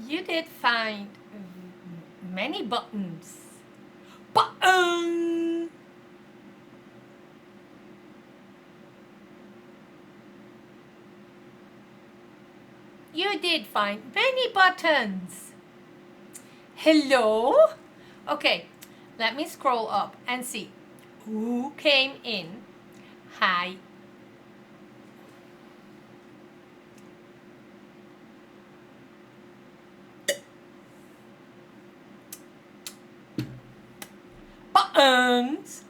You did find many buttons. Button! You did find many buttons. Hello? Okay, let me scroll up and see who came in. Hi. Buttons.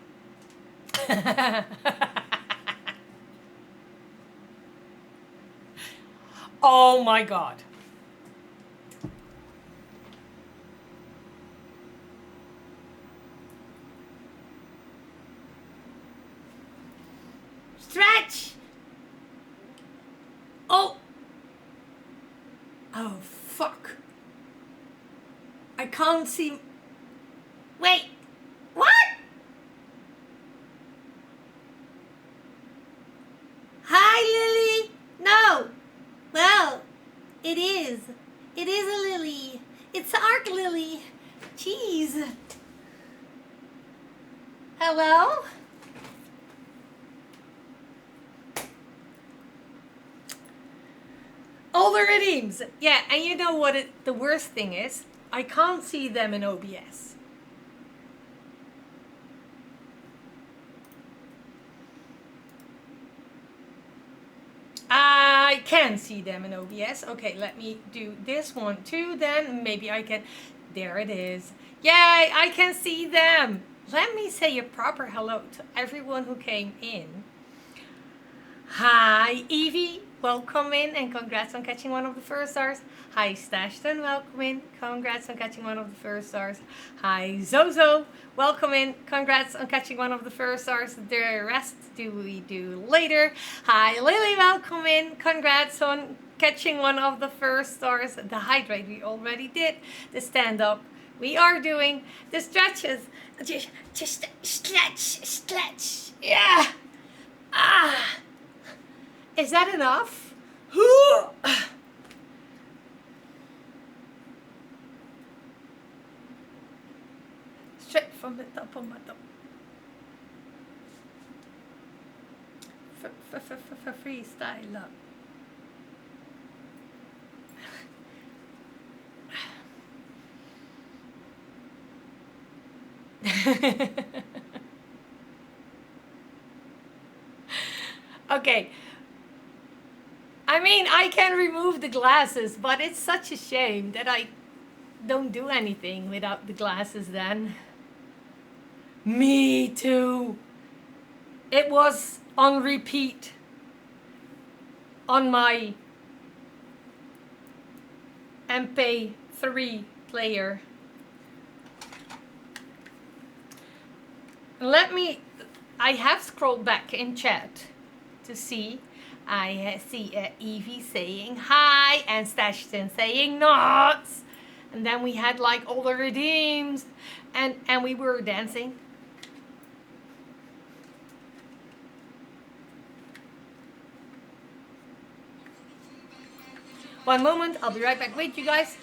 Oh my God. Stretch. Oh. Oh, fuck. I can't see. Wait. What? Hi, Lily. No. Well, it is. It is a lily. It's Arc Lily. Jeez. Hello? All the redeems. Yeah, and you know what the worst thing is? I can't see them in OBS. I can see them in OBS. Okay, let me do this one too, then maybe I can. There it is. Yay, I can see them. Let me say a proper hello to everyone who came in. Hi, Evie. Welcome in and congrats on catching one of the first stars. Hi, Stashton. Welcome in. Congrats on catching one of the first stars. Hi, Zozo. Welcome in. Congrats on catching one of the first stars. The rest do we do later. Hi, Lily. Welcome in. Congrats on catching one of the first stars. The hydrate we already did. The stand up we are doing. The stretches. Just stretch. Yeah. Ah. Is that enough? Straight from the top of my top. Freestyle up. Okay. I mean, I can remove the glasses, but it's such a shame that I don't do anything without the glasses then. Me too. It was on repeat on my MP3 player. I have scrolled back in chat to see. I see Evie saying hi and Stashton saying nuts. And then we had like all the redeems and we were dancing. One moment, I'll be right back. Wait, you guys.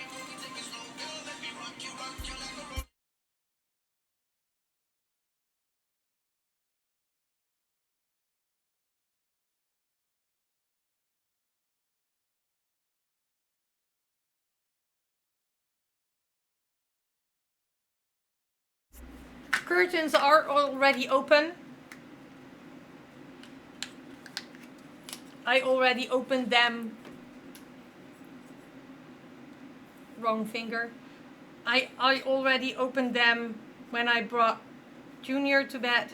Curtains are already open. I already opened them. Wrong finger. I already opened them when I brought Junior to bed.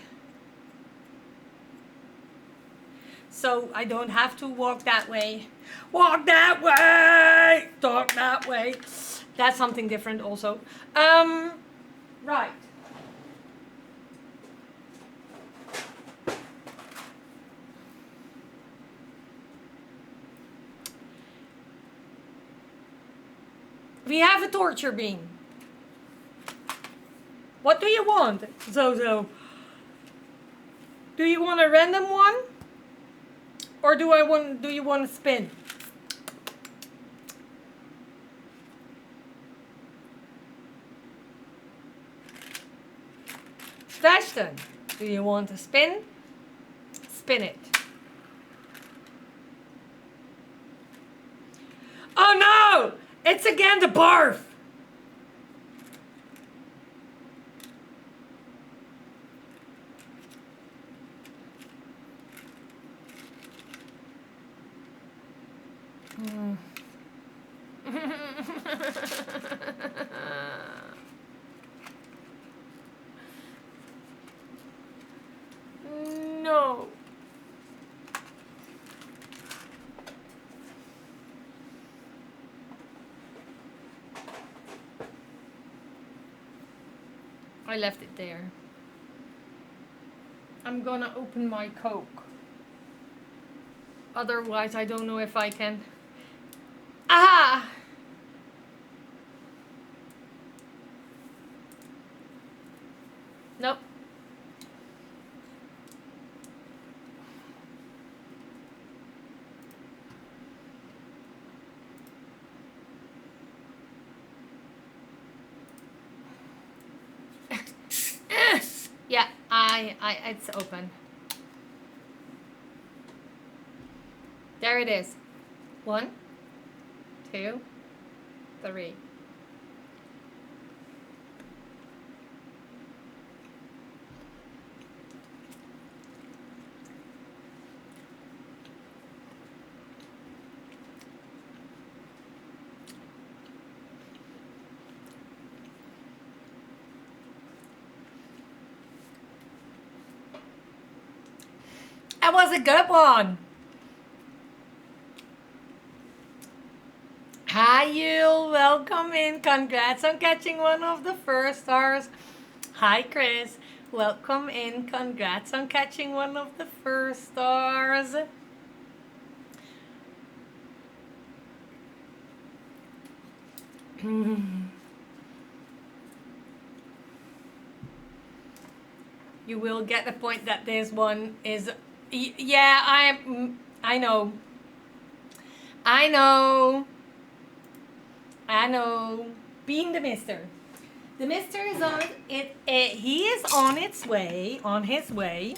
So I don't have to walk that way. Walk that way! Talk that way. That's something different also. Right. We have a torture beam. What do you want, Zozo? Do you want a random one? Or do you want to spin? Ashton, do you want to spin? Spin it. Oh no! It's again the barf! No. I left it there. I'm gonna open my Coke. Otherwise, I don't know if I can. Ah! Nope. Yeah, it's open. There it is. 1, 2, 3. That was a good one. Hi, Yul. Welcome in. Congrats on catching one of the first stars. Hi, Chris. Welcome in. Congrats on catching one of the first stars. You will get the point that this one is. Yeah, I know. I know. Being the Mister. The Mister is on it. He is on its way. On his way.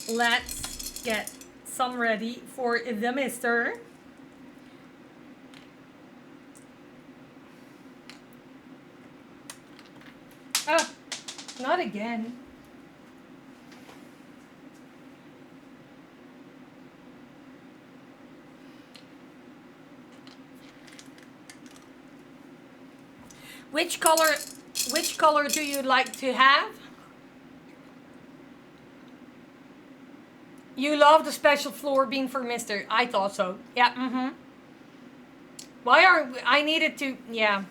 Let's get some ready for the Mister. Oh, not again. Which color do you like to have? You love the special floor bean for Mister. I thought so. Yeah, I needed to, yeah.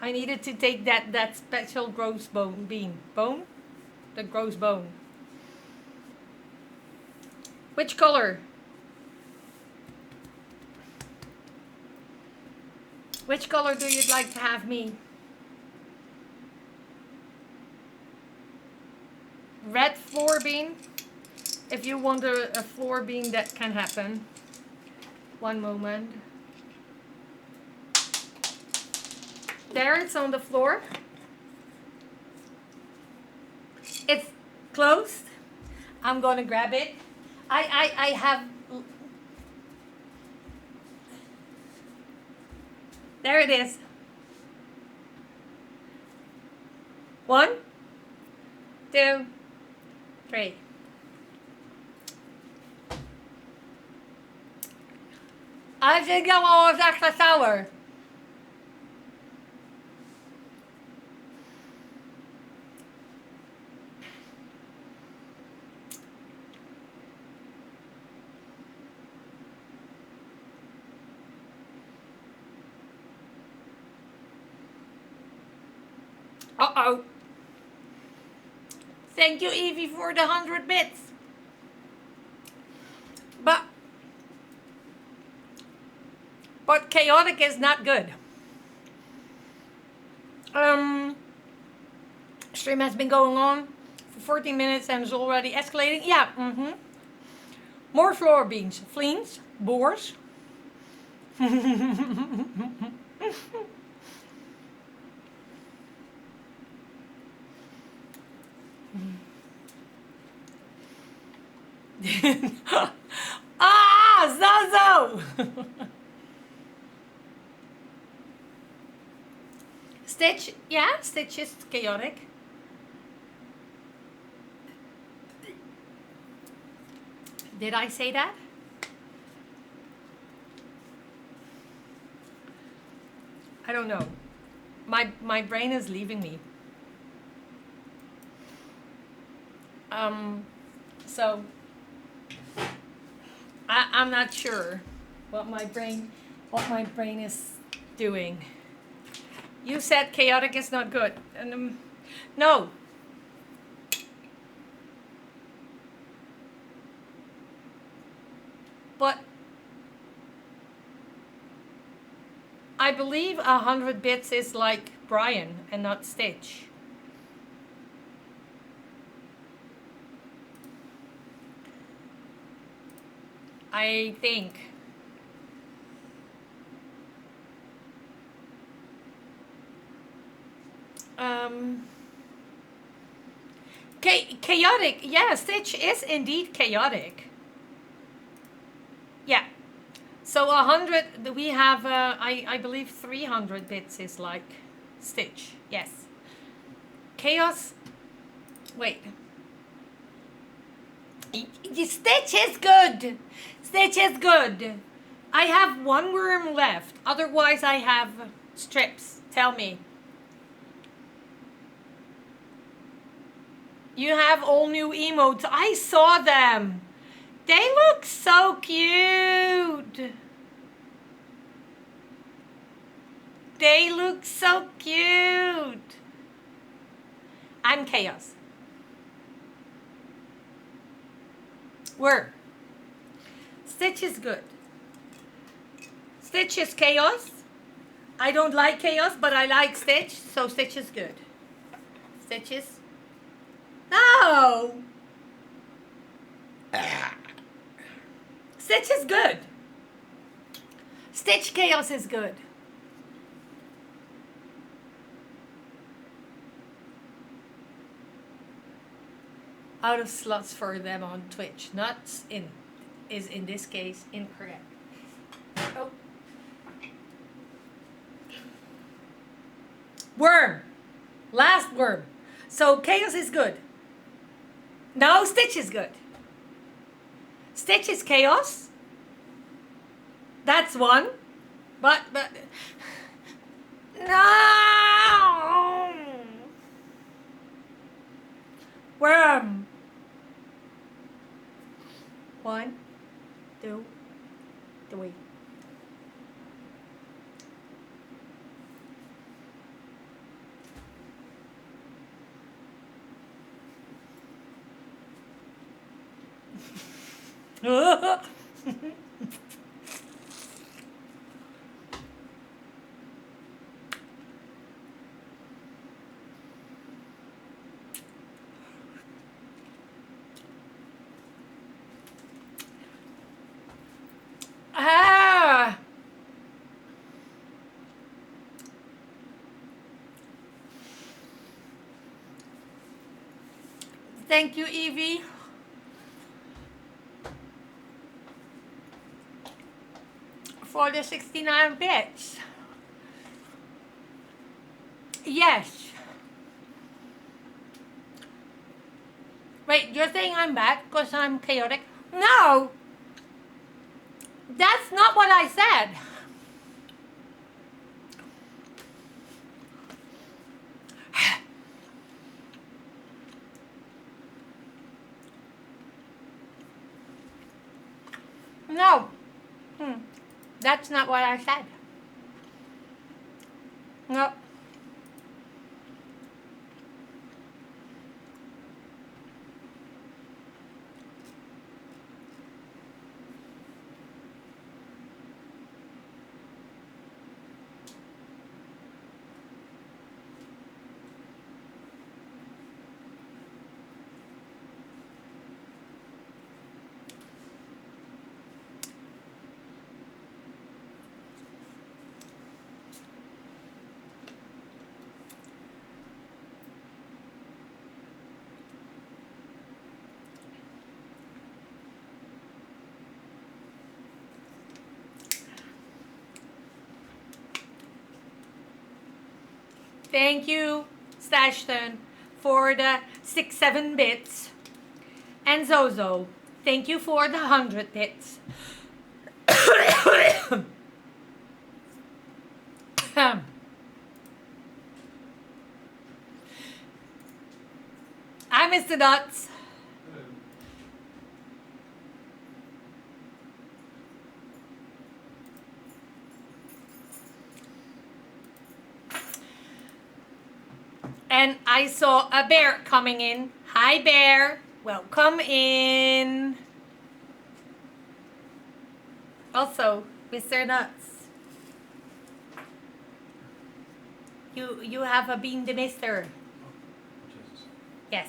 I needed to take that special gross bean. Bone? The gross bone. Which color? Which color do you like to have me? Red floor bean. If you want a floor bean, that can happen. One moment. There, it's on the floor. It's closed. I'm gonna grab it. I have. There it is. 1, 2, 3. I think that one was extra sour. Uh-oh. Thank you, Evie, for the 100 bits. But chaotic is not good. Stream has been going on for 14 minutes and is already escalating. Yeah, More floor beans. Fleens. Boars. Ah, Zozo! Stitch, yeah, Stitch is chaotic. Did I say that? I don't know. My brain is leaving me. So I'm not sure what my brain is doing. You said chaotic is not good, and no. But I believe 100 bits is like Brian and not Stitch. I think. Chaotic. Yeah, Stitch is indeed chaotic. Yeah. So 100, we have, I believe 300 bits is like Stitch. Yes. Chaos. Wait. Stitch is good. Stitch is good. I have one worm left. Otherwise, I have strips. Tell me. You have all new emotes. I saw them. They look so cute. They look so cute. I'm chaos. Where? Stitch is good. Stitch is chaos. I don't like chaos, but I like Stitch, so Stitch is good. Stitch is... No! Stitch is good. Stitch chaos is good. Out of slots for them on Twitch. Nuts in is in this case incorrect. Oh. Worm. Last worm. So chaos is good. No, Stitch is good. Stitch is chaos. That's one. But no. Worm. 1, 2, 3. Ah! Thank you, Evie. For the 69 bits. Yes. Wait, you're saying I'm bad because I'm chaotic? No! That's not what I said. No. That's not what I said. No. Thank you, Stashton, for the 6-7 bits. And Zozo, thank you for the 100 bits. I Mr. Nuts. And I saw a bear coming in. Hi, bear. Welcome in. Also, Mr. Nuts. You have a bean the mister. Jesus. Yes.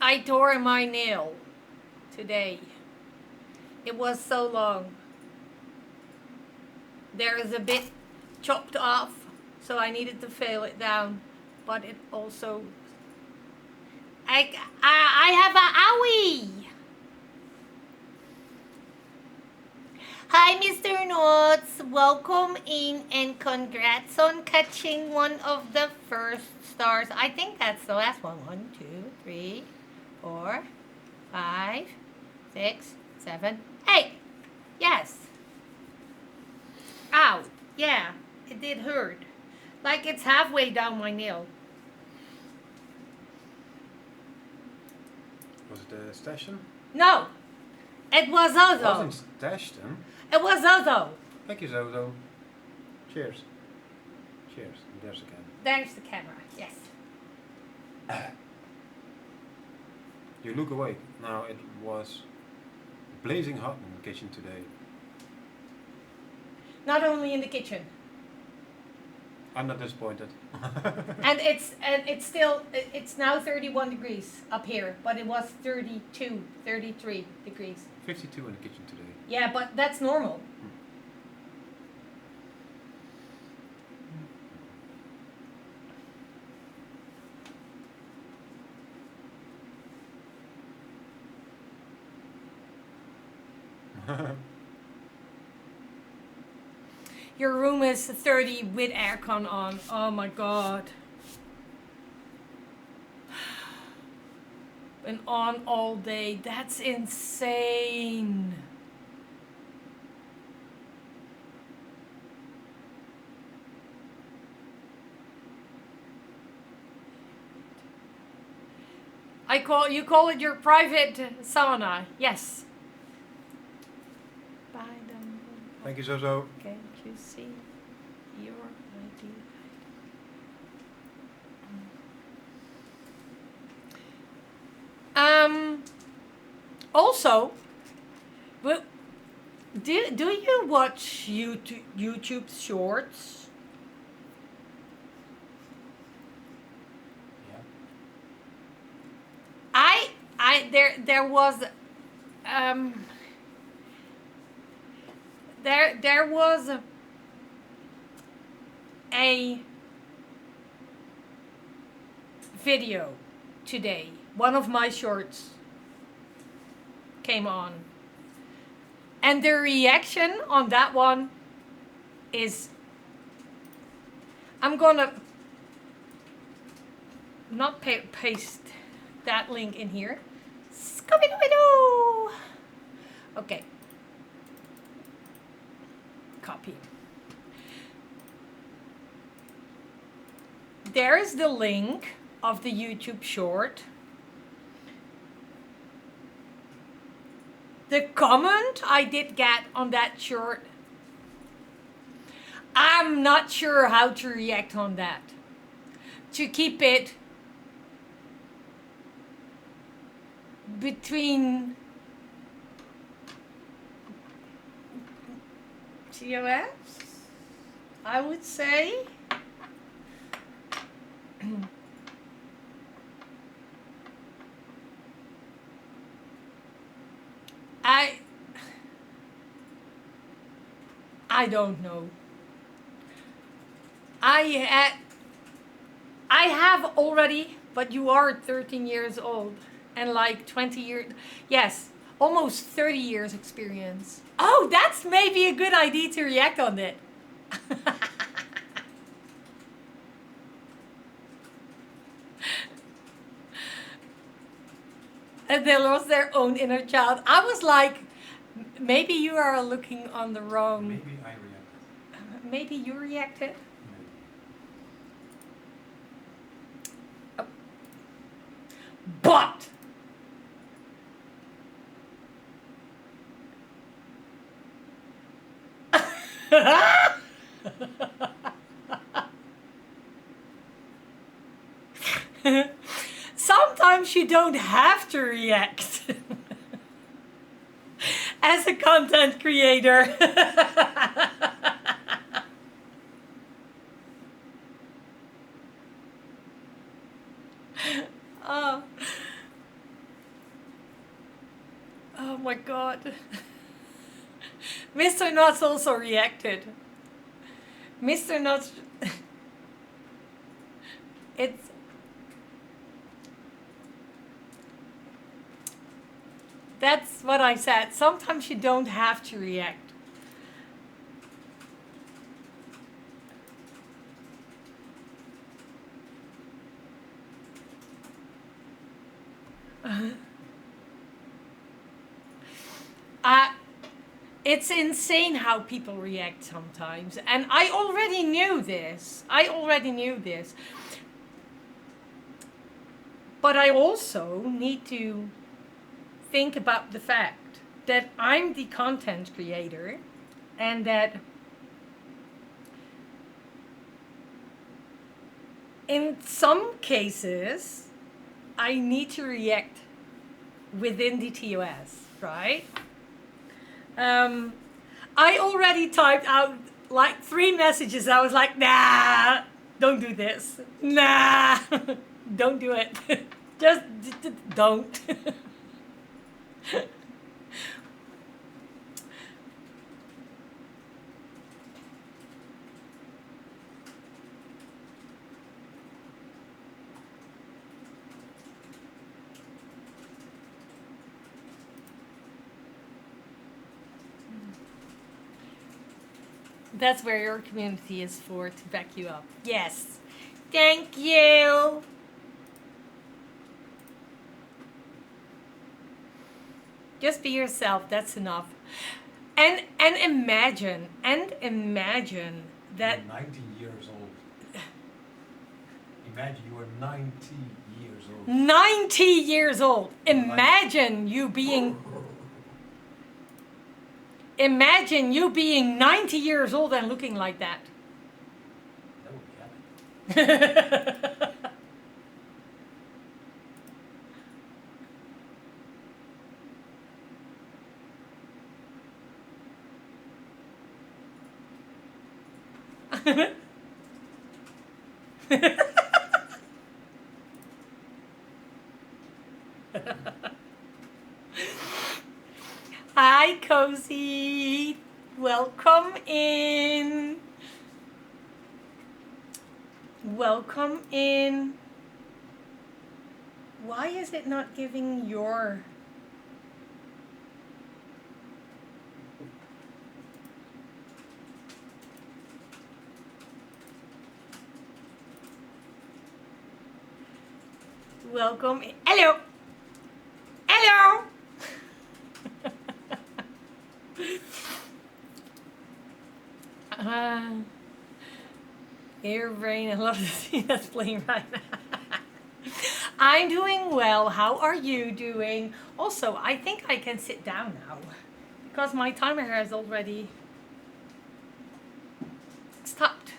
I tore my nail today. It was so long. There is a bit chopped off, so I needed to file it down. But it also... I have a owie! Hi, Mr. Nuts. Welcome in and congrats on catching one of the first stars. I think that's the last one. 1, 2, 3, 4, 5, 6, 7, 8. Yes. Ow. Yeah, it did hurt. Like it's halfway down my nail. Was it Stashton? No. It was It Zozo. wasn't Stashton. It was Zozo. Thank you, Zozo. Cheers. Cheers. And there's the camera. There's the camera. Yes. You look awake. Now it was blazing hot in the kitchen today. Not only in the kitchen. I'm not disappointed. And it's still it's now 31 degrees up here, but it was 32, 33 degrees. 52 in the kitchen today. Yeah, but that's normal. Your room is 30 with aircon on. Oh my god. And on all day. That's insane. You call it your private sauna. Yes. Thank you, Zozo. Can't you see your ID? Also, do you watch YouTube Shorts? Yeah. There was there was a video today. One of my shorts came on. And the reaction on that one is... I'm gonna not paste that link in here. Scooby-Doo! Okay. Copy. There's the link of the YouTube short. The comment I did get on that short, I'm not sure how to react on that. To keep it between TOS, I would say. I don't know. I have already, but you are 13 years old and like 20 years, yes, almost 30 years experience. Oh, that's maybe a good idea to react on it. And they lost their own inner child. I was like, maybe you are looking on the wrong. Maybe I reacted. Maybe you reacted. Maybe. But sometimes you don't have to react as a content creator. Oh. Oh my god. Mr. Nuts also reacted. Mr. Nuts. It's. That's what I said. Sometimes you don't have to react. It's insane how people react sometimes. And I already knew this. But I also need to think about the fact that I'm the content creator and that in some cases I need to react within the TOS, right? I already typed out like 3 messages. I was like, nah, don't do this. Nah, don't do it. Just don't. That's where your community is for, to back you up. Yes. Thank you. Just be yourself. That's enough. And imagine that. You're 90 years old. Imagine you are 90 years old. 90 years old. Imagine you being 90 years old and looking like that. That would be happening. Hi, Cozy. Welcome in. Welcome in. Why is it not giving your... Welcome in. Hello. Hello. Your brain, I love to see that's playing right now. I'm doing well. How are you doing? Also, I think I can sit down now because my timer has already stopped.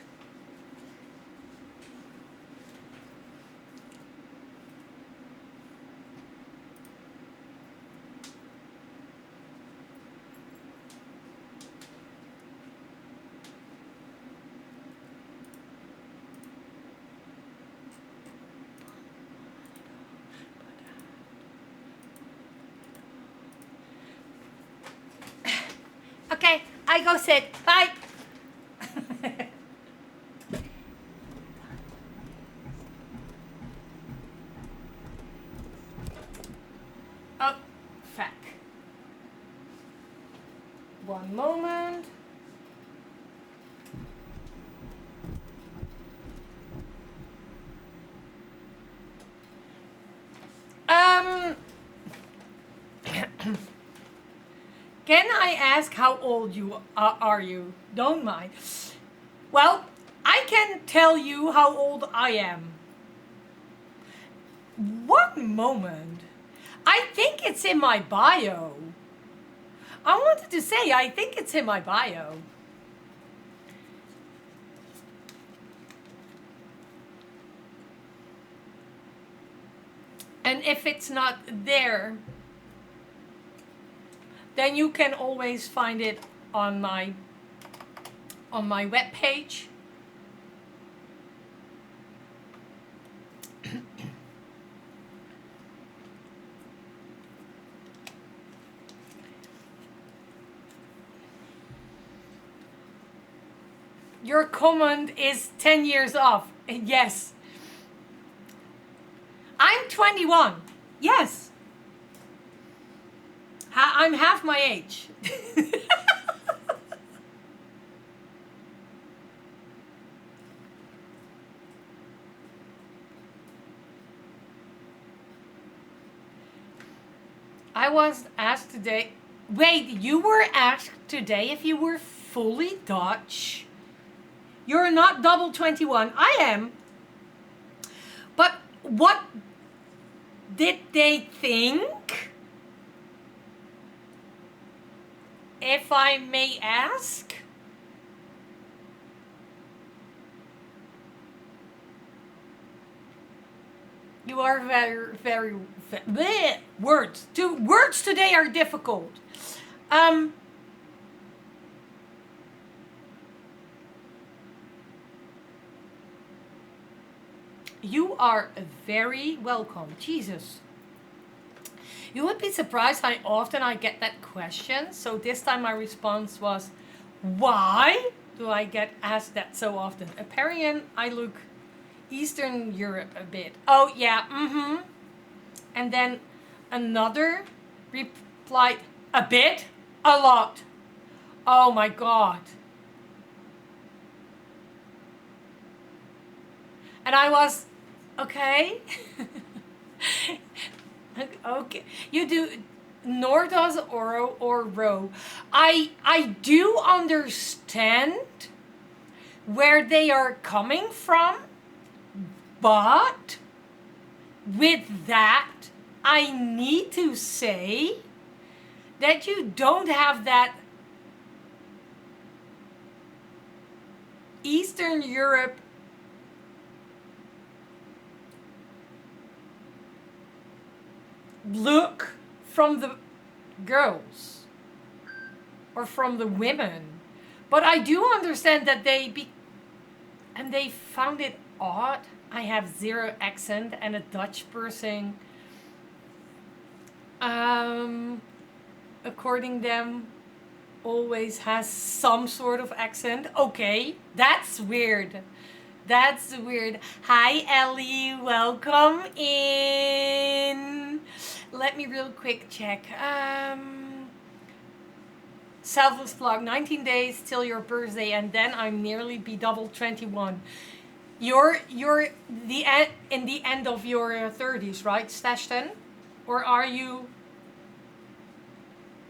Okay, I go sit. Bye. moment. Um, can I ask how old you are you? Don't mind. Well, I can tell you how old I am. One moment. I think it's in my bio. I wanted to say, I think it's in my bio. And if it's not there, then you can always find it on my webpage. Your comment is 10 years off. Yes. I'm 21. Yes. I'm half my age. I was asked today. Wait, you were asked today if you were fully Dutch? You're not double 21. I am. But what did they think? If I may ask? You are very bleh, words. Words today are difficult. You are very welcome. Jesus. You would be surprised how often I get that question. So this time my response was, why do I get asked that so often? Apparently I look Eastern Europe a bit. Oh yeah, mm-hmm. And then another replied, a bit? A lot. Oh my God. And I was, okay. Okay. You do nor does oro or row. I do understand where they are coming from, but with that I need to say that you don't have that Eastern Europe look from the girls or from the women. But I do understand that and they found it odd. I have zero accent and a Dutch person, according them, always has some sort of accent. Okay, that's weird. That's weird. Hi Ellie, welcome in. Let me real quick check. Selfless vlog, 19 days till your birthday, and then I'm nearly be double 21. You're in the end of your 30s, right, Stashton? Or are you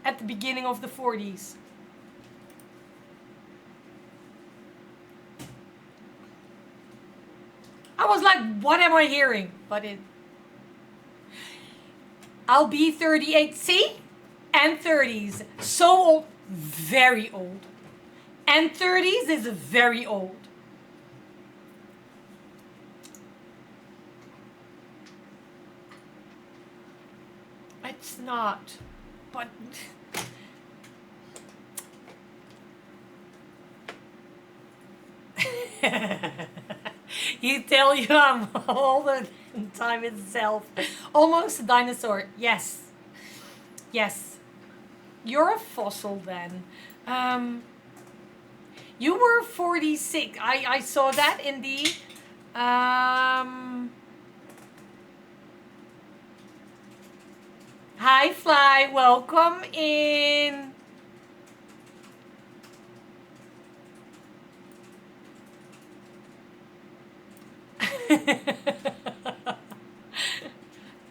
at the beginning of the 40s? I was like, what am I hearing? But I'll be 38. See? And 30s. So old. Very old. And 30s is very old. It's not. But you tell you I'm all the time itself. Almost a dinosaur. Yes. Yes. You're a fossil then. You were 46. I saw that in the Hi Fly, welcome in.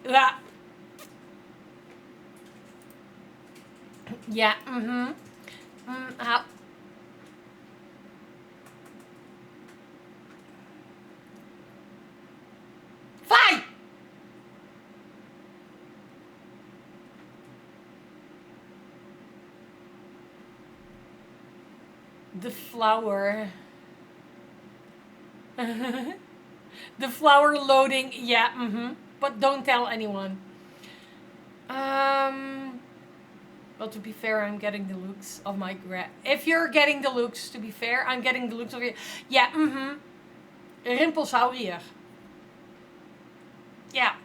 Yeah. Yeah. Mm-hmm. How? Fight! The flower. The flower loading. Yeah. Mm-hmm. But don't tell anyone. Um. Well, to be fair, I'm getting the looks of my If you're getting the looks, to be fair, I'm getting the looks of your. Yeah. Mm-hmm. Rimpelsaurier. Yeah.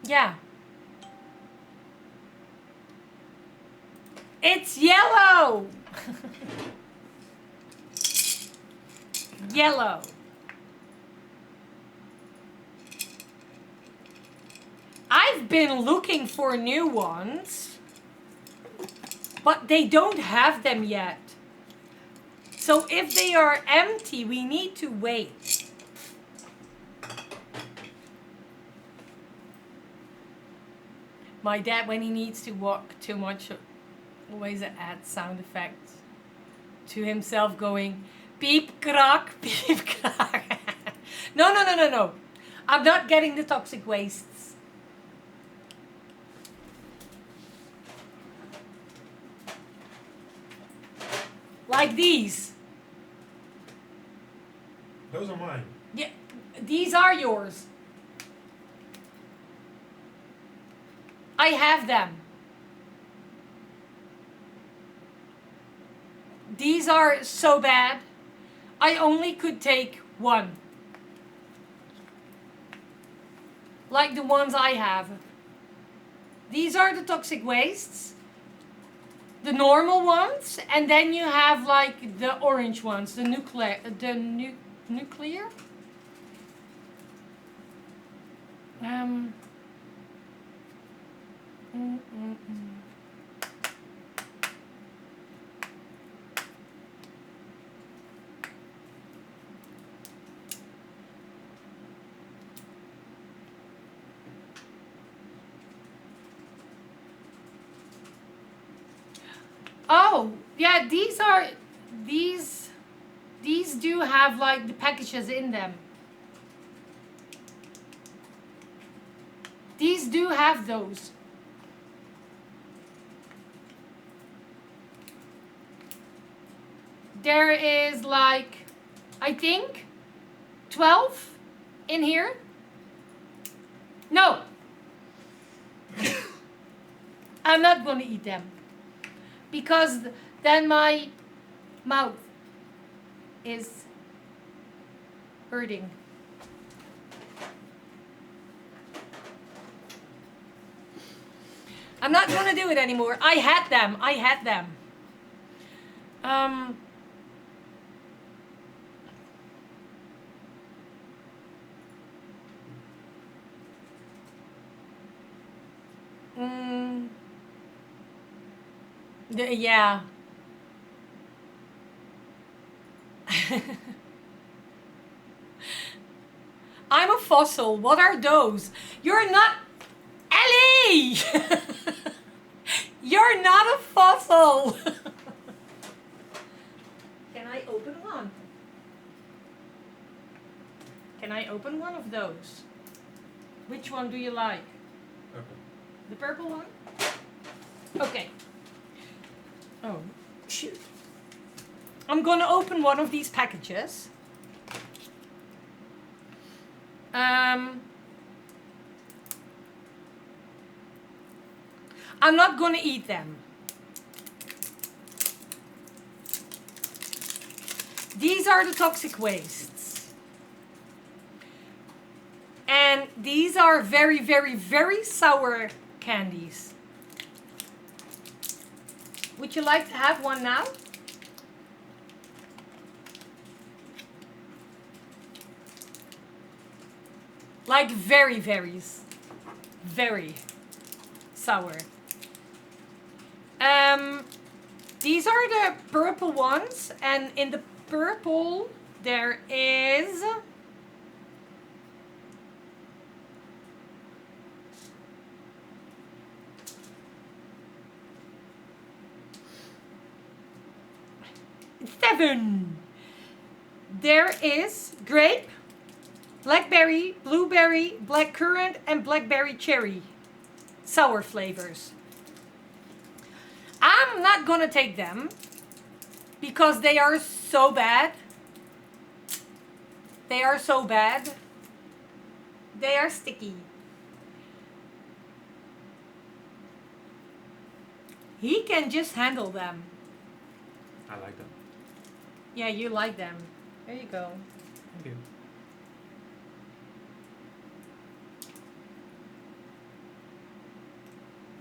Yeah. It's yellow. Yellow. I've been looking for new ones, but they don't have them yet. So if they are empty, we need to wait. My dad, when he needs to walk too much, always adds sound effects to himself going, beep, crack, beep, crack. No, no, no, no, no. I'm not getting the toxic wastes. Like these. Those are mine. Yeah, these are yours. I have them. These are so bad. I only could take one. Like the ones I have. These are the toxic wastes. The normal ones. And then you have like the orange ones. The nuclear. Nuclear? Mm, mm, mm. Oh, yeah, these do have like the packages in them. These do have those. There is like, I think, 12 in here. No. I'm not going to eat them. Because then my mouth is hurting. I'm not going to do it anymore. I had them. I had them. Yeah. I'm a fossil. What are those? You're not... Ellie! You're not a fossil. Can I open one? Can I open one of those? Which one do you like? Okay. The purple one? Okay. Oh, shoot. I'm gonna open one of these packages. I'm not gonna eat them. These are the toxic wastes. And these are very, very, very sour candies. Would you like to have one now? Like very, very sour. These are the purple ones, and in the purple There is seven. There is grape, blackberry, blueberry, blackcurrant, and blackberry cherry. Sour flavors. I'm not gonna take them because they are so bad. They are so bad. They are sticky. He can just handle them. I like them. Yeah, you like them. There you go. Thank you.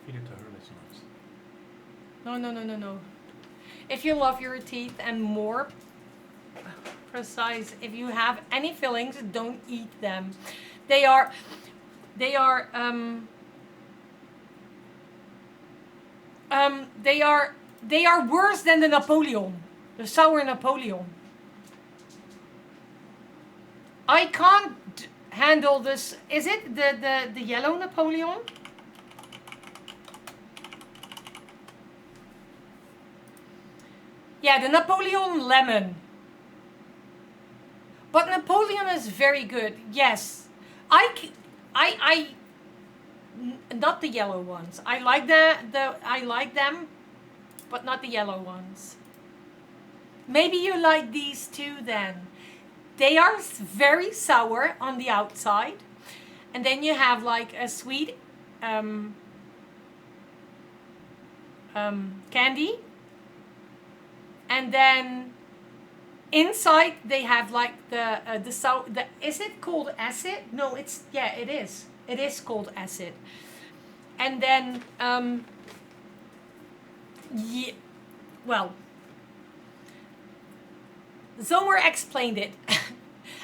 Feed it to her, that's nice. No, no, no, no, no. If you love your teeth and more precise, if you have any fillings, don't eat them. They are they are worse than the Napoleon, the sour Napoleon. I can't handle this. Is it the yellow Napoleon? Yeah, the Napoleon lemon. But Napoleon is very good. Yes, not the yellow ones. I like I like them, but not the yellow ones. Maybe you like these two then. They are very sour on the outside, and then you have like a sweet candy, and then inside they have like the sour. Is it called acid? No, it is. It is called acid. And then yeah, well, Zomer explained it.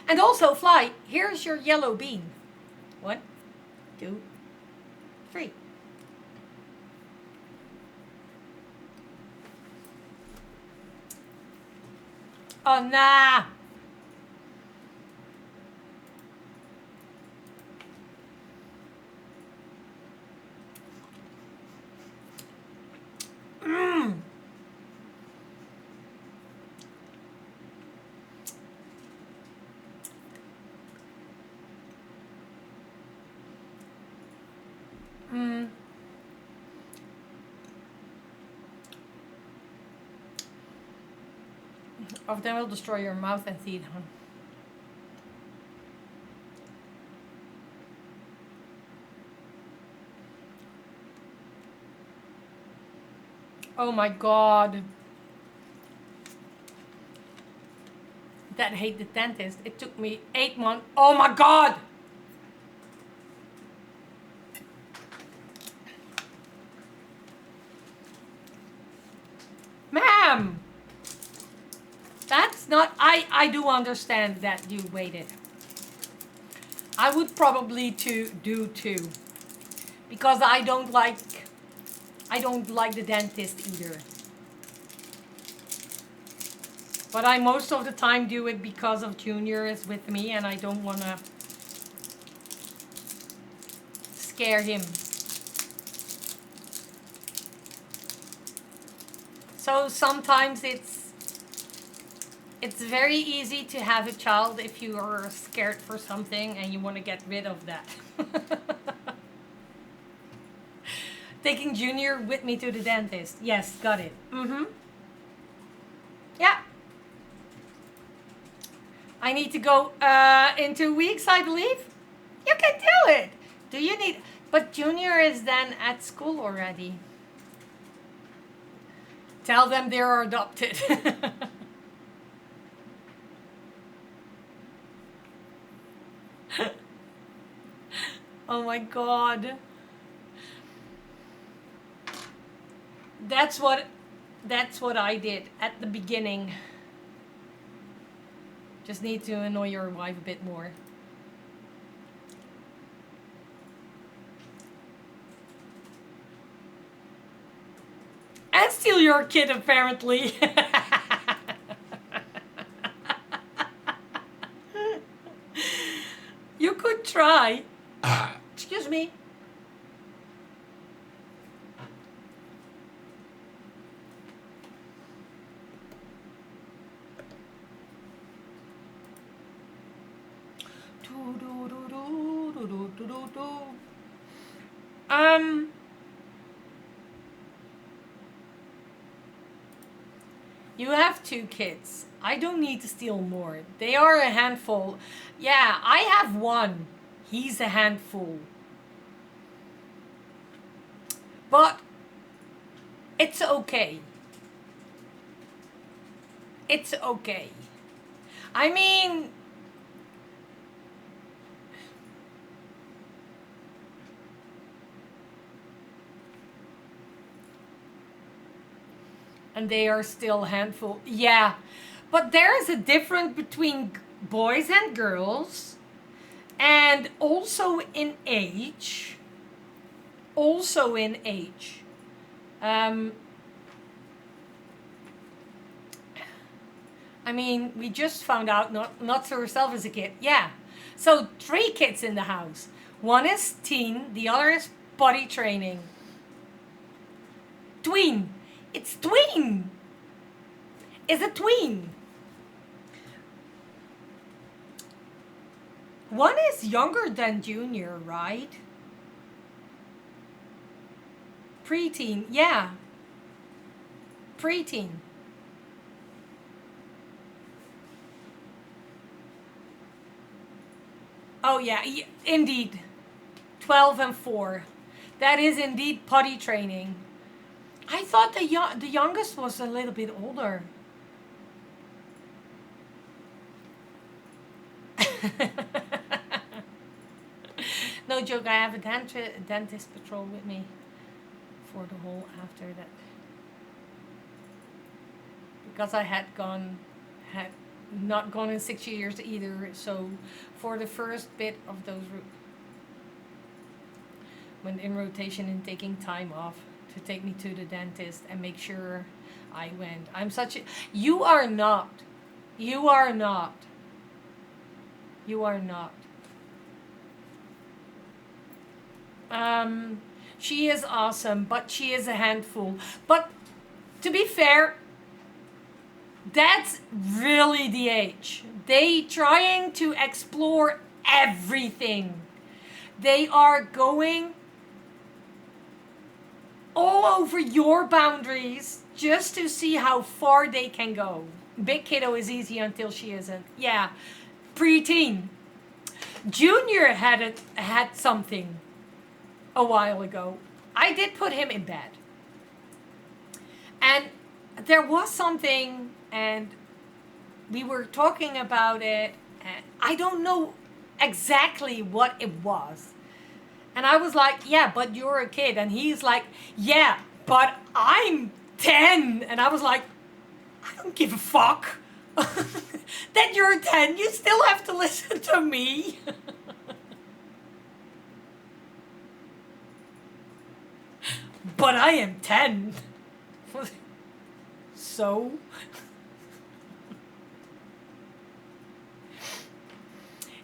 And also, Fly, here's your yellow bean. 1, 2, 3. Oh, nah. Of them will destroy your mouth and teeth, huh? Oh my god. That hate the dentist. It took me 8 months. Oh my god! Ma'am! That's not... I do understand that you waited. I would probably do too. Because I don't like the dentist either. But I most of the time do it because of Junior is with me and I don't want to scare him. So sometimes it's very easy to have a child if you are scared for something and you want to get rid of that. Taking Junior with me to the dentist. Yes, got it. Yeah. I need to go in 2 weeks, I believe. You can do it. Do you need... But Junior is then at school already. Tell them they're adopted. Oh my god. That's what I did at the beginning. Just need to annoy your wife a bit more. And steal your kid, apparently. try. Excuse me. Um, you have 2 kids. I don't need to steal more. They are a handful. Yeah, I have one. He's a handful. But it's okay. It's okay. I mean, and they are still a handful. Yeah, but there is a difference between boys and girls, and also in age. Also in age. Um, I mean, we just found out not to herself as a kid. Yeah. So 3 kids in the house. One is teen, the other is potty training. Tween. It's tween. It's a tween. One is younger than junior, right? Preteen. Yeah. Preteen. Oh yeah, indeed. 12 and 4. That is indeed potty training. I thought the youngest was a little bit older. No joke, I have a dentist patrol with me for the whole after that. Because I had not gone in 6 years either, so for the first bit of those when in rotation and taking time off to take me to the dentist and make sure I went. I'm such a you are not. You are not. You are not. She is awesome, but she is a handful. But to be fair, that's really the age. They trying to explore everything. They are going all over your boundaries just to see how far they can go. Big kiddo is easy until she isn't. Yeah. Preteen. Junior had something a while ago. I did put him in bed. And there was something, and we were talking about it, and I don't know exactly what it was. And I was like, yeah, but you're a kid. And he's like, yeah, but I'm 10. And I was like, I don't give a fuck that you're 10. You still have to listen to me. But I am 10. So?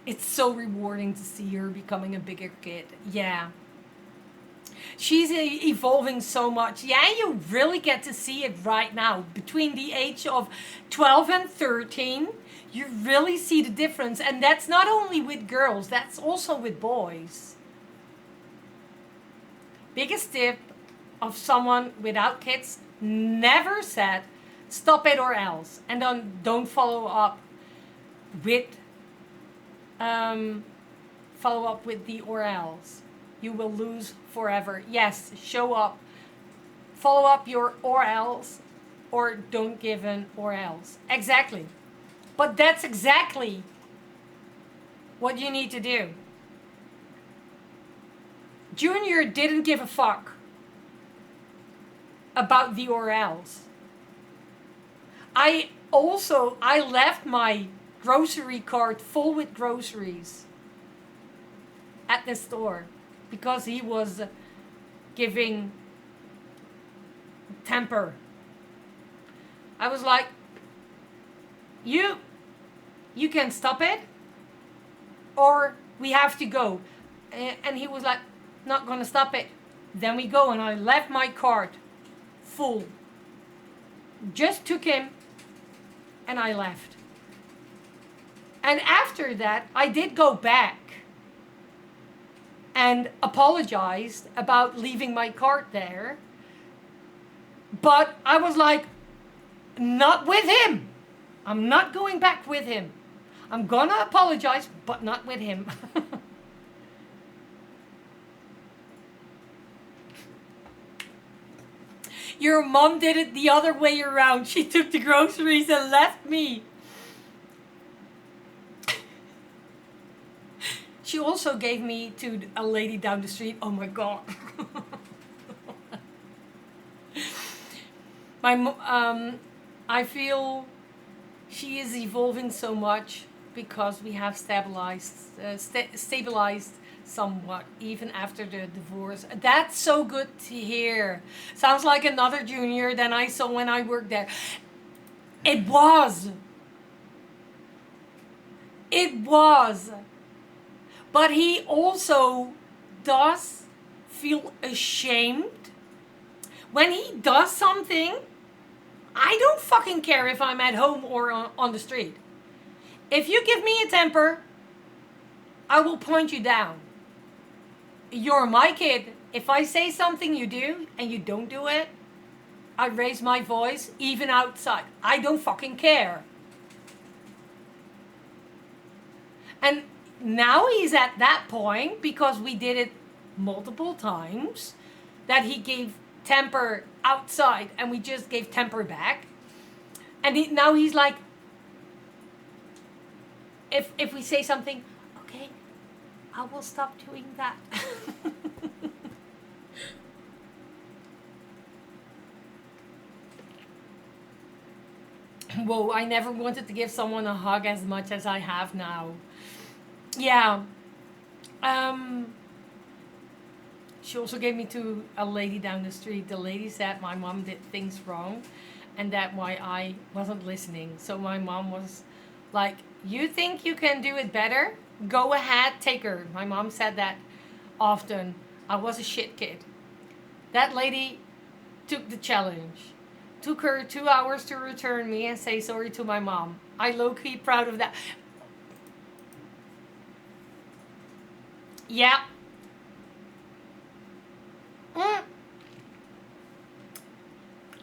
It's so rewarding to see her becoming a bigger kid. Yeah. She's evolving so much. Yeah, you really get to see it right now. Between the age of 12 and 13, you really see the difference. And that's not only with girls, that's also with boys. Biggest tip of someone without kids, never said stop it or else. And then don't follow up with the or else. You will lose forever. Yes, show up. Follow up your or else, or don't give an or else. Exactly. But that's exactly what you need to do. Junior didn't give a fuck about the or else. I left my grocery cart full with groceries at the store because he was giving temper. I was like, you can stop it, or we have to go. And he was like, not gonna stop it. Then we go, and I left my cart full. Just took him, and I left. And after that, I did go back and apologized about leaving my cart there. But I was like, not with him. I'm not going back with him. I'm gonna apologize, but not with him. Your mom did it the other way around. She took the groceries and left me. She also gave me to a lady down the street. Oh my God. I feel she is evolving so much because we have stabilized somewhat even after the divorce. That's so good to hear. Sounds like another junior than I saw when I worked there. It was. But he also does feel ashamed when he does something. I don't fucking care if I'm at home or on the street. If you give me a temper, I will point you down. You're my kid. If I say something you do and you don't do it, I raise my voice even outside. I don't fucking care. And now he's at that point, because we did it multiple times, that he gave temper outside and we just gave temper back. And now he's like, if we say something, okay, I will stop doing that. Whoa, I never wanted to give someone a hug as much as I have now. Yeah. She also gave me to a lady down the street. The lady said my mom did things wrong and that why I wasn't listening. So my mom was like, you think you can do it better? Go ahead, take her. My mom said that often. I was a shit kid. That lady took the challenge. Took her 2 hours to return me and say sorry to my mom. I low-key proud of that. Yeah.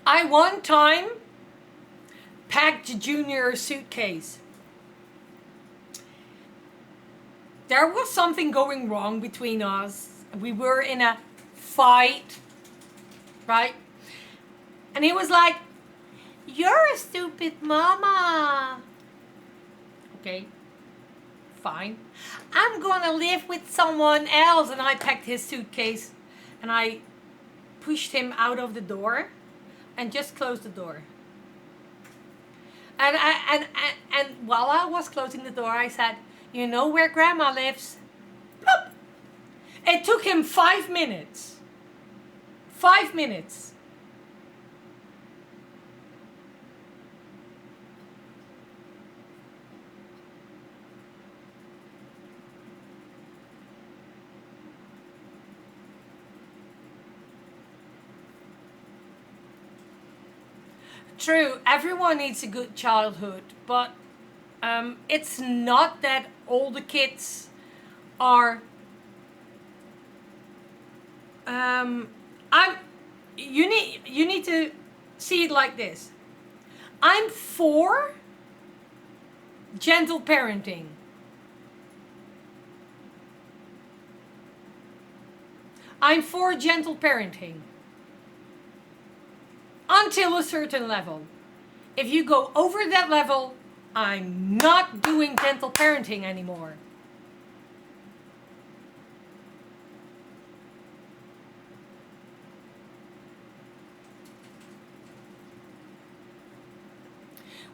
I one time packed Junior suitcase. There was something going wrong between us. We were in a fight, right? And he was like, you're a stupid mama. Okay, fine. I'm gonna live with someone else. And I packed his suitcase and I pushed him out of the door and just closed the door. And while I was closing the door, I said, you know where Grandma lives? Bloop. It took him 5 minutes. 5 minutes. True, everyone needs a good childhood, but it's not that all the kids are. You need to see it like this. I'm for gentle parenting. I'm for gentle parenting. Until a certain level. If you go over that level, I'm not doing gentle parenting anymore.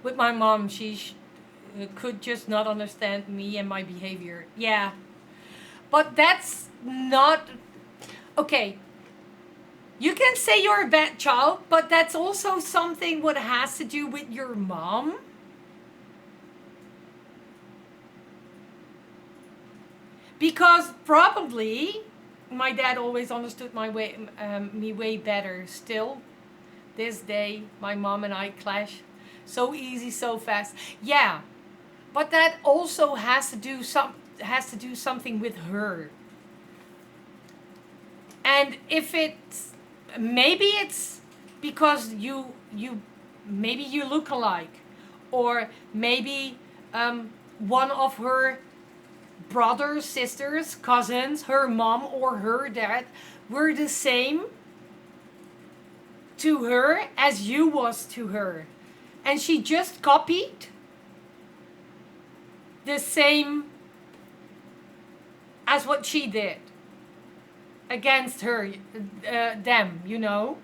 With my mom, she could just not understand me and my behavior. Yeah. But that's not... Okay. You can say you're a bad child, but that's also something what has to do with your mom. Because probably my dad always understood me way better. Still, this day, my mom and I clash so easy, so fast. Yeah, but that also has to do something with her. And if it's maybe it's because maybe you look alike, or maybe one of her brothers, sisters, cousins, her mom or her dad were the same to her as you was to her, and she just copied the same as what she did against her, them, you know.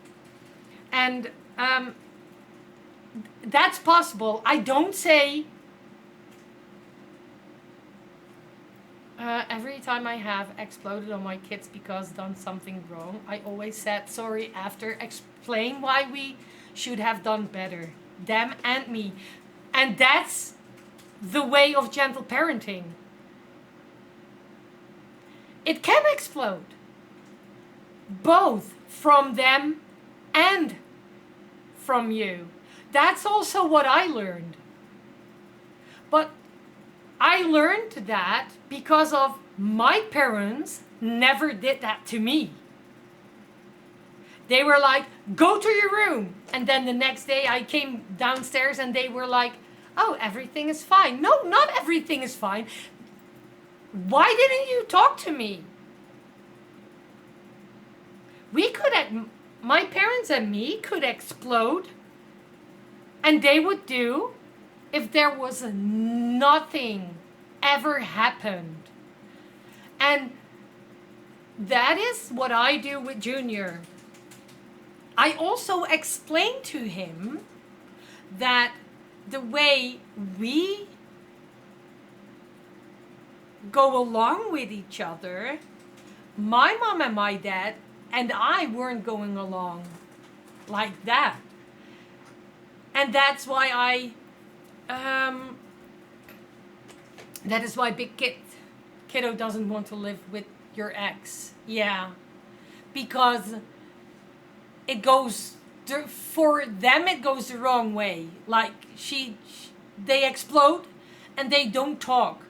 And that's possible. I don't say every time I have exploded on my kids because done something wrong, I always said sorry after, explain why we should have done better, them and me. And that's the way of gentle parenting. It can explode, both from them and from you. That's also what I learned. But I learned that because of my parents never did that to me. They were like, go to your room. And then the next day I came downstairs and they were like, oh, everything is fine. No, not everything is fine. Why didn't you talk to me? My parents and me could explode, and they would do if there was nothing ever happened. And that is what I do with Junior. I also explain to him that the way we go along with each other, my mom and my dad and I weren't going along like that. And that's why that is why kiddo doesn't want to live with your ex. Yeah. Because it goes, for them it goes the wrong way. Like they explode and they don't talk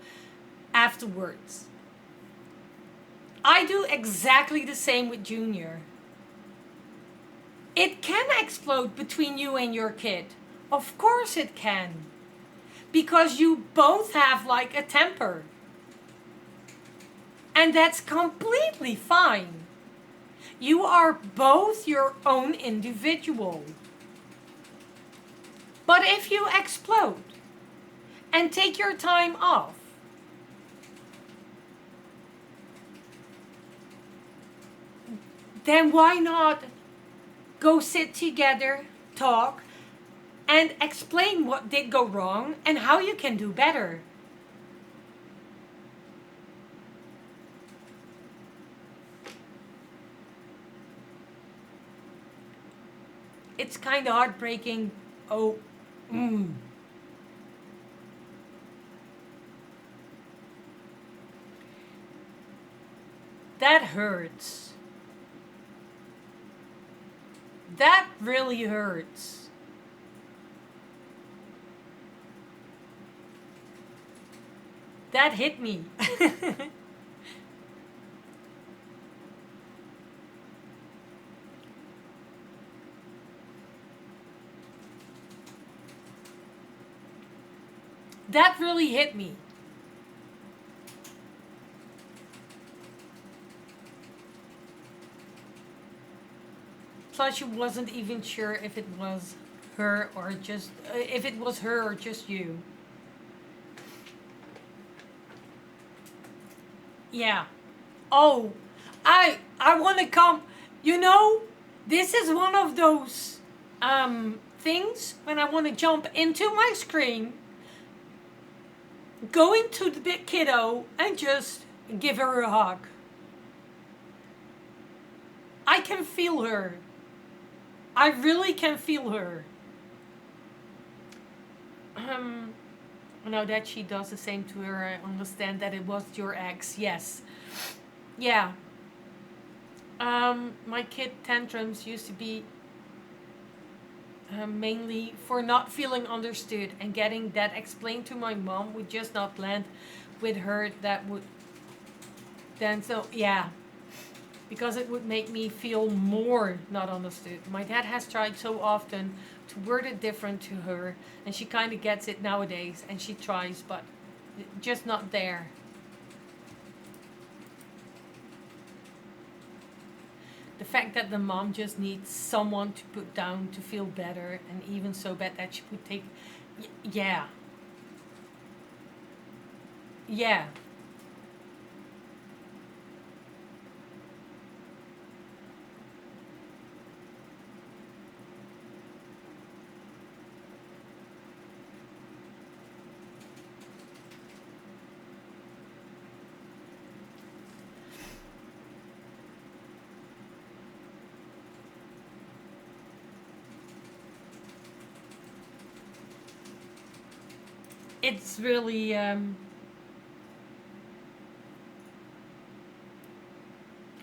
afterwards. I do exactly the same with Junior. It can explode between you and your kid. Of course it can. Because you both have like a temper. And that's completely fine. You are both your own individual. But if you explode and take your time off, then why not go sit together, talk, and explain what did go wrong and how you can do better? It's kind of heartbreaking. Oh, that hurts. That really hurts. That hit me. That really hit me. Plus, she wasn't even sure if it was her or just you. Yeah. Oh, I want to come. You know, this is one of those things when I want to jump into my screen, go into the big kiddo and just give her a hug. I can feel her. I really can feel her. Now that she does the same to her, I understand that it was your ex. Yes. Yeah. My kid tantrums used to be mainly for not feeling understood, and getting that explained to my mom would just not land with her. That would then, so yeah, because it would make me feel more not understood. My dad has tried so often to word it different to her, and she kind of gets it nowadays, and she tries, but just not there. The fact that the mom just needs someone to put down to feel better, and even so bad that she would take, yeah, yeah. It's really,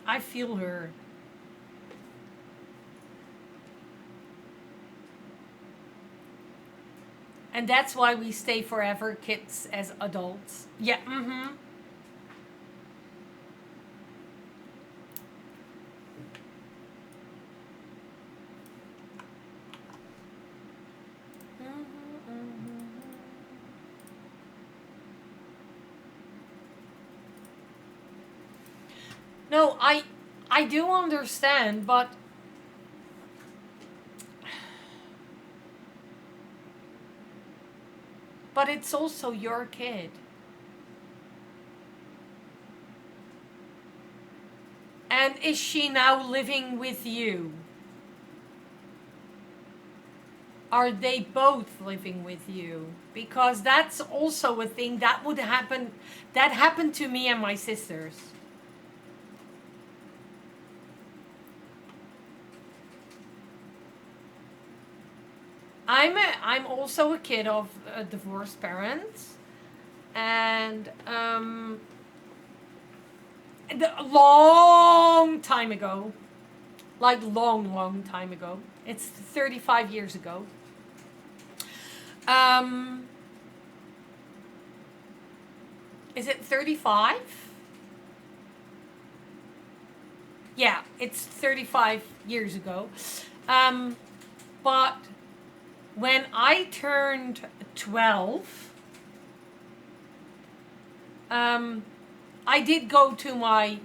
I feel her. And that's why we stay forever kids as adults. Yeah, mm-hmm. Mm-hmm, mm-hmm. No, I do understand, but it's also your kid. And is she now living with you? Are they both living with you? Because that's also a thing that would happen. That happened to me and my sisters. I'm also a kid of divorced parents, and a long time ago, like long time ago. It's 35 years ago. Um, is it 35? Yeah, it's 35 years ago. Um, but when I turned 12, I did go to my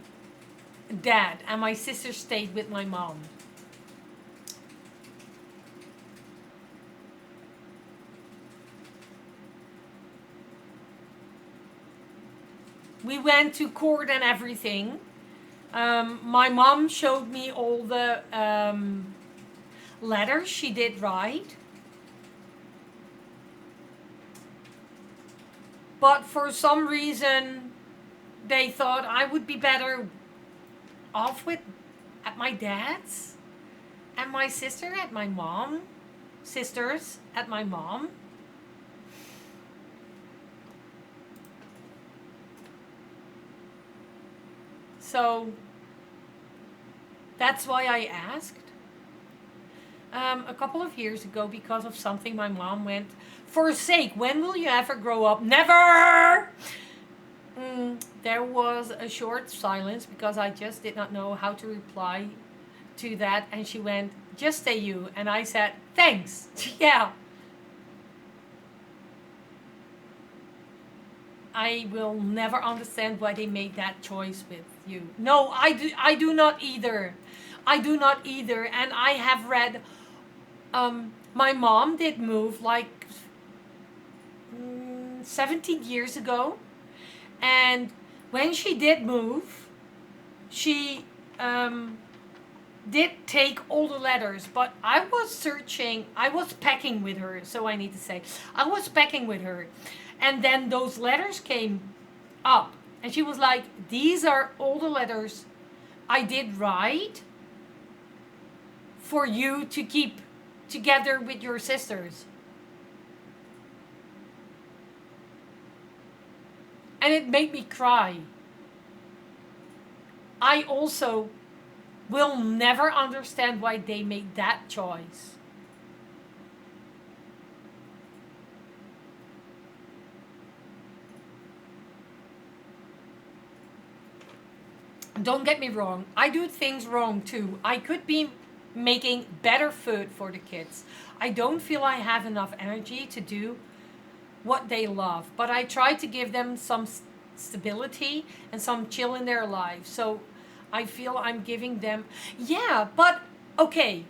dad, and my sister stayed with my mom. We went to court and everything. My mom showed me all the letters she did write. But for some reason, they thought I would be better off with at my dad's, and my sister at my mom, sisters at my mom. So that's why I asked. A couple of years ago, because of something, my mom went, "Forsake, when will you ever grow up?" Never! There was a short silence because I just did not know how to reply to that. And she went, "Just say you." And I said, "Thanks." Yeah. I will never understand why they made that choice with you. No, I do not either. I do not either. And I have read, my mom did move like 17 years ago. And when she did move, she did take all the letters. But I was searching, I was packing with her, so I need to say. I was packing with her. And then those letters came up. And she was like, "These are all the letters I did write for you to keep together with your sisters." And it made me cry. I also will never understand why they made that choice. Don't get me wrong, I do things wrong too. I could be making better food for the kids. I don't feel I have enough energy to do what they love, but I try to give them some stability and some chill in their lives. So I feel I'm giving them, yeah, but okay,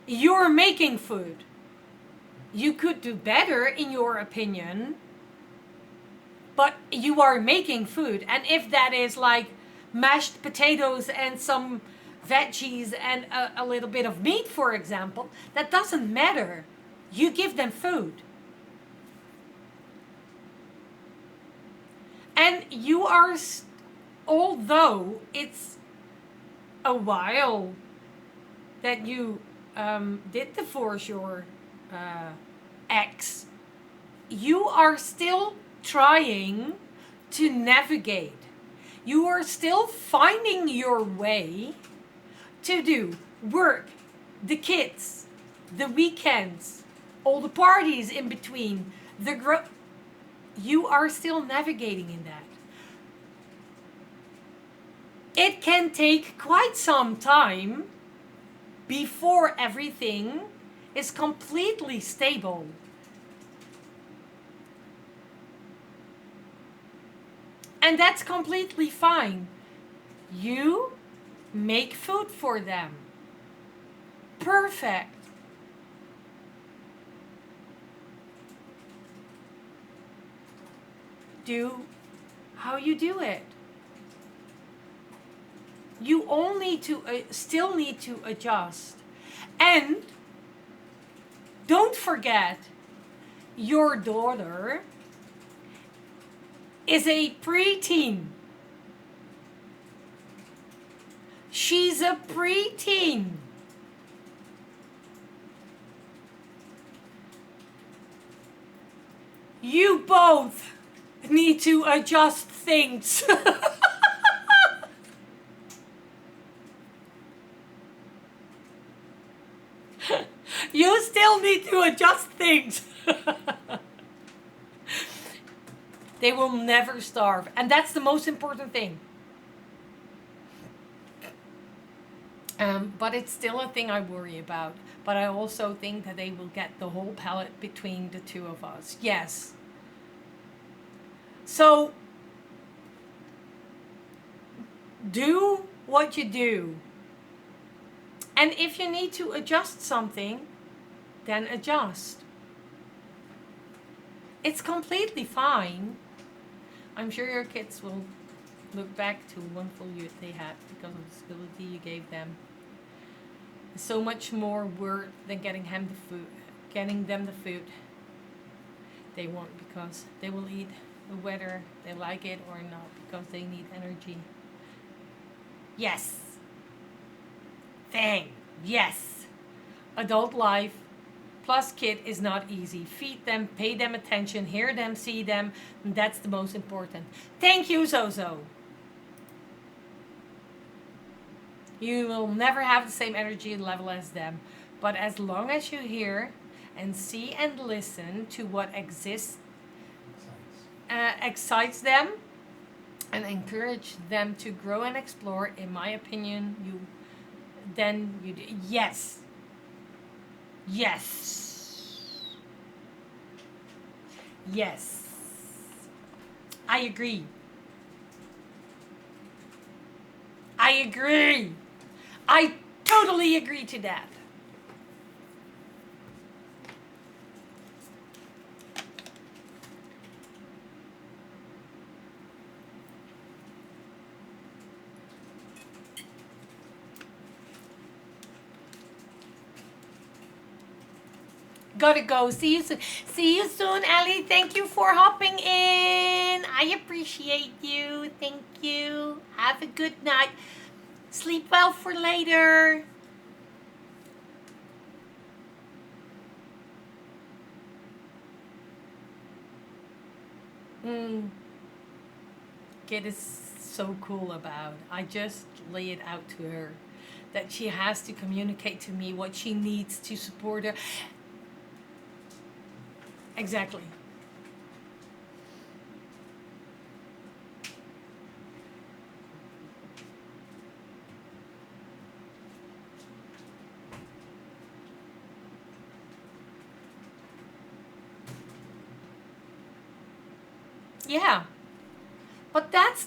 you're making food. You could do better, in your opinion, but you are making food. And if that is like mashed potatoes and some veggies and a little bit of meat, for example, that doesn't matter. You give them food. And you are, although it's a while that you did divorce your ex, you are still trying to navigate. You are still finding your way to do work, the kids, the weekends, all the parties in between, you are still navigating in that. It can take quite some time before everything is completely stable. And that's completely fine. You make food for them. Perfect. Do how you do it. You all need to still need to adjust. And don't forget, your daughter is a preteen. She's a preteen. You both need to adjust things. You still need to adjust things. They will never starve. And that's the most important thing. But it's still a thing I worry about. But I also think that they will get the whole palette between the two of us. Yes. So, do what you do. And if you need to adjust something, then adjust. It's completely fine. I'm sure your kids will look back to a wonderful youth they had because of the stability you gave them. So much more worth than getting them the food they want, because they will eat whether they like it or not, because they need energy. Yes. Thing. Yes. Adult life plus kid is not easy. Feed them, pay them attention, hear them, see them. And that's the most important. Thank you, Zozo. You will never have the same energy level as them. But as long as you hear and see and listen to what exists, excites them, and encourage them to grow and explore, in my opinion, you do. Yes. Yes. Yes. I agree. I agree. I totally agree to that. Gotta go. See you soon. See you soon, Ellie. Thank you for hopping in. I appreciate you. Thank you. Have a good night. Sleep well for later. mm, Kit is so cool about. I just lay it out to her that she has to communicate to me what she needs to support her. Exactly. Yeah. But that's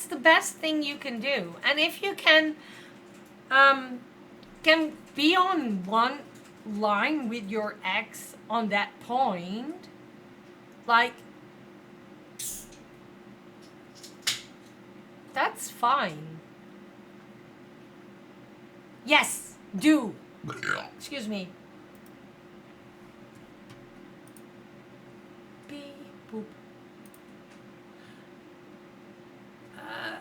the best thing you can do. And if you can be on one line with your ex on that point, like that's fine. Yes, do. Excuse me. Beep boop. Uh,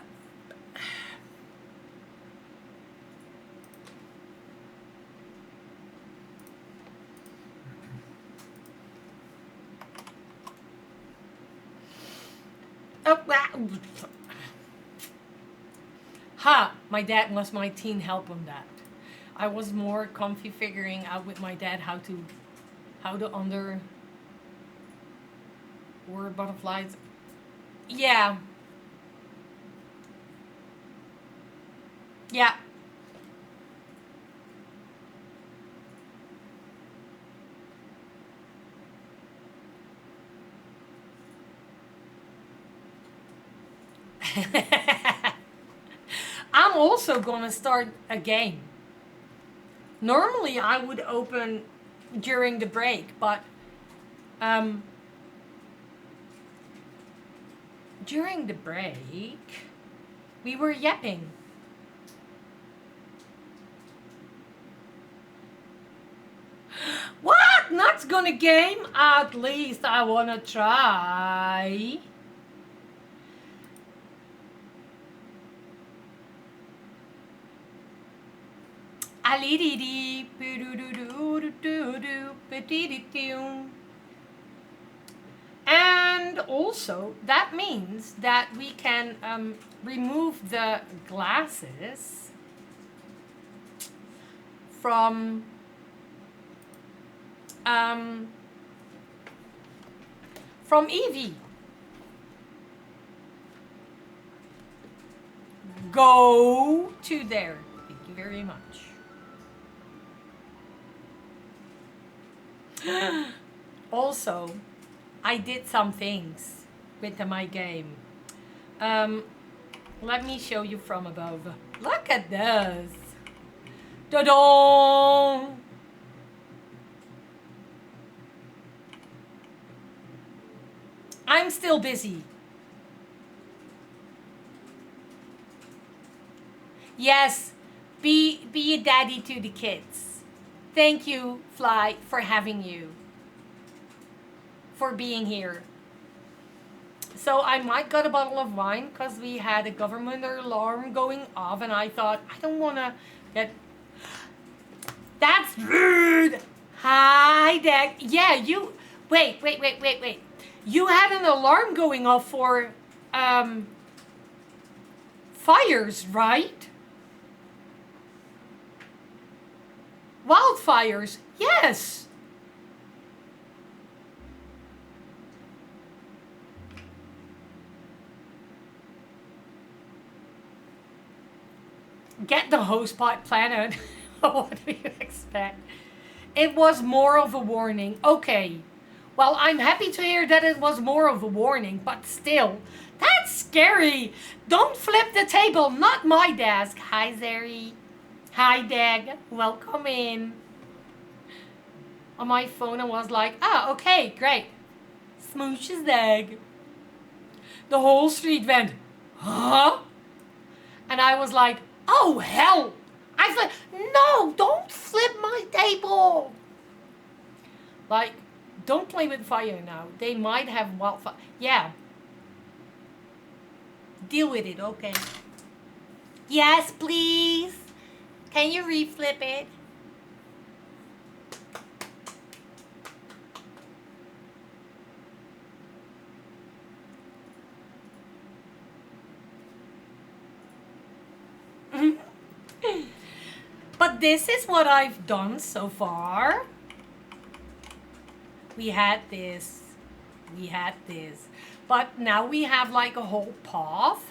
oh, ha! My dad was my teen help on that. I was more comfy figuring out with my dad how to under word butterflies. Yeah. Yeah. I'm also gonna start a game. Normally I would open during the break, but um, during the break we were yapping. What? Not gonna game? At least I wanna try. And also, that means that we can remove the glasses from um, Evie. Go to there. Thank you very much. Also, I did some things with my game. Um, Let me show you from above. Look at this. Da-da! I'm still busy. Yes, be a daddy to the kids. Thank you, Fly, for having you. For being here. So I might got a bottle of wine because we had a government alarm going off, and I thought I don't want to get. That's rude. Hi, Dad. Yeah, you. Wait. You had an alarm going off for fires, right? Wildfires. Yes. Get the hosepipe planet. What do you expect? It was more of a warning. Okay. Well, I'm happy to hear that it was more of a warning, but still, that's scary. Don't flip the table, not my desk. Hi, Zeri. Hi, Dag. Welcome in. On my phone, I was like, okay, great. Smooches, Dag. The whole street went, huh? And I was like, oh, hell. I was like, no, don't flip my table. Like, don't play with fire now. They might have wildfire. Yeah. Deal with it, okay. Yes, please. Can you reflip it? this is what I've done so far. We had this. But now we have like a whole path.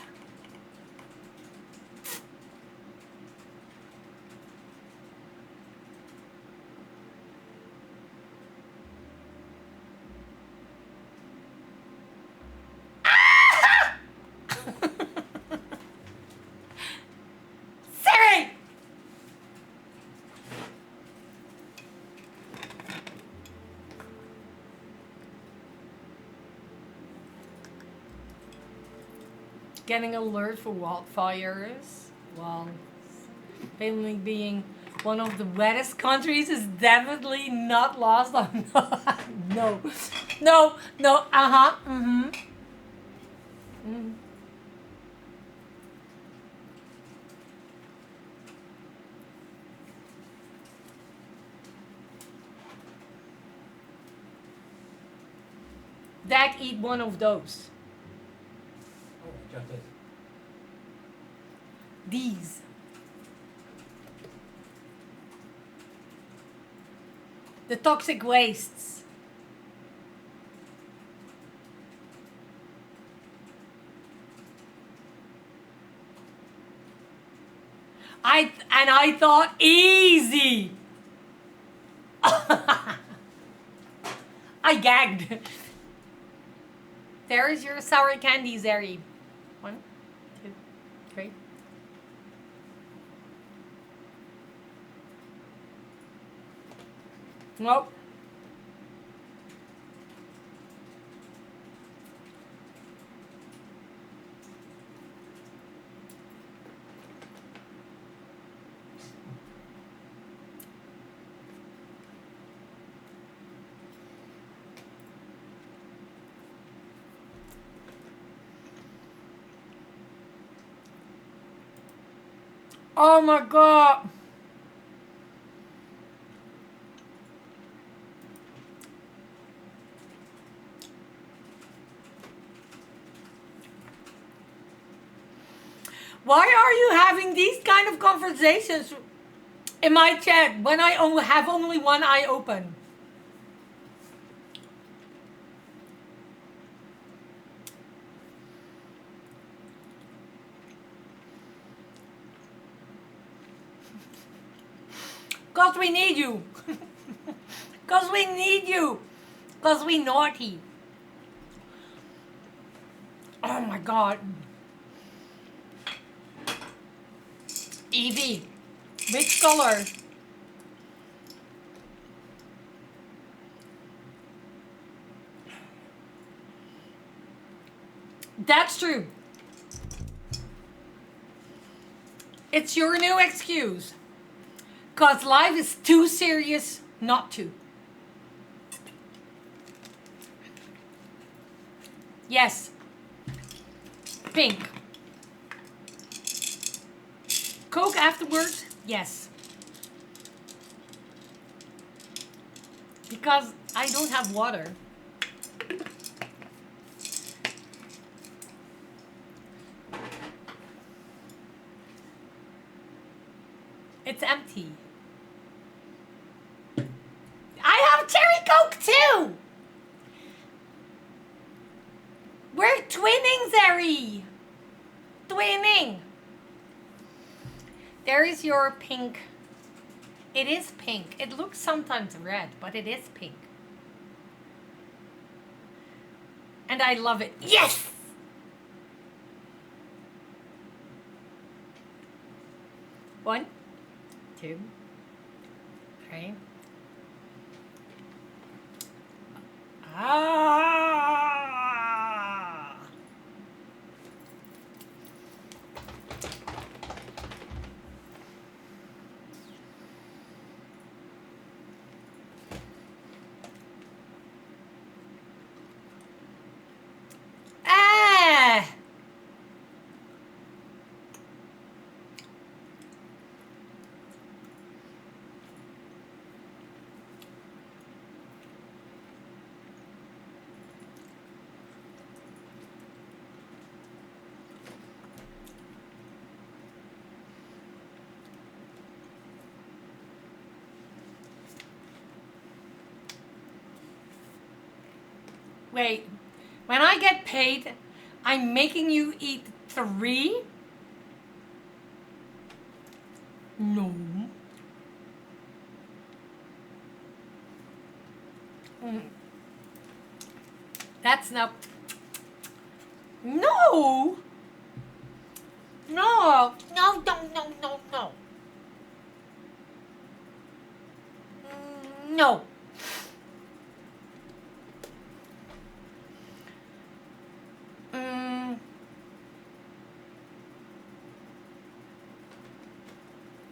Siri! Getting alert for wildfires. Well, Finland being one of the wettest countries is definitely not lost on. No. Mm-hmm. Dak, eat one of those. Oh, just it. These. The toxic wastes. I thought easy. I gagged. There is your sour candy, Zeri. 1, 2, 3. Nope. Oh my god. Why are you having these kind of conversations in my chat when I have only one eye open? Cause we need you. Cause we need you. Cause we naughty. Oh my god. Evie, which color? That's true. It's your new excuse. Cause life is too serious not to. Yes. Pink. Coke afterwards? Yes. Because I don't have water. It's empty. I have cherry Coke too! We're twinning, Zeri! Twinning! There is your pink. It is pink. It looks sometimes red, but it is pink. And I love it. Yes! One, 2, 3. Ah! Ah! Wait, when I get paid, I'm making you eat 3? No. Mm. That's not. No! No! No, no, no, no, no. No. Mm.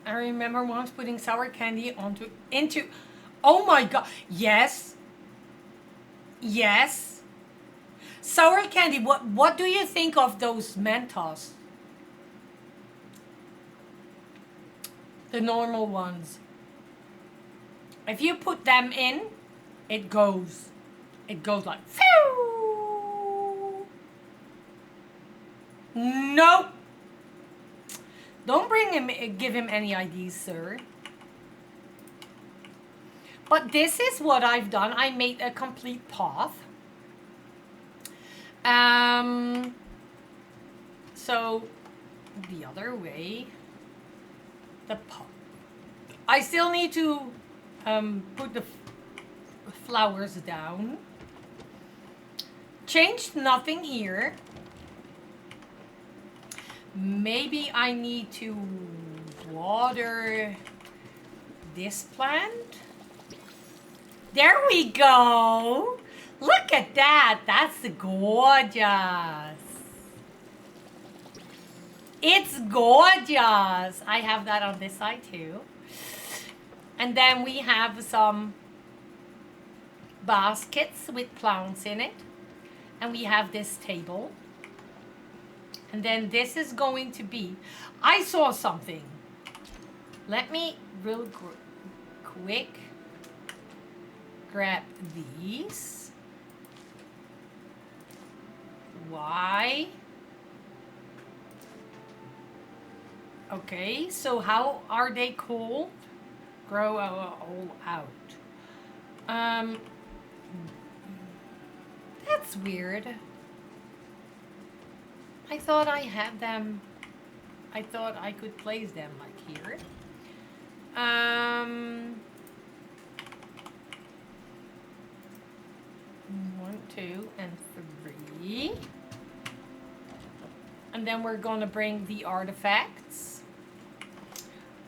I remember once putting sour candy into. Oh my god! Yes, yes. Sour candy. What do you think of those Mentos? The normal ones. If you put them in, it goes. It goes like. Phew! Nope. Don't give him any ideas, sir. But this is what I've done. I made a complete path. So the other way, the path. I still need to put the flowers down. Changed nothing here. Maybe I need to water this plant. There we go. Look at that. That's gorgeous. It's gorgeous. I have that on this side too. And then we have some baskets with plants in it. And we have this table. And then this is going to be, I saw something. Let me real quick grab these. Why? Okay, so how are they called? Grow all out. That's weird. I thought I had them. I thought I could place them like here. 1, 2, and 3. And then we're gonna bring the artifacts.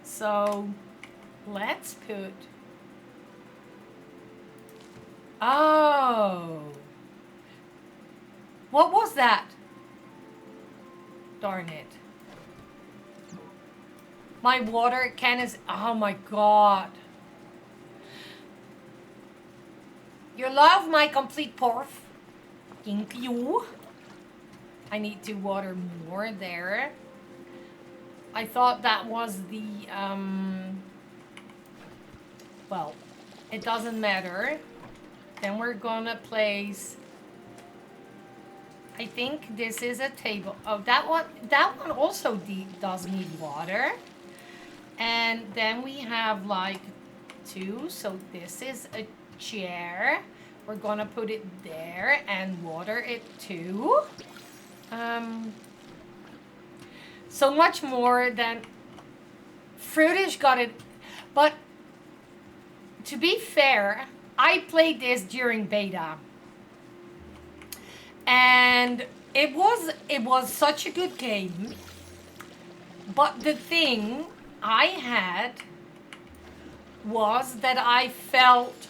So let's put. Oh. What was that? Darn it. My water can is. Oh my god. You love my complete porf. Thank you. I need to water more there. I thought that was the. Well, it doesn't matter. Then we're gonna place. I think this is a table. Oh, that one also does need water. And then we have like 2. So this is a chair. We're gonna put it there and water it too. So much more than Fruitish got it. But to be fair, I played this during beta. And it was such a good game. But the thing I had was that I felt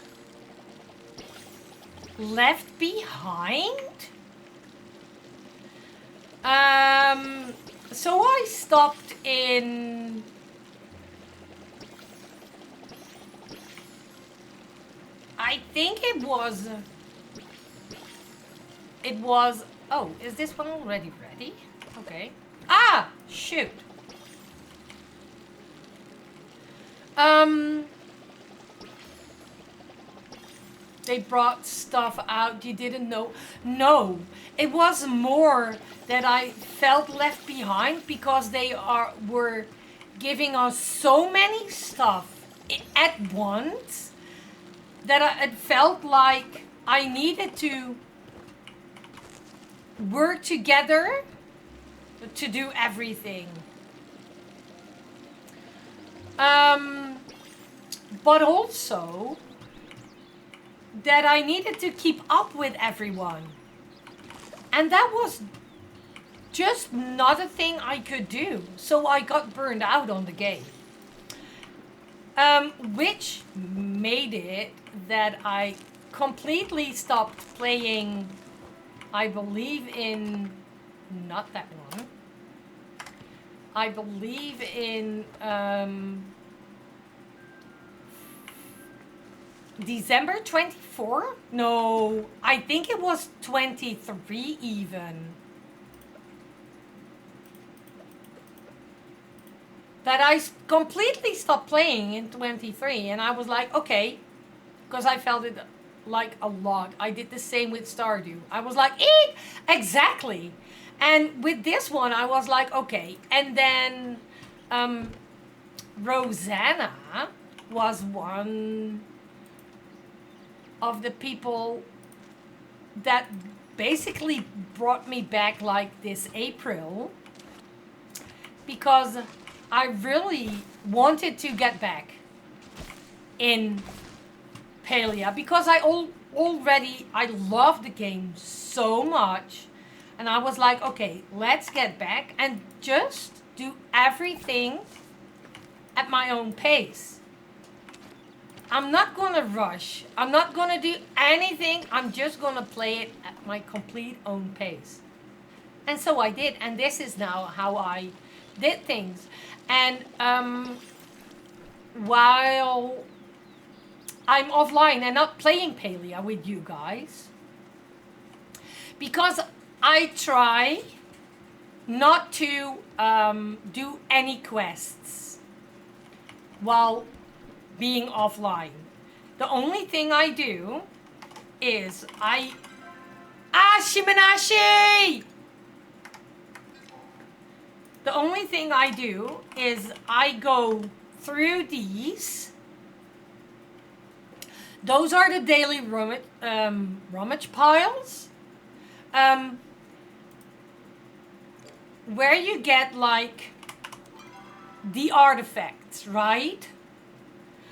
left behind. So I stopped in. I think it was. Oh, is this one already ready? Okay. Ah, shoot. They brought stuff out you didn't know. No, it was more that I felt left behind because they were giving us so many stuff at once that it felt like I needed to work together to do everything. But also that I needed to keep up with everyone. And that was just not a thing I could do. So I got burned out on the game. Which made it that I completely stopped playing, I believe in, not that one. I believe in December 24? No, I think it was 23 even. That I completely stopped playing in 23, and I was like, okay, because I felt it like a lot. I did the same with Stardew. I was like, exactly. And with this one, I was like, okay. And then Rosanna was one of the people that basically brought me back like this April, because I really wanted to get back in Palia, because I love the game so much, and I was like, okay, let's get back and just do everything at my own pace. I'm not gonna rush. I'm not gonna do anything. I'm just gonna play it at my complete own pace. And so I did, and this is now how I did things. And while I'm offline and not playing Palia with you guys, because I try not to do any quests while being offline. The only thing I do is Shiminashi! The only thing I do is I go through these. Those are the daily rummage piles. Where you get like the artifacts, right?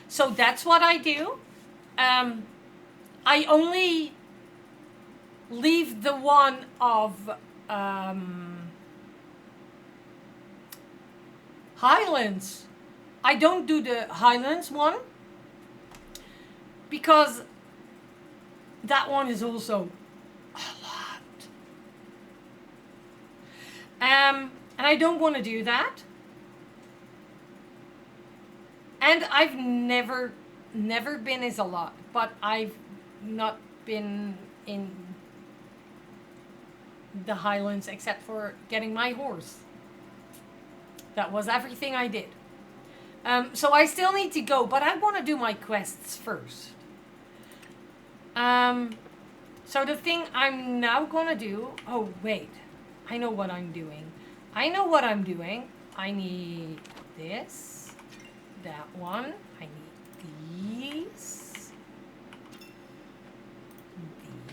So that's what I do. I only leave the one of Highlands. I don't do the Highlands one, because that one is also a lot. And I don't want to do that. And I've never been is a lot, but I've not been in the Highlands except for getting my horse. That was everything I did. So I still need to go, but I want to do my quests first. So the thing I'm now gonna do, oh wait, I know what I'm doing. I I need this, that one, I need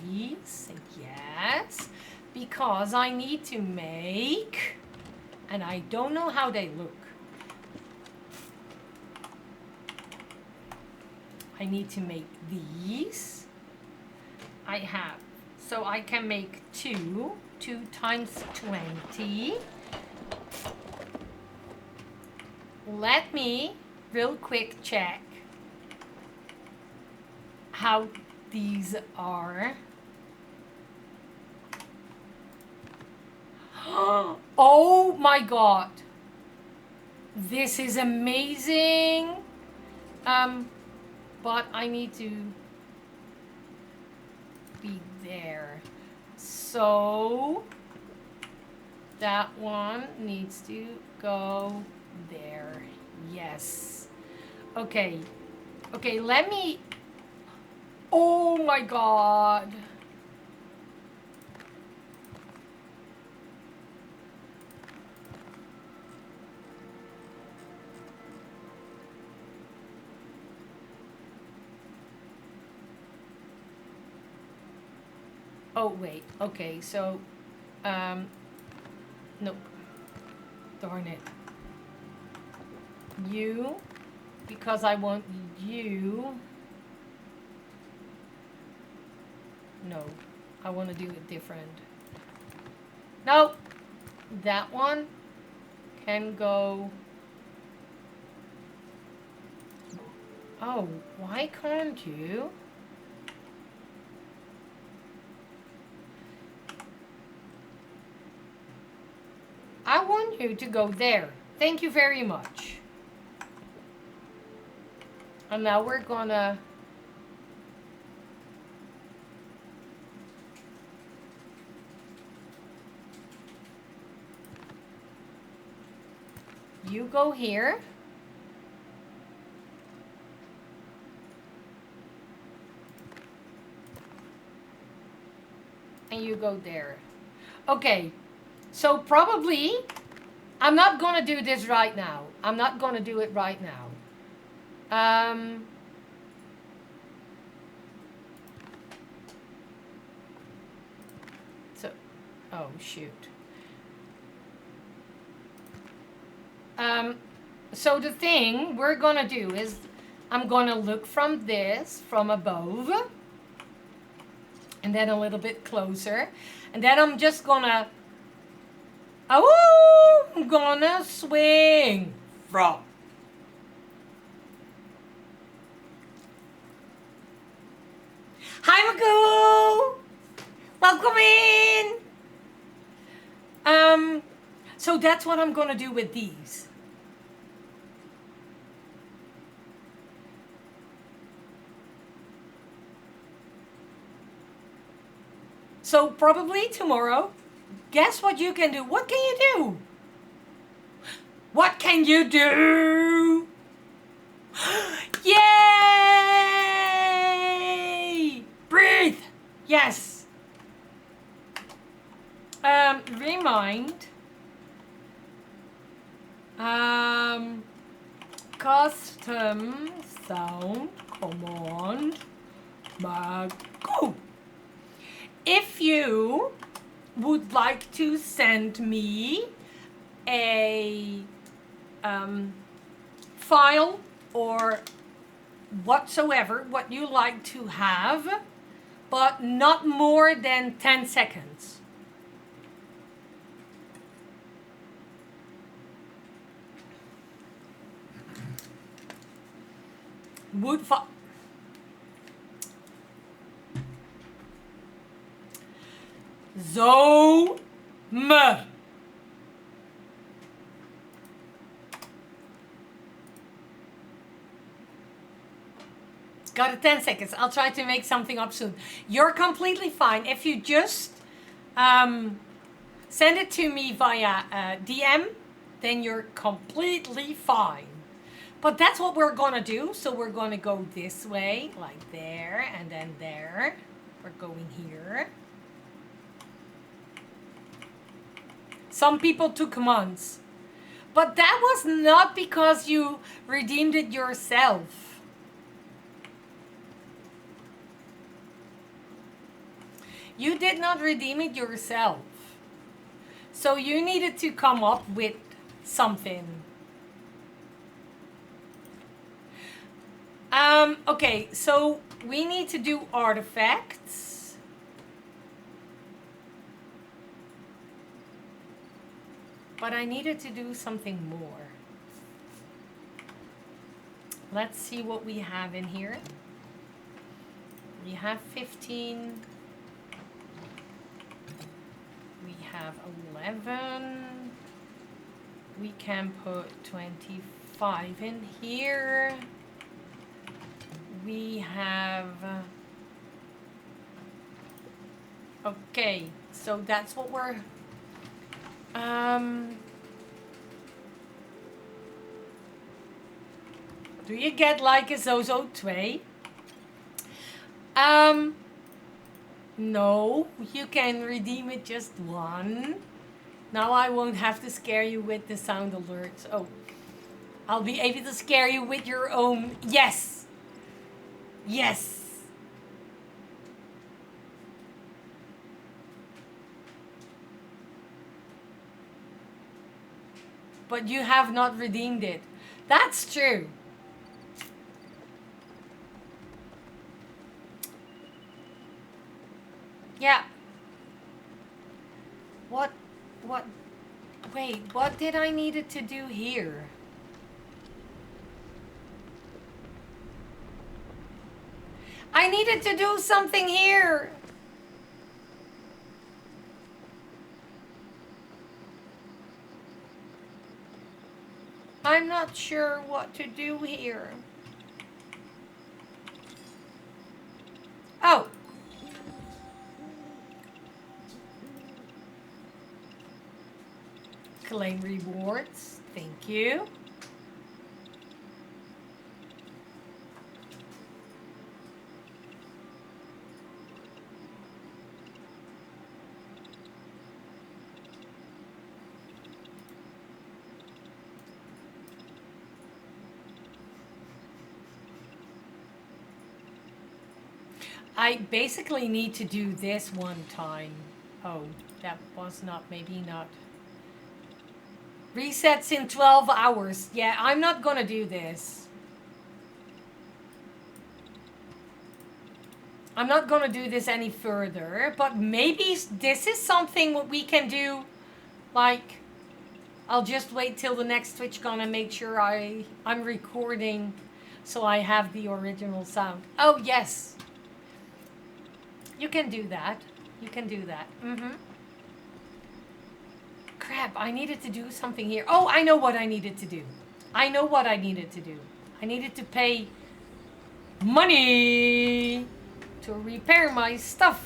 these, yes, because I need to make, and I don't know how they look. I need to make these. I have, so I can make 2 times 20. Let me real quick check how these are. Oh my god, this is amazing. But I need to be there, so that one needs to go there. Yes. Okay, let me, oh my god. Oh wait, okay, so Nope. Darn it. You, because I want you. No, I want to do it different. No, that one can go. Oh, why can't you? I want you to go there. Thank you very much. And now we're gonna you go here. And you go there. Okay. So probably I'm not gonna do this right now. I'm not gonna do it right now. So, oh shoot. So the thing we're gonna do is I'm gonna look from this, from above, and then a little bit closer, and then I'm just gonna, oh, I'm gonna swing from. Hi, Magoo! Welcome in! So that's what I'm gonna do with these. So probably tomorrow, guess what you can do? What can you do? What can you do? Yay! Breathe! Yes. Remind. Custom sound command. Go. If you would like to send me a file or whatsoever, what you like to have, but not more than 10 seconds. Would Zomer. Got it, 10 seconds. I'll try to make something up soon. You're completely fine. If you just send it to me via DM, then you're completely fine. But that's what we're gonna do. So we're gonna go this way, like there, and then there. We're going here. Some people took months. But that was not because you redeemed it yourself. You did not redeem it yourself. So you needed to come up with something. Okay, so we need to do artifacts. But I needed to do something more. Let's see what we have in here. We have 15. We have 11. We can put 25 in here. We have... okay, so that's what we're... do you get like a Zozo tray? No, you can redeem it just one. Now I won't have to scare you with the sound alerts. Oh, I'll be able to scare you with your own. Yes. Yes. but you have not redeemed it. That's true. Yeah. What, wait, what did I needed to do here? I needed to do something here. I'm not sure what to do here. Oh. Claim rewards. Thank you. I basically need to do this one time. Oh, that was not, maybe not. Resets in 12 hours. Yeah, I'm not gonna do this. I'm not gonna do this any further, but maybe this is something what we can do. Like, I'll just wait till the next TwitchCon and make sure I'm recording so I have the original sound. Oh, yes. You can do that. You can do that. Mm-hmm. Crap, I needed to do something here. Oh, I know what I needed to do. I know what I needed to do. I needed to pay money to repair my stuff.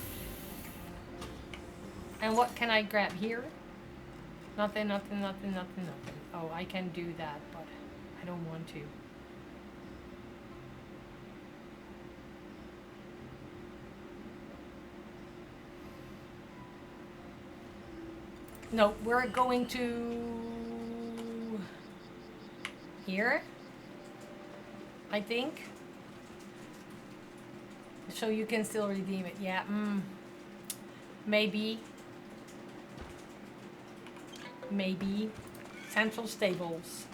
And what can I grab here? Nothing, nothing, nothing, nothing, nothing. Oh, I can do that, but I don't want to. No, we're going to here, I think. So you can still redeem it. Yeah, maybe. Maybe. Central Stables.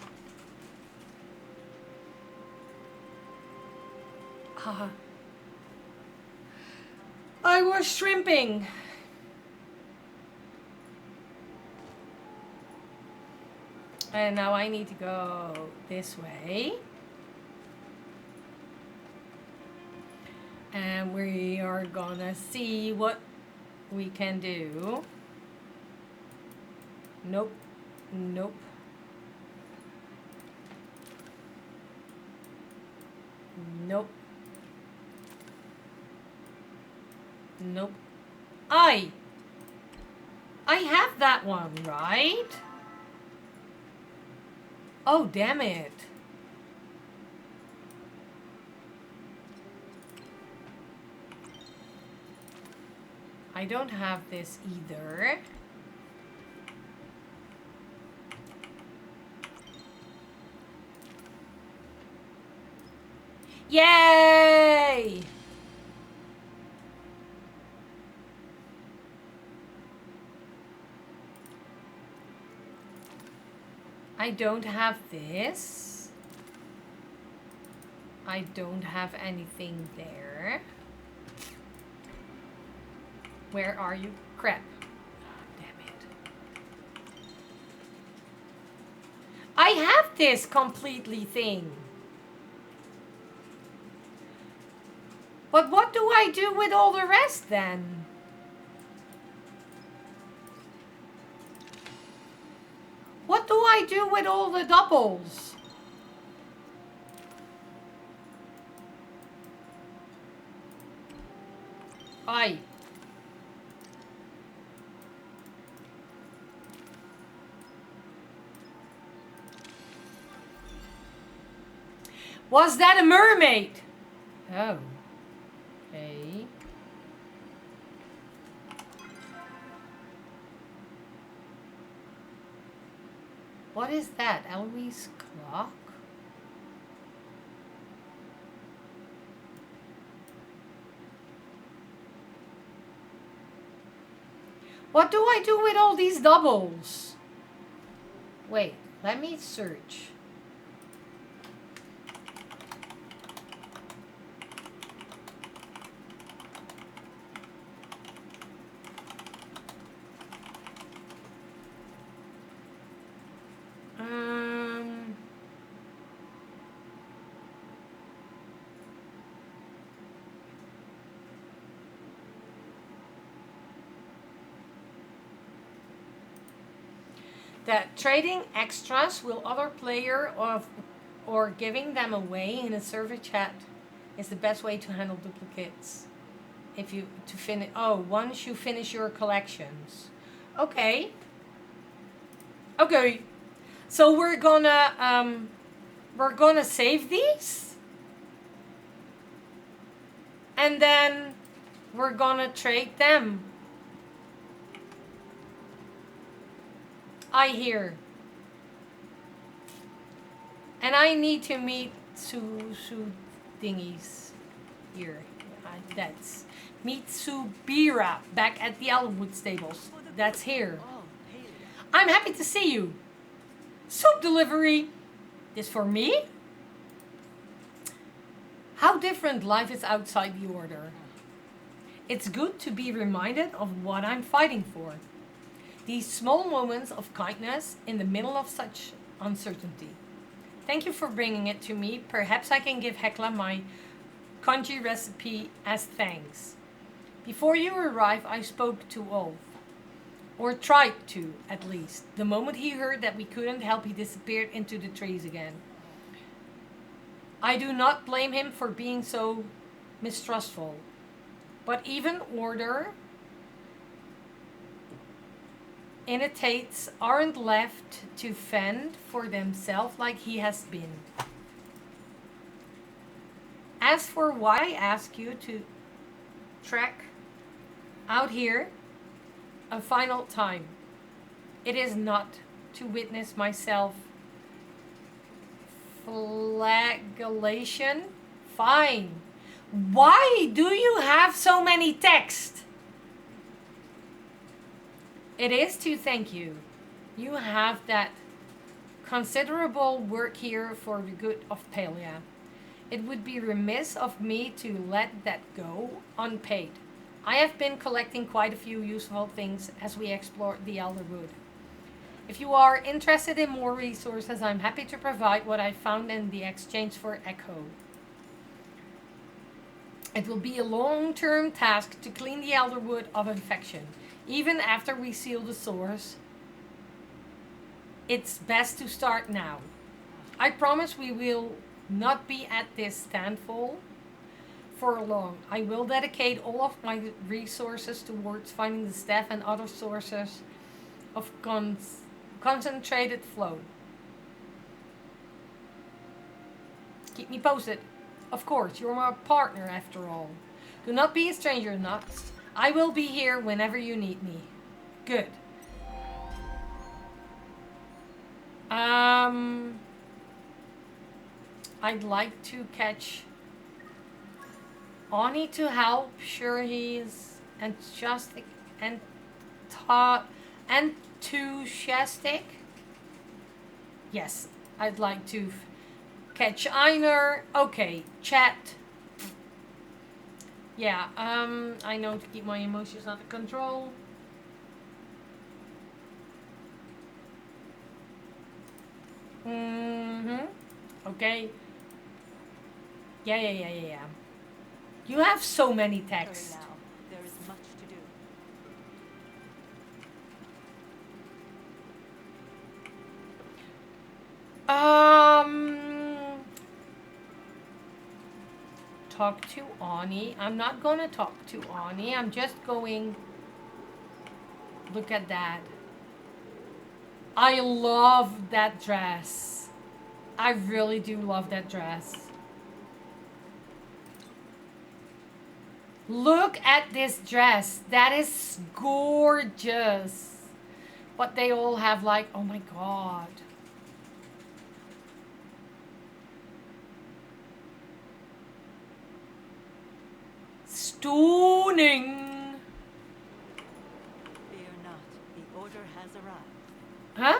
I was shrimping. And now I need to go this way. And we are gonna see what we can do. Nope. Nope. Nope. Nope. I have that one, right? Oh, damn it. I don't have this either. Yay! I don't have this. I don't have anything there. Where are you? Crap. Oh, damn it. I have this completely thing. But what do I do with all the rest then? What do I do with all the doubles? Aye. Was that a mermaid? Oh. Okay. What is that? Eloise clock? What do I do with all these doubles? Wait, Let me search. Um, that trading extras with other player or giving them away in a server chat is the best way to handle duplicates. If you to finish, once you finish your collections. Okay. Okay. So we're gonna save these, and then we're gonna trade them. I hear. And I need to meet Su Dingies here. That's meet Subira back at the Elwood stables. That's here. I'm happy to see you. Soup delivery. This for me? How different life is outside the order. It's good to be reminded of what I'm fighting for. These small moments of kindness in the middle of such uncertainty. Thank you for bringing it to me. Perhaps I can give Hekla my congee recipe as thanks. Before you arrived, I spoke to Ulf. Or tried to, at least. The moment he heard that we couldn't help, he disappeared into the trees again. I do not blame him for being so mistrustful. But even order initiates aren't left to fend for themselves like he has been. As for why I ask you to trek out here a final time, it is not to witness myself flagellation. Fine. Why do you have so many texts? It is to thank you. You have that considerable work here for the good of Palia. It would be remiss of me to let that go unpaid. I have been collecting quite a few useful things as we explore the Elderwood. If you are interested in more resources, I'm happy to provide what I found in the exchange for Echo. It will be a long-term task to clean the Elderwood of infection. Even after we seal the source, it's best to start now. I promise we will not be at this standfall for long. I will dedicate all of my resources towards finding the staff and other sources of concentrated flow. Keep me posted. Of course, you're my partner after all. Do not be a stranger, Nuts. I will be here whenever you need me. Good. I'd like to catch Ani to help. Sure, he's enthusiastic and enthusiastic. Yes, I'd like to catch Einer. Okay, chat. Yeah, I know to keep my emotions under control. Okay. Yeah. You have so many texts. Hurry now. There is much to do. Talk to Ani. I'm not gonna talk to Ani. I'm just going. Look at that. I love that dress. I really do love that dress. Look at this dress. That is gorgeous. But they all have like, oh my god. Stunning. Fear not. The order has arrived. Huh?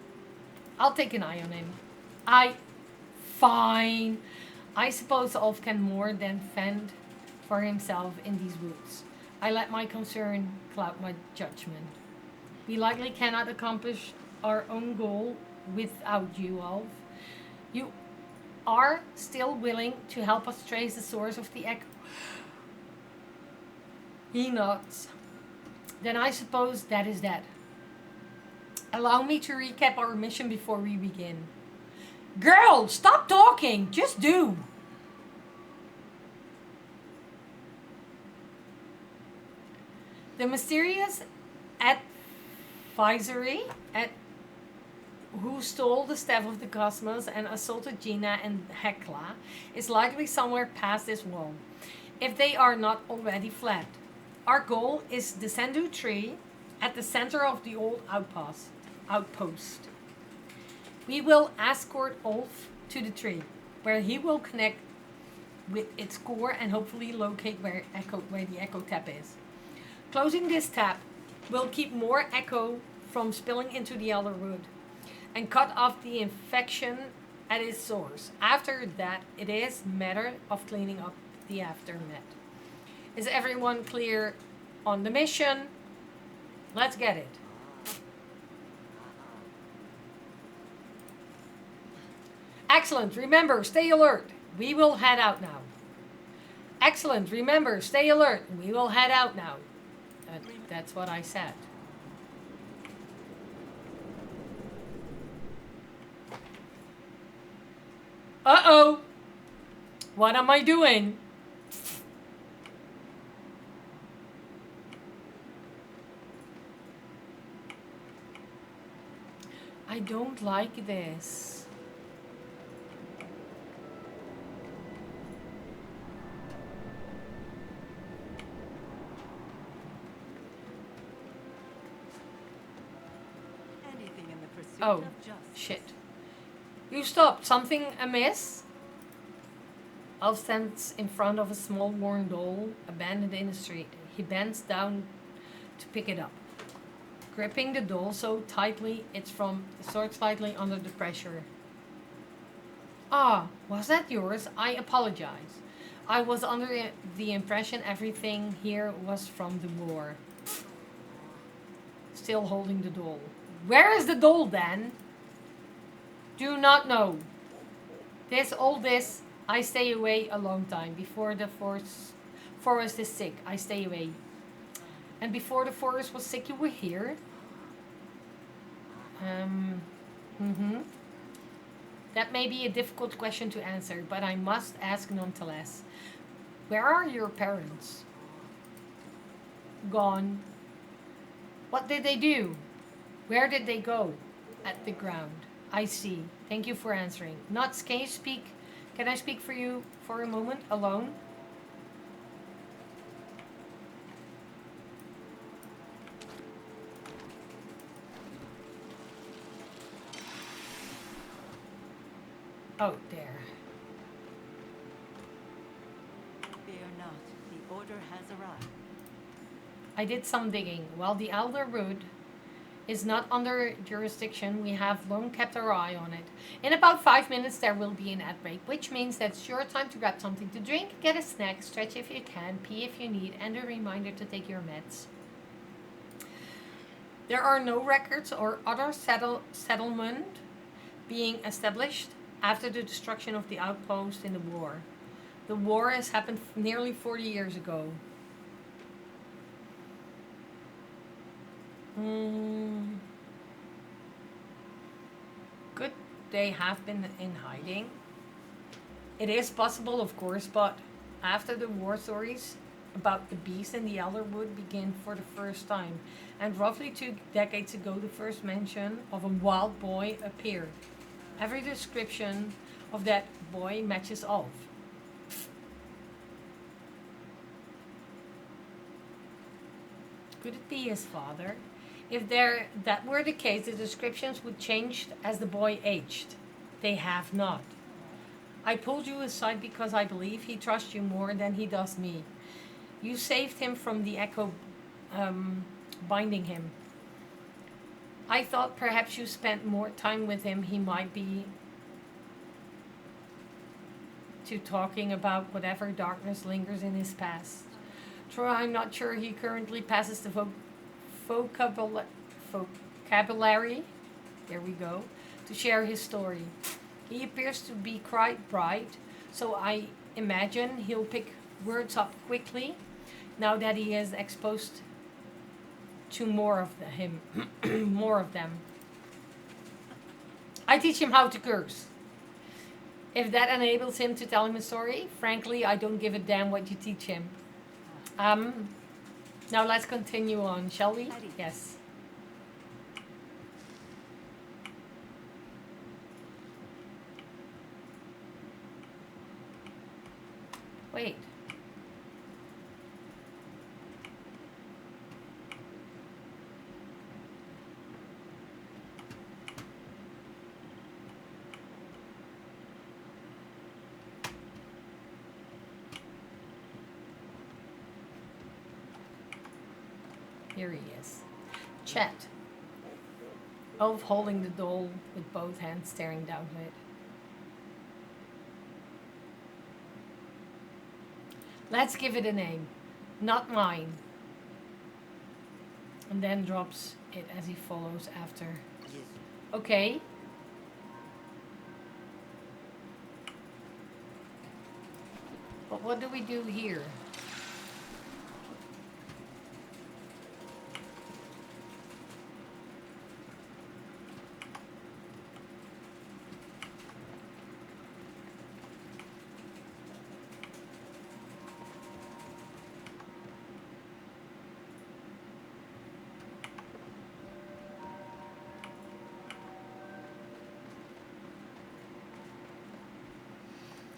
I'll take an eye on him. Fine. I suppose Ulf can more than fend for himself in these woods. I let my concern cloud my judgment. We likely cannot accomplish our own goal without you, Ulf. You are still willing to help us trace the source of the echo. He nods. Then I suppose that is that. Allow me to recap our mission before we begin. Girl, stop talking! Just do! The mysterious advisory who stole the staff of the cosmos and assaulted Gina and Hekla is likely somewhere past this wall, if they are not already fled. Our goal is the Sendu tree at the center of the old outpost. We will escort Ulf to the tree, where he will connect with its core and hopefully locate where the echo tap is. Closing this tap will keep more echo from spilling into the elder wood and cut off the infection at its source. After that, it is matter of cleaning up the aftermath. Is everyone clear on the mission? Let's get it. Excellent. Remember, stay alert. We will head out now. Excellent. Remember, stay alert. We will head out now. That's what I said. Uh-oh. What am I doing? I don't like this. Anything in the pursuit Oh, of justice. shit. You stopped. Something amiss? Alf stands in front of a small worn doll abandoned in the street. He bends down to pick it up, gripping the doll so tightly it's slightly under the pressure. Ah, was that yours? I apologize. I was under the impression everything here was from the war. Still holding the doll. Where is the doll then? Do not know. I stay away a long time. Before the forest is sick, I stay away. And before the forest was sick, you were here? That may be a difficult question to answer, but I must ask nonetheless. Where are your parents? Gone. What did they do? Where did they go? At the ground. I see. Thank you for answering. Nuts, can I speak for you for a moment alone? Oh, there. Fear not, the order has arrived. I did some digging. While the Elder Wood is not under jurisdiction, we have long kept our eye on it. In about 5 minutes there will be an ad break, which means that it's your time to grab something to drink, get a snack, stretch if you can, pee if you need, and a reminder to take your meds. There are no records or other settlement being established after the destruction of the outpost in the war. The war has happened nearly 40 years ago. Could they have been in hiding? It is possible, of course, but after the war stories about the beast in the Elderwood begin for the first time, and roughly 2 decades ago the first mention of a wild boy appeared. Every description of that boy matches Ulf. Could it be his father? If that were the case, the descriptions would change as the boy aged. They have not. I pulled you aside because I believe he trusts you more than he does me. You saved him from the echo binding him. I thought perhaps you spent more time with him. He might be to talking about whatever darkness lingers in his past. True, I'm not sure he currently passes the vocabulary, there we go, to share his story. He appears to be quite bright, so I imagine he'll pick words up quickly now that he is exposed to more of him, more of them. I teach him how to curse. If that enables him to tell him a story, frankly, I don't give a damn what you teach him. Now let's continue on, shall we? Ready. Yes. Wait. Here he is. Chet. Elf holding the doll with both hands staring down at it. Let's give it a name. Not mine. And then drops it as he follows after. Yes. Okay. But what do we do here?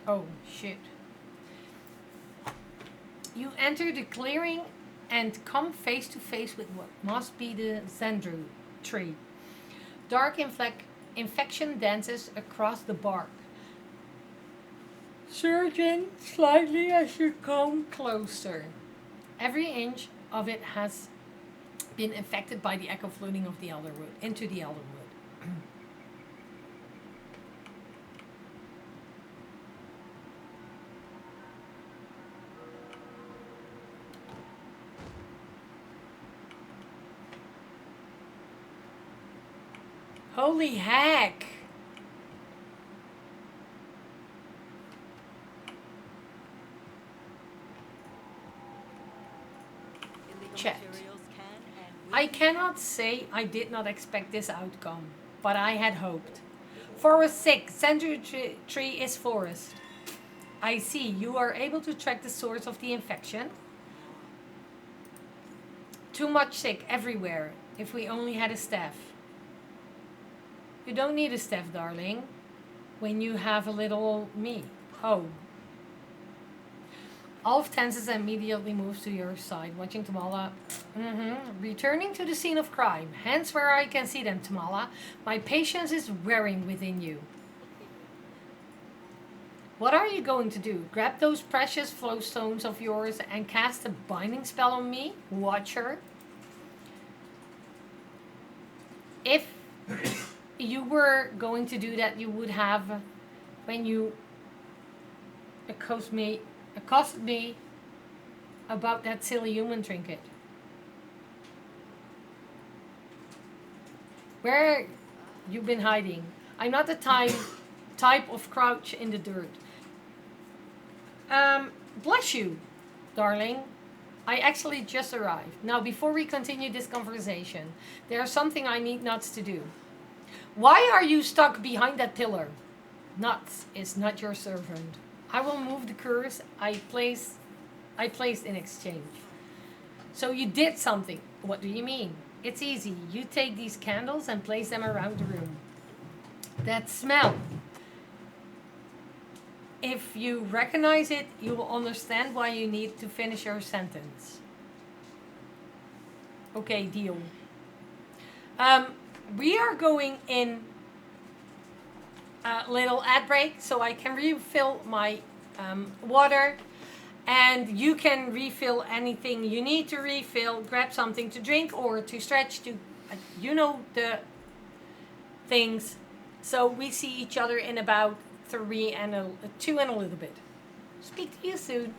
Oh, shit. You enter the clearing and come face to face with what must be the Zendru tree. Dark infection dances across the bark. Surging slightly as you come closer. Every inch of it has been affected by the echo floating of the elderwood into the elderwood. Holy heck! Illegal Chet. materials can and will I cannot say I did not expect this outcome, but I had hoped. Forest 6, Century Tree is forest. I see, you are able to track the source of the infection. Too much sick everywhere, if we only had a staff. You don't need a staff, darling, when you have a little me. Oh. Alf tenses and immediately moves to your side, watching Tamala. Returning to the scene of crime. Hands where I can see them, Tamala. My patience is wearing within you. What are you going to do? Grab those precious flowstones of yours and cast a binding spell on me? Watcher? If you were going to do that, you would have, when you accost me about that silly human trinket. Where you been hiding? I'm not the type of crouch in the dirt. Bless you, darling. I actually just arrived. Now, before we continue this conversation, there's something I need Nuts to do. Why are you stuck behind that pillar? Nuts is not your servant. I will move the curse I placed in exchange. So you did something. What do you mean? It's easy. You take these candles and place them around the room. That smell. If you recognize it, you will understand why you need to finish your sentence. Okay, deal. We are going in a little ad break so I can refill my water, and you can refill anything you need to refill. Grab something to drink or to stretch. To You know the things. So we see each other in about 2 and a little bit. Speak to you soon.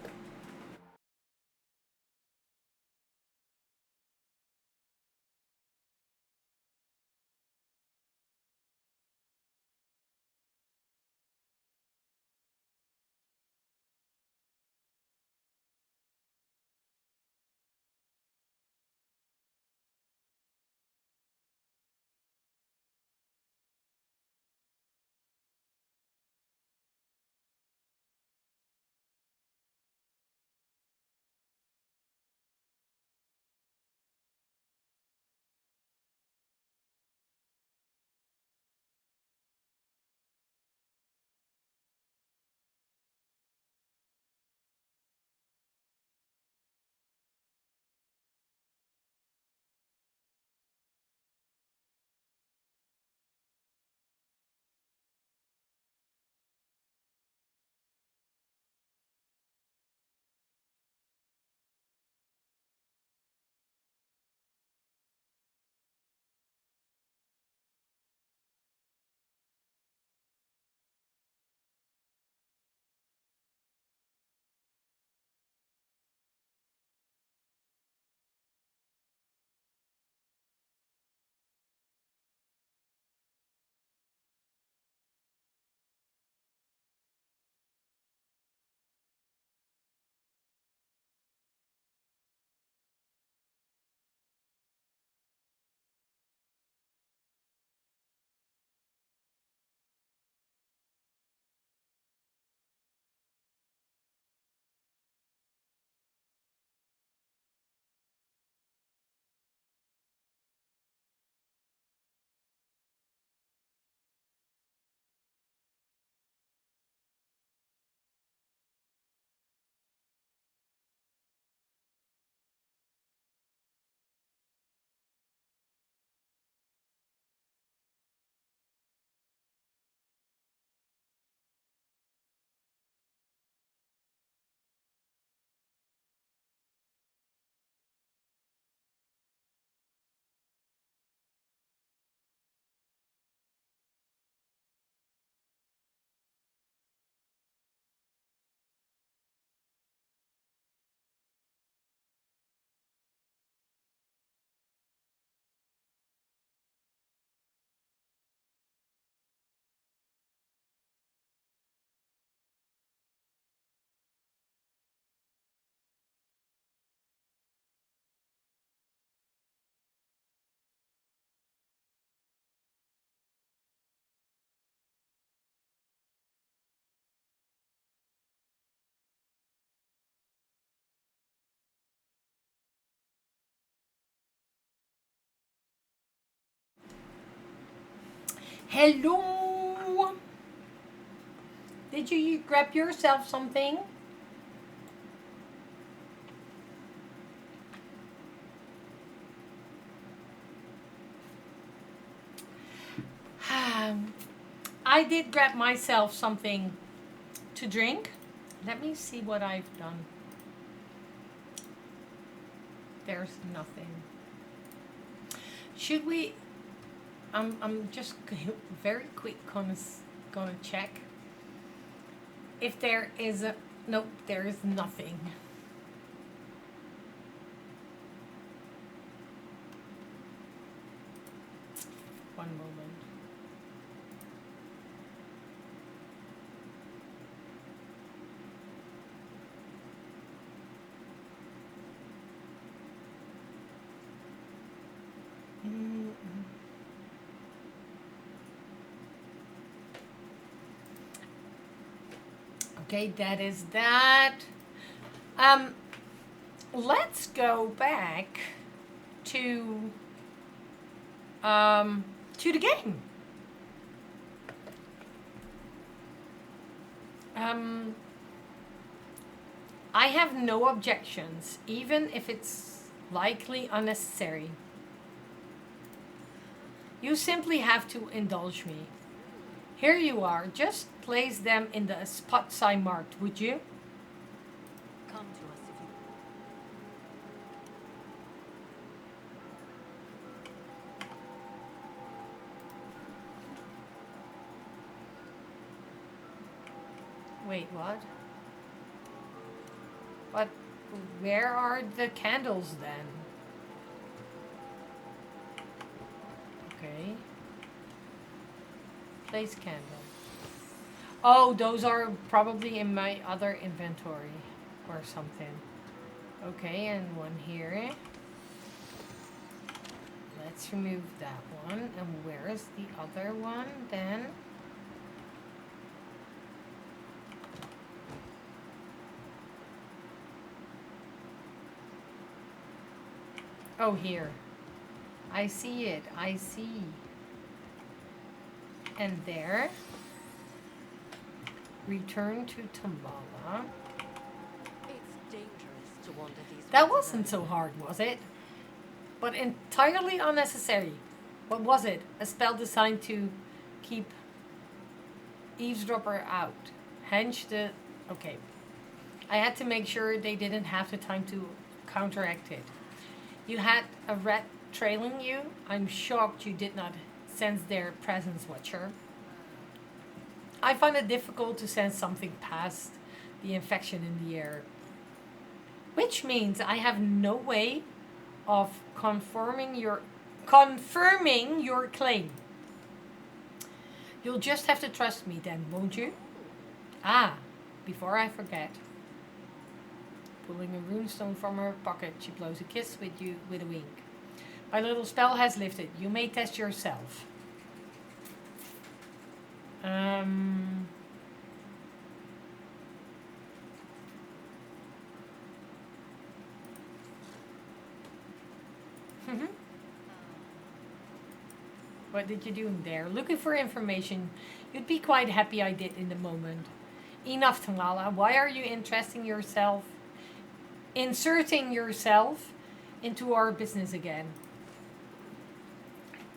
Hello. Did you grab yourself something? I did grab myself something to drink. Let me see what I've done. There's nothing. Should we? I'm just very quick gonna check if there is a. Nope, there is nothing. One moment. Okay, that is that. Let's go back to the game. I have no objections, even if it's likely unnecessary. You simply have to indulge me. Here you are. Just place them in the spots I marked, would you? Come to us if you Wait, what? But where are the candles then? Okay. Place candle. Oh, those are probably in my other inventory or something. Okay, and one here. Let's remove that one. And where is the other one then? Oh, here. I see it. I see. And there. Return to Tambala. It's dangerous to wander these That woods wasn't so hard, was it? But entirely unnecessary. What was it? A spell designed to keep eavesdropper out. Hence the... Okay. I had to make sure they didn't have the time to counteract it. You had a rat trailing you. I'm shocked you did not sense their presence, Watcher. I find it difficult to sense something past the infection in the air. Which means I have no way of confirming your claim. You'll just have to trust me then, won't you? Ah, before I forget. Pulling a runestone from her pocket, she blows a kiss with you with a wink. My little spell has lifted. You may test yourself. What did you do in there? Looking for information. You'd be quite happy I did in the moment. Enough, Tangala. Why are you inserting yourself into our business again?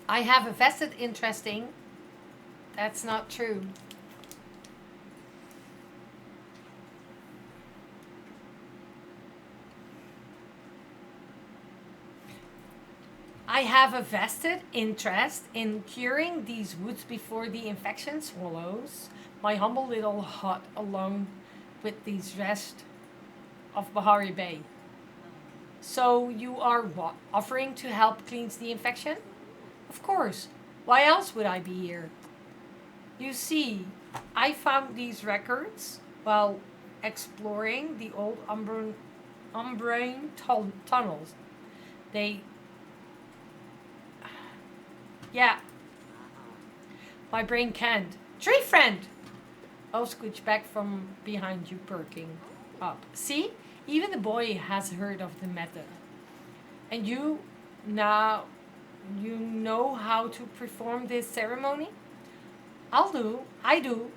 I have a vested interest in. That's not true. I have a vested interest in curing these woods before the infection swallows my humble little hut along with these rest of Bahari Bay. So you are what? Offering to help cleanse the infection? Of course. Why else would I be here? You see, I found these records while exploring the old Umbrain tunnels. They... Yeah. My brain can't. Tree friend! I'll scooch back from behind you, perking up. See? Even the boy has heard of the method. And you know how to perform this ceremony? I do.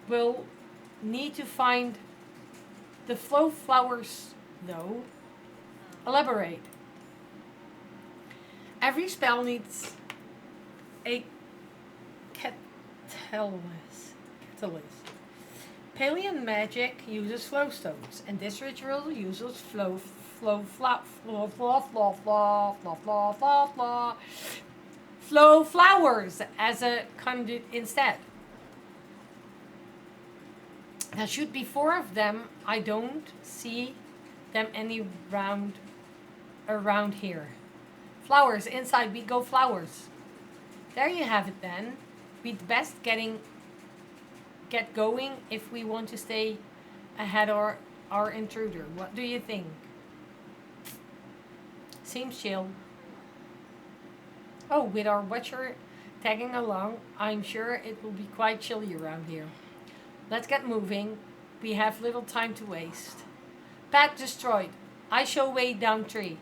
We'll need to find the flow flowers, though. Elaborate. Every spell needs a catalyst. Palean magic uses flow stones, and this ritual uses flow flowers as a conduit instead. There should be 4 of them. I don't see them any around here. Flowers inside. We go flowers. There you have it then. We'd best get going if we want to stay ahead of our intruder. What do you think? Seems chill. Oh, with our watcher tagging along, I'm sure it will be quite chilly around here. Let's get moving. We have little time to waste. Path destroyed. I show way down tree.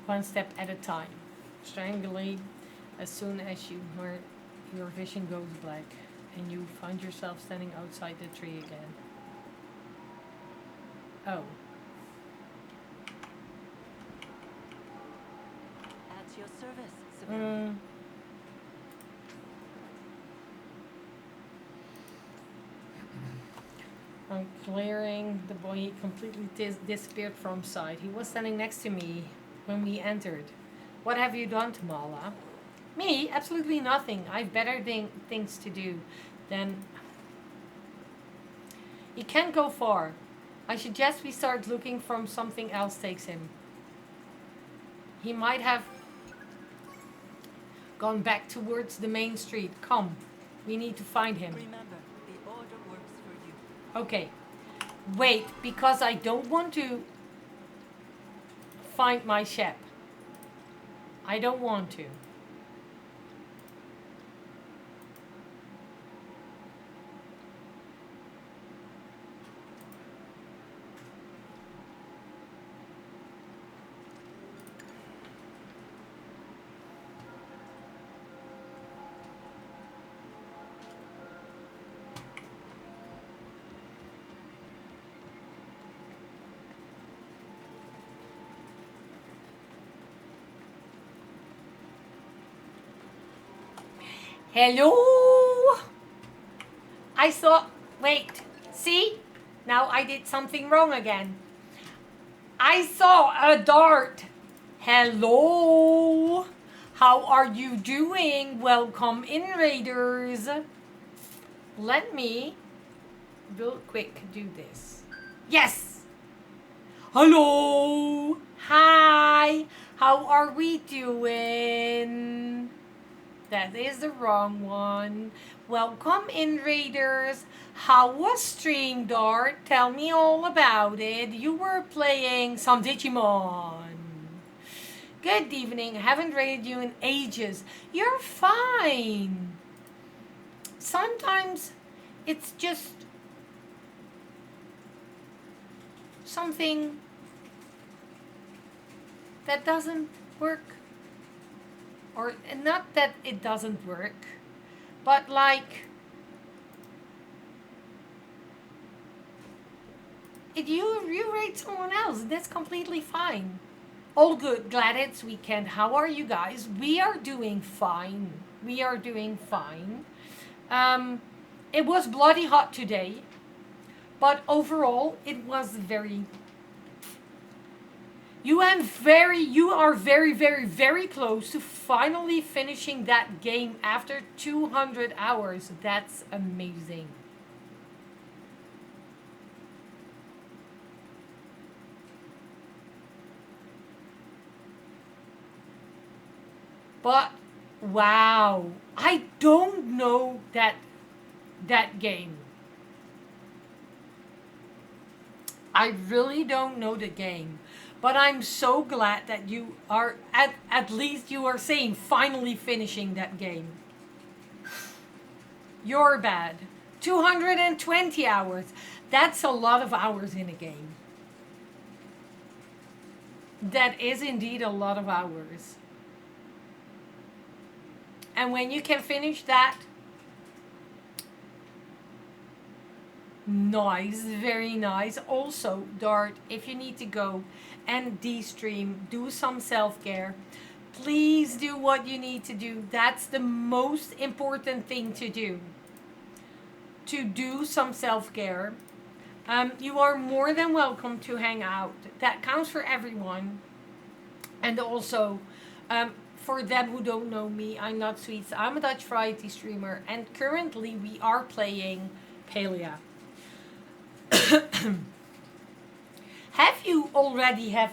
One step at a time. Strangling as soon as your vision goes black and you find yourself standing outside the tree again. Oh. At your service, civilian. I'm clearing the boy. He completely disappeared from sight. He was standing next to me when we entered. What have you done, Tamala? Me? Absolutely nothing. I've better things to do than... He can't go far. I suggest we start looking from something else takes him. He might have gone back towards the main street. Come. We need to find him. Remember, the order works for you. Okay. Wait, because I don't want to find my ship. I don't want to. Hello? I saw... Wait. See? Now I did something wrong again. I saw a dart. Hello? How are you doing? Welcome in, Raiders. Let me real quick do this. Yes! Hello! Hi! How are we doing? That is the wrong one. Welcome in, Raiders. How was Stream Dart? Tell me all about it. You were playing some Digimon. Good evening. Haven't raided you in ages. You're fine. Sometimes it's just something that doesn't work. Or not that it doesn't work, but like you rate someone else, that's completely fine. All good. Glad it's weekend. How are you guys? We are doing fine. We are doing fine. It was bloody hot today, but overall it was very... You are very, very, very close to finally finishing that game after 200 hours. That's amazing. But, wow. I don't know that game. I really don't know the game. But I'm so glad that you are, at least you are saying, finally finishing that game. You're bad. 220 hours. That's a lot of hours in a game. That is indeed a lot of hours. And when you can finish that, nice, very nice. Also, Dart, if you need to go and de-stream, do some self-care. Please do what you need to do. That's the most important thing to do. To do some self-care. You are more than welcome to hang out. That counts for everyone. And also, for them who don't know me, I'm NutsSweets. I'm a Dutch variety streamer. And currently we are playing Palia. Have you already have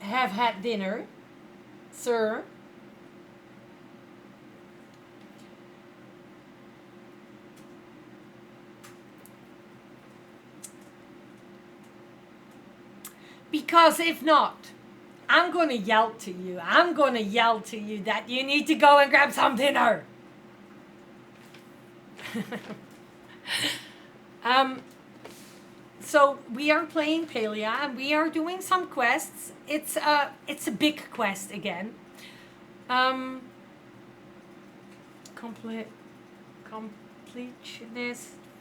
had dinner, sir? Because if not, I'm going to yell to you. I'm going to yell to you that you need to go and grab some dinner. So we are playing Palia and we are doing some quests. It's a big quest again. Completionist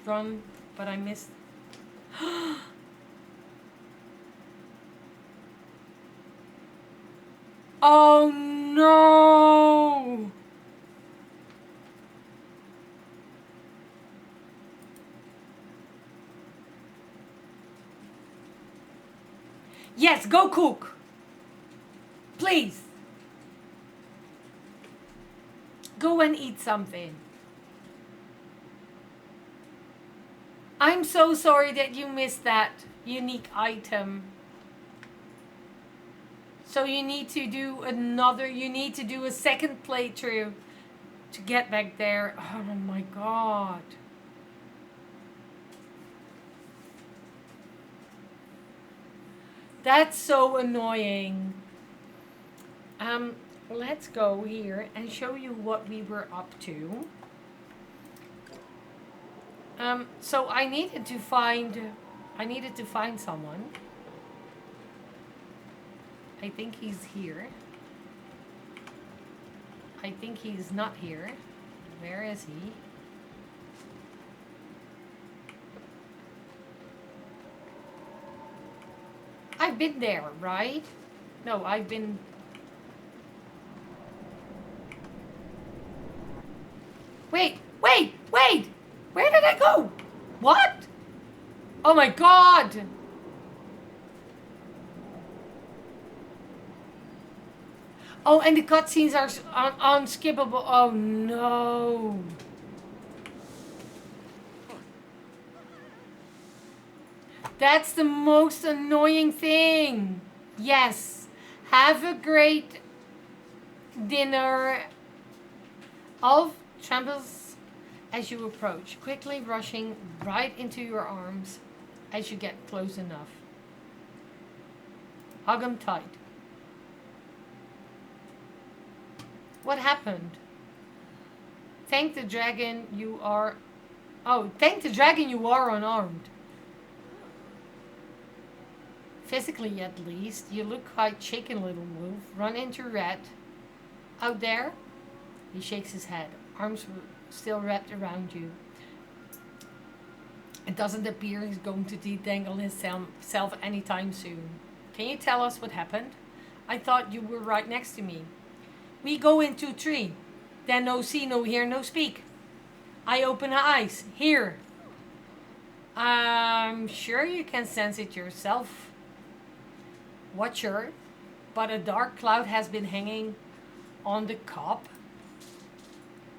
run, but I missed. Oh no! Yes, go cook. Please. Go and eat something. I'm so sorry that you missed that unique item. So you need to do a second playthrough to get back there. Oh my god. That's so annoying. Let's go here and show you what we were up to. So I needed to find someone. I think he's here. I think he's not here. Where is he? I've been there, right? No, I've been... Wait! Where did I go? What? Oh my god! Oh, and the cutscenes are unskippable. Oh no. That's the most annoying thing. Yes. Have a great dinner. Olaf trembles as you approach, quickly rushing right into your arms as you get close enough. Hug him tight. What happened? Thank the dragon you are... Oh, thank the dragon you are unarmed. Physically, at least, you look quite shaken, little wolf. Run into Red. Out there? He shakes his head. Arms still wrapped around you. It doesn't appear he's going to detangle himself anytime soon. Can you tell us what happened? I thought you were right next to me. We go into tree. Then no see, no hear, no speak. I open her eyes. Here. I'm sure you can sense it yourself, Watcher, but a dark cloud has been hanging on the cop.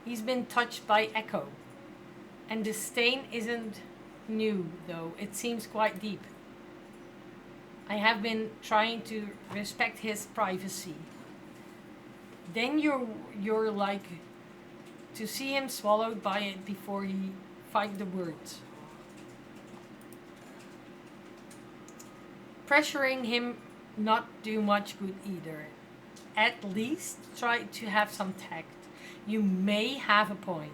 He's been touched by Echo. And the stain isn't new, though. It seems quite deep. I have been trying to respect his privacy. Then you're like to see him swallowed by it before he find the words. Pressuring him not do much good either. At least try to have some tact. You may have a point.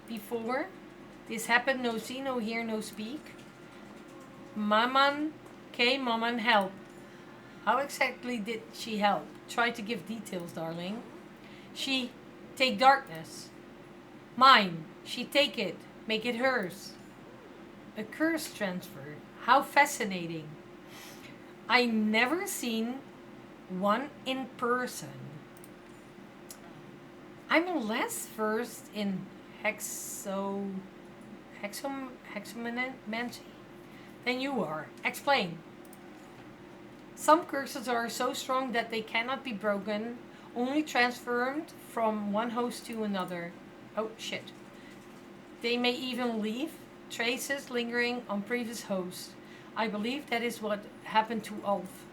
Before this happened, no see, no hear, no speak. Maman came, Maman help. How exactly did she help? Try to give details, darling. She take darkness. Mine. She take it. Make it hers. A curse transfer. How fascinating. I never seen one in person. I'm less versed in hexomancy than you are. Explain. Some curses are so strong that they cannot be broken, only transferred from one host to another. Oh shit. They may even leave traces lingering on previous hosts. I believe that is what happened to Ulf.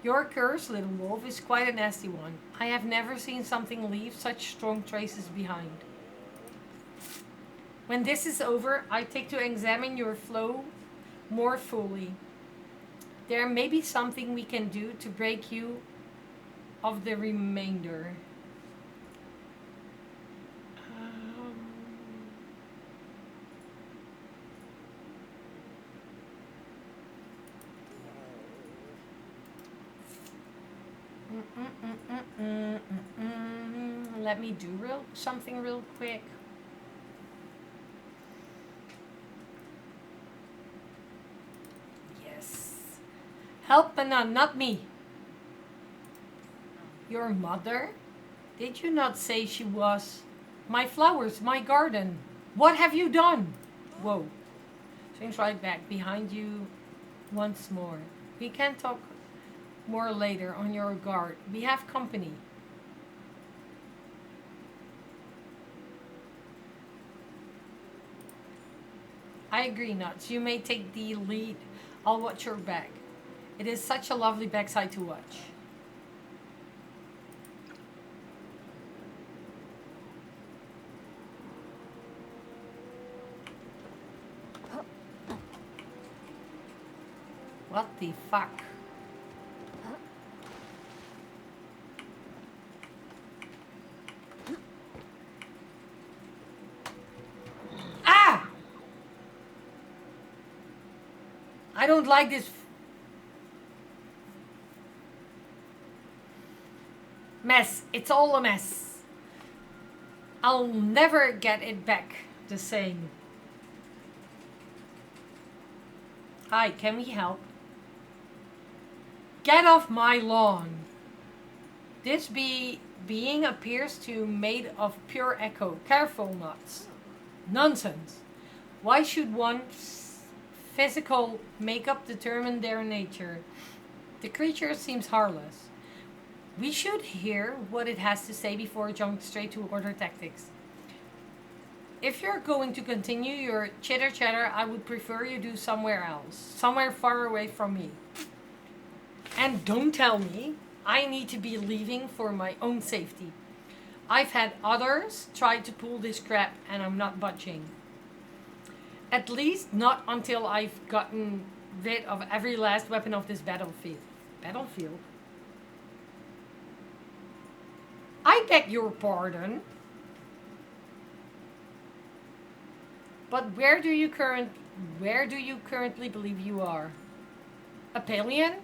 Your curse, little wolf, is quite a nasty one. I have never seen something leave such strong traces behind. When this is over, I take to examine your flow more fully. There may be something we can do to break you of the remainder. Let me do something real quick. Yes. Help Banan, not me. Your mother? Did you not say she was? My flowers, my garden. What have you done? Whoa. Swings right back behind you once more. We can talk more later on your guard. We have company. I agree, Nuts. You may take the lead. I'll watch your back. It is such a lovely backside to watch. What the fuck? Ah! I don't like this mess. It's all a mess. I'll never get it back the same. Hi, can we help? Get off my lawn. This being appears to made of pure echo. Careful, Nuts. Nonsense. Why should one's physical makeup determine their nature? The creature seems harmless. We should hear what it has to say before jumping straight to order tactics. If you're going to continue your chitter chatter, I would prefer you do somewhere else. Somewhere far away from me. And don't tell me I need to be leaving for my own safety. I've had others try to pull this crap and I'm not budging. At least not until I've gotten rid of every last weapon of this battlefield. Battlefield? I beg your pardon. But where do you currently believe you are? A Palian?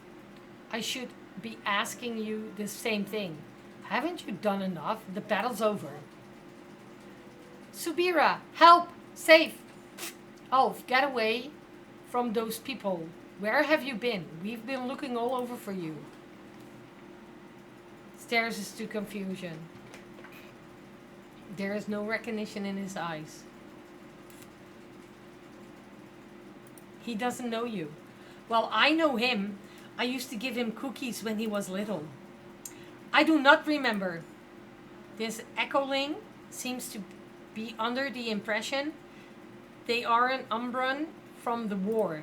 I should be asking you the same thing. Haven't you done enough? The battle's over. Subira, help! Save! Ulf, get away from those people. Where have you been? We've been looking all over for you. Stares us to confusion. There is no recognition in his eyes. He doesn't know you. Well, I know him. I used to give him cookies when he was little. I do not remember. This Echoling seems to be under the impression they are an Umbran from the war.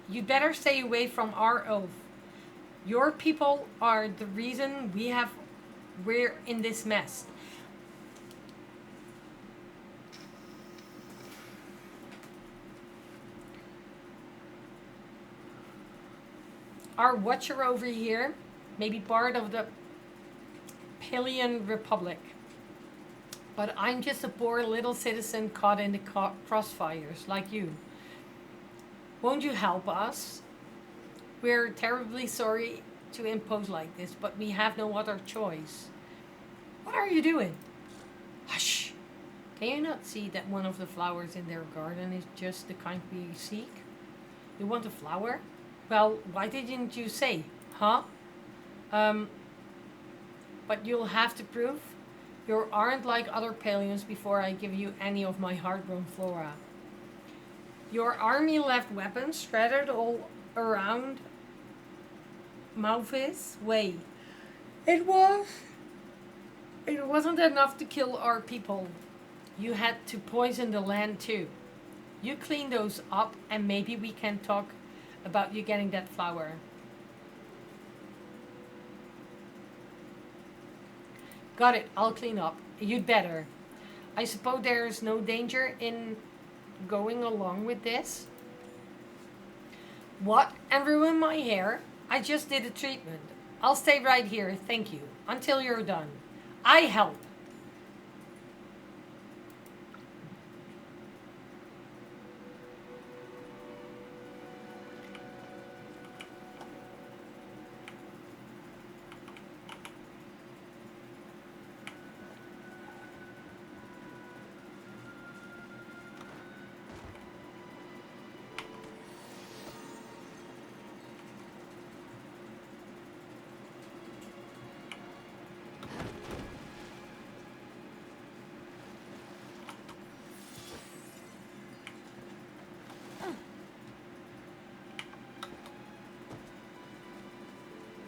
You'd better stay away from our oath. Your people are the reason we're in this mess. Our watcher over here may be part of the Palian Republic. But I'm just a poor little citizen caught in the crossfires like you. Won't you help us? We're terribly sorry to impose like this, but we have no other choice. What are you doing? Hush! Can you not see that one of the flowers in their garden is just the kind we seek? You want a flower? Well, why didn't you say? Huh? But you'll have to prove you aren't like other Palians before I give you any of my hard-grown flora. Your army left weapons scattered all around Malvis Way. It wasn't enough to kill our people. You had to poison the land too. You clean those up and maybe we can talk about you getting that flower. Got it, I'll clean up. You'd better. I suppose there's no danger in going along with this? What? And ruin my hair? I just did a treatment. I'll stay right here, thank you. Until you're done. I help.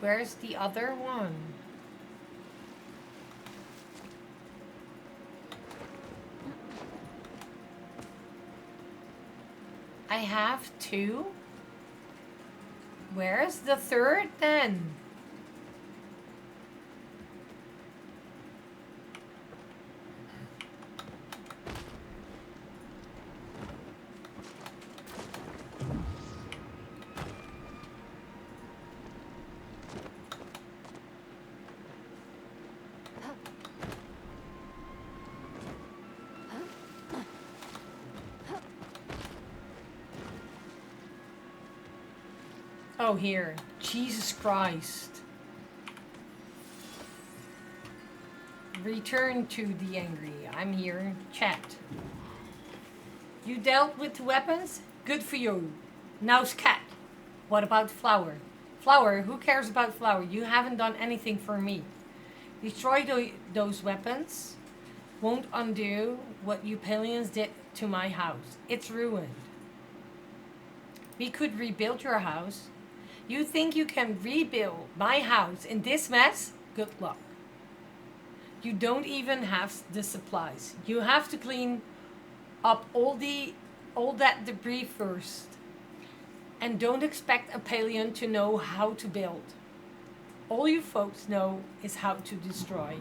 Where's the other one? I have two. Where's the third then? Oh, here. Jesus Christ. Return to the angry. I'm here. Chat. You dealt with the weapons? Good for you. Now scat. What about Flower? Flower? Who cares about Flower? You haven't done anything for me. Destroy those weapons. Won't undo what you Palians did to my house. It's ruined. We could rebuild your house. You think you can rebuild my house in this mess? Good luck. You don't even have the supplies. You have to clean up all that debris first. And don't expect a Palian to know how to build. All you folks know is how to destroy.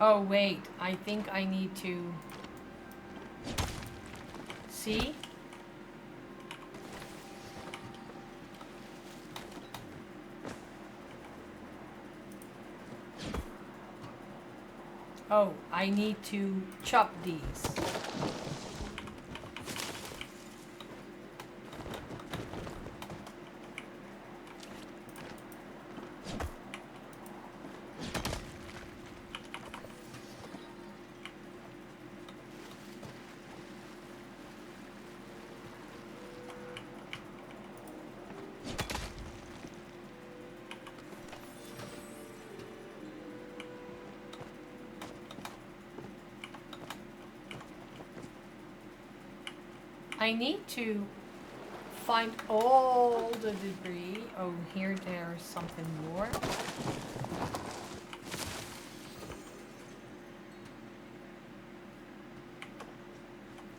Oh wait, I think I need to see. Oh, I need to chop these. I need to find all the debris. Oh, here there's something more.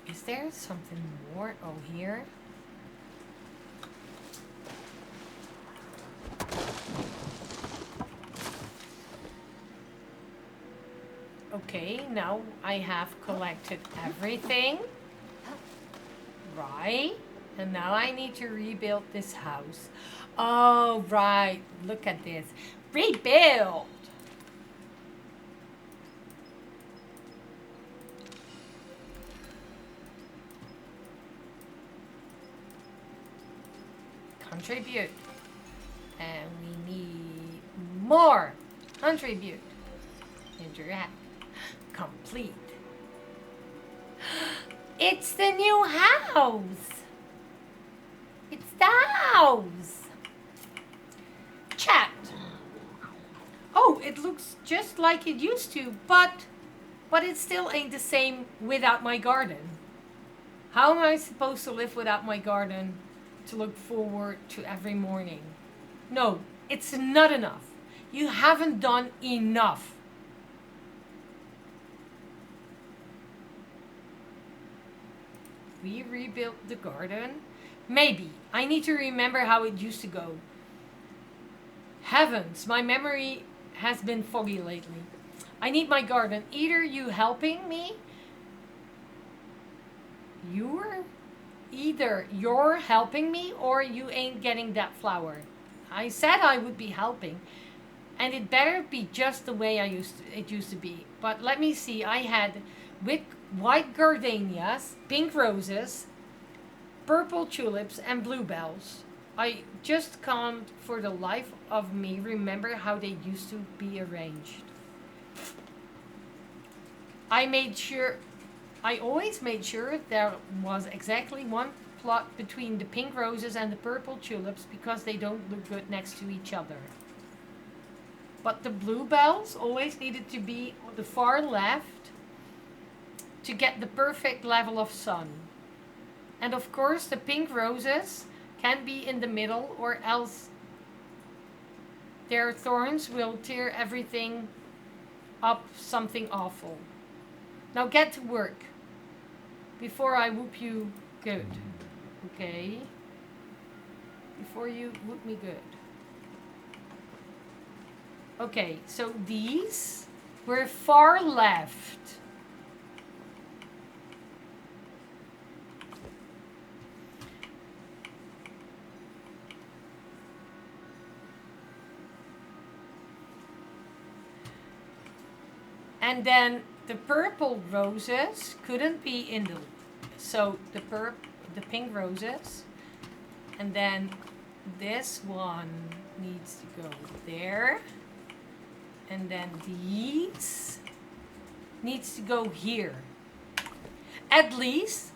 Is there something more? Oh, here. Okay, now I have collected everything. Right, and now I need to rebuild this house. Oh, right, look at this. Rebuild! Contribute. And we need more. Contribute. Interact. Complete. It's the new house. It's the house. Chat. Oh, it looks just like it used to, but it still ain't the same without my garden. How am I supposed to live without my garden to look forward to every morning? No, it's not enough. You haven't done enough. We rebuilt the garden? Maybe. I need to remember how it used to go. Heavens, my memory has been foggy lately. I need my garden. Either you helping me, either you're helping me or you ain't getting that flower. I said I would be helping, and it better be just the way it used to be. But let me see. I had white gardenias, pink roses, purple tulips, and bluebells. I just can't for the life of me remember how they used to be arranged. I always made sure there was exactly one plot between the pink roses and the purple tulips because they don't look good next to each other. But the bluebells always needed to be on the far left to get the perfect level of sun. And of course the pink roses can be in the middle or else their thorns will tear everything up something awful. Now get to work before I whoop you good. Okay? Before you whoop me good. Okay, so these were far left. And then the purple roses couldn't be in the, so the pink roses, and then this one needs to go there, and then these needs to go here. At least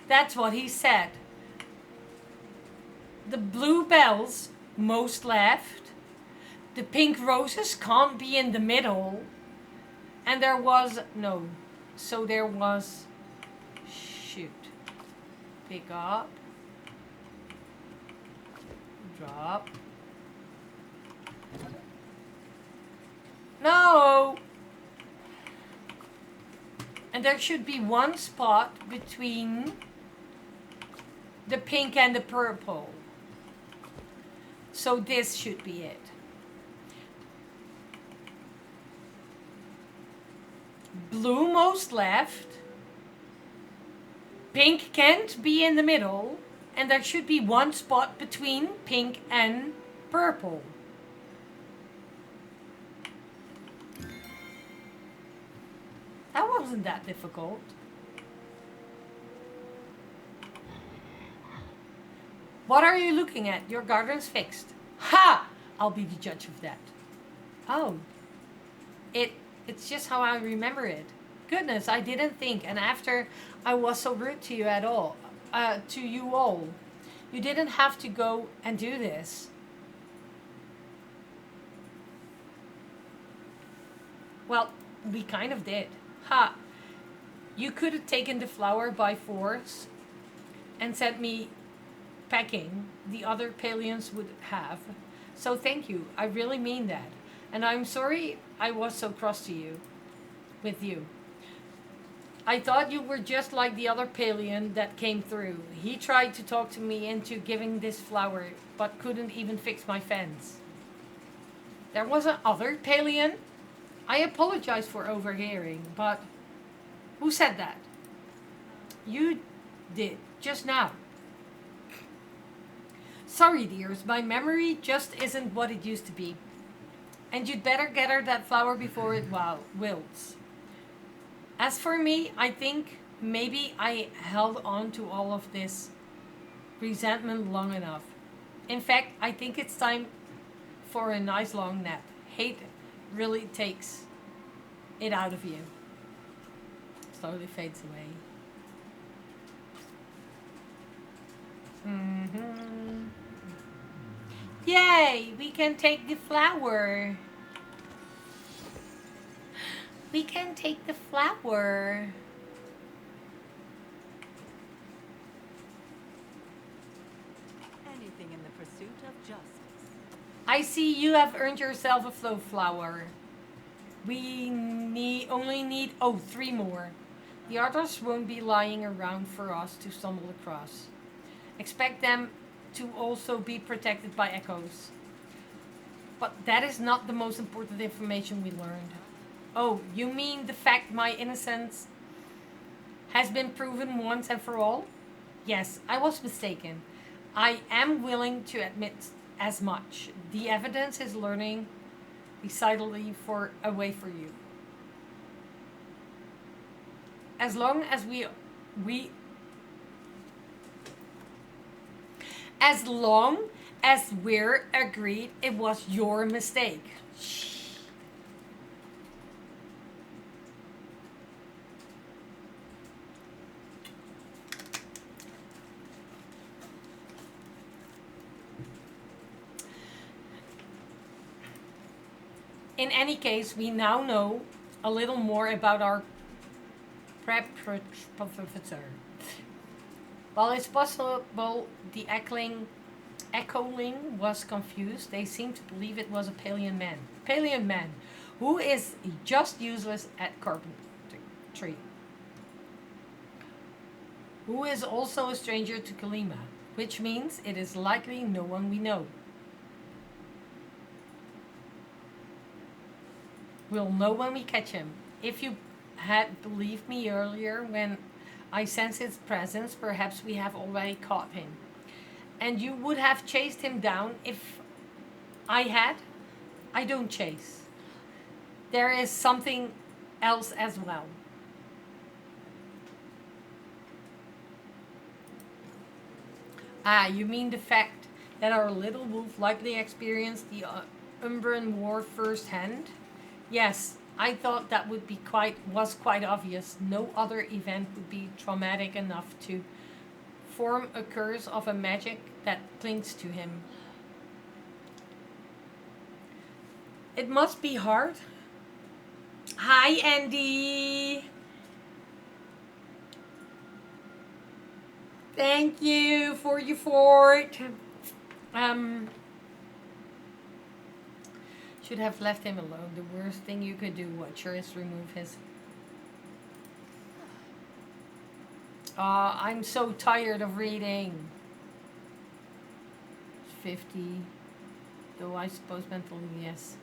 that's what he said. The bluebells most left, the pink roses can't be in the middle. And there was, no, so there was, shoot, pick up, drop, no, and there should be one spot between the pink and the purple, so this should be it. Blue most left, pink can't be in the middle, and there should be one spot between pink and purple. That wasn't that difficult. What are you looking at? Your garden's fixed. Ha! I'll be the judge of that. Oh. It's just how I remember it. Goodness, I didn't think. And after I was so rude to you at all, to you all, you didn't have to go and do this. Well, we kind of did. Ha! You could have taken the flower by force and sent me packing. The other Palians would have. So thank you. I really mean that. And I'm sorry I was so cross to you, with you. I thought you were just like the other Palian that came through. He tried to talk to me into giving this flower, but couldn't even fix my fence. There was another Palian? I apologize for overhearing, but who said that? You did, just now. Sorry, dears, my memory just isn't what it used to be. And you'd better get her that flower before it wilts. As for me, I think maybe I held on to all of this resentment long enough. In fact, I think it's time for a nice long nap. Hate really takes it out of you. Slowly fades away. Yay! We can take the flower. We can take the flower. Anything in the pursuit of justice. I see you have earned yourself a flow flower. We only need 3 more. The others won't be lying around for us to stumble across. Expect them to also be protected by echoes. But that is not the most important information we learned. Oh, you mean the fact my innocence has been proven once and for all? Yes, I was mistaken. I am willing to admit as much. The evidence is learning decidedly for a way for you. As long as as long as we're agreed it was your mistake. In any case, we now know a little more about our professor. While it's possible the echoing was confused, they seem to believe it was a Palian man. Palian man, who is just useless at carpentry. Who is also a stranger to Kalima, which means it is likely no one we know. We'll know when we catch him. If you had believed me earlier when I sensed his presence, perhaps we have already caught him. And you would have chased him down if I had. I don't chase. There is something else as well. Ah, you mean the fact that our little wolf likely experienced the Umbran War firsthand? Yes, I thought that would be was quite obvious. No other event would be traumatic enough to form a curse of a magic that clings to him. It must be hard. Hi, Andy. Thank you for your fort. Should have left him alone. The worst thing you could do, Watcher, is remove his... I'm so tired of reading. 50. Though I suppose mentally, yes.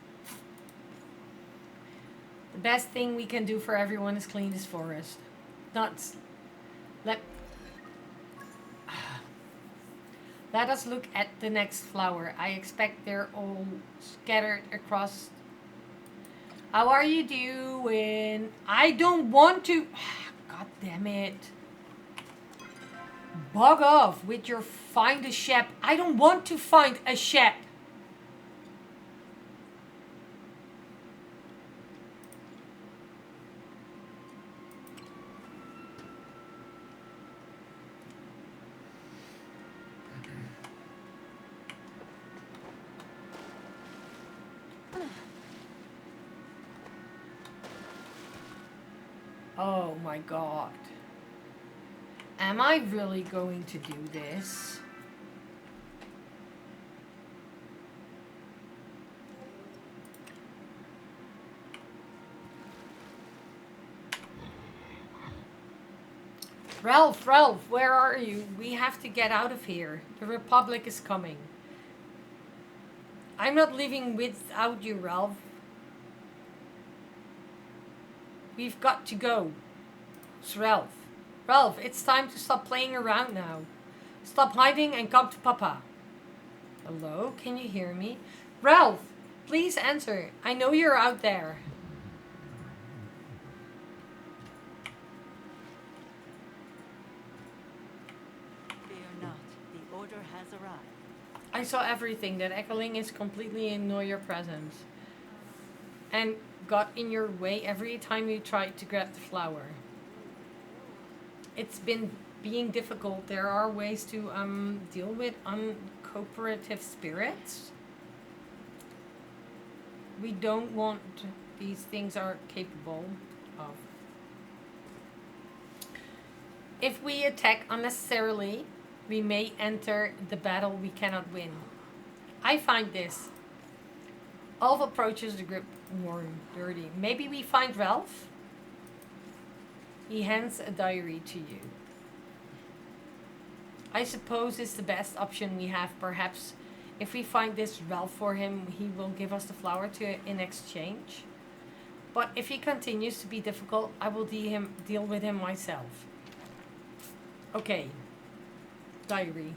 The best thing we can do for everyone is clean this forest. Nuts. Let us look at the next flower. I expect they're all scattered across. How are you doing? I don't want to... God damn it. Bug off with your find a shep. I don't want to find a shep. Oh my god. Am I really going to do this? Ralph, where are you? We have to get out of here. The Republic is coming. I'm not leaving without you, Ralph. We've got to go. It's Ralph. Ralph, it's time to stop playing around now. Stop hiding and come to Papa. Hello, can you hear me? Ralph, please answer. I know you're out there. Fear not, the order has arrived. I saw everything. That echoing is completely in your presence. And got in your way every time you tried to grab the flower. It's been being difficult. There are ways to deal with uncooperative spirits. We don't want these things are capable of. If we attack unnecessarily, we may enter the battle we cannot win. I find this. Ulf approaches the group warm, dirty. Maybe we find Ralph? He hands a diary to you. I suppose it's the best option we have. Perhaps if we find this Ralph for him, he will give us the flower in exchange. But if he continues to be difficult, I will deal with him myself. Okay. Diary.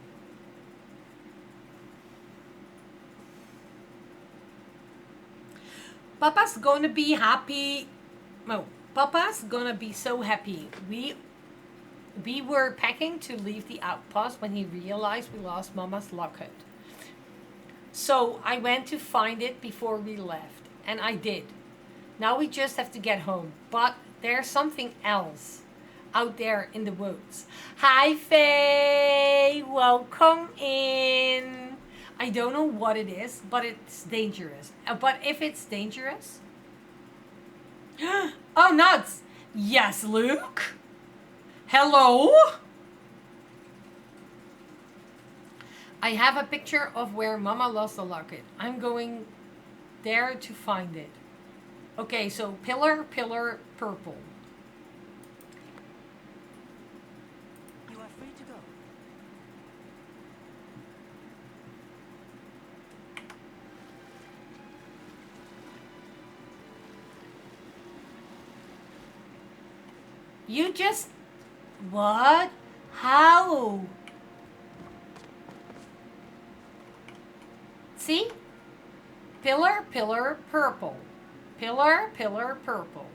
Papa's gonna be happy. No, Papa's gonna be so happy. We were packing to leave the outpost when he realized we lost Mama's locket. So I went to find it before we left, and I did. Now we just have to get home. But there's something else out there in the woods. Hi, Faye! Welcome in. I don't know what it is, but it's dangerous. But if it's dangerous. Oh, Nuts! Yes, Luke? Hello? I have a picture of where Mama lost the locket. I'm going there to find it. Okay, so pillar, purple. You are free to go. You just... What? How? See? Pillar, purple. Pillar, purple.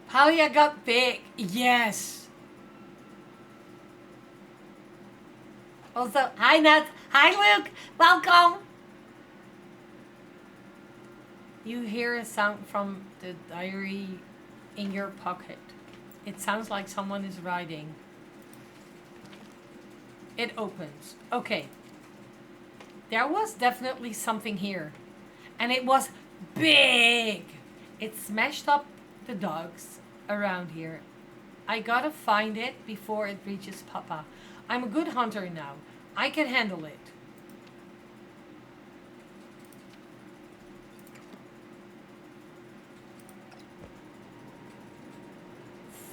How you got big? Yes. Also, hi Nat. Hi Luke. Welcome. You hear a sound from the diary in your pocket. It sounds like someone is writing. It opens. Okay. There was definitely something here. And it was big. It smashed up the dogs around here. I gotta find it before it reaches Papa. I'm a good hunter now. I can handle it.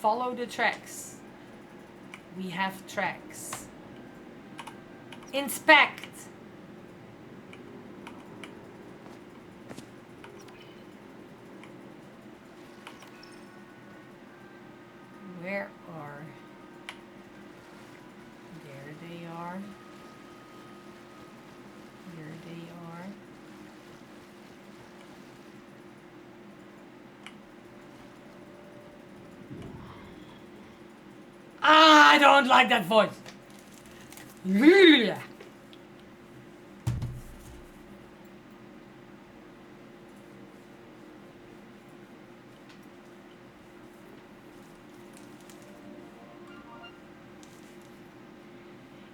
Follow the tracks. We have tracks. Inspect. Where are... There they are. Here they are. Ah, I don't like that voice.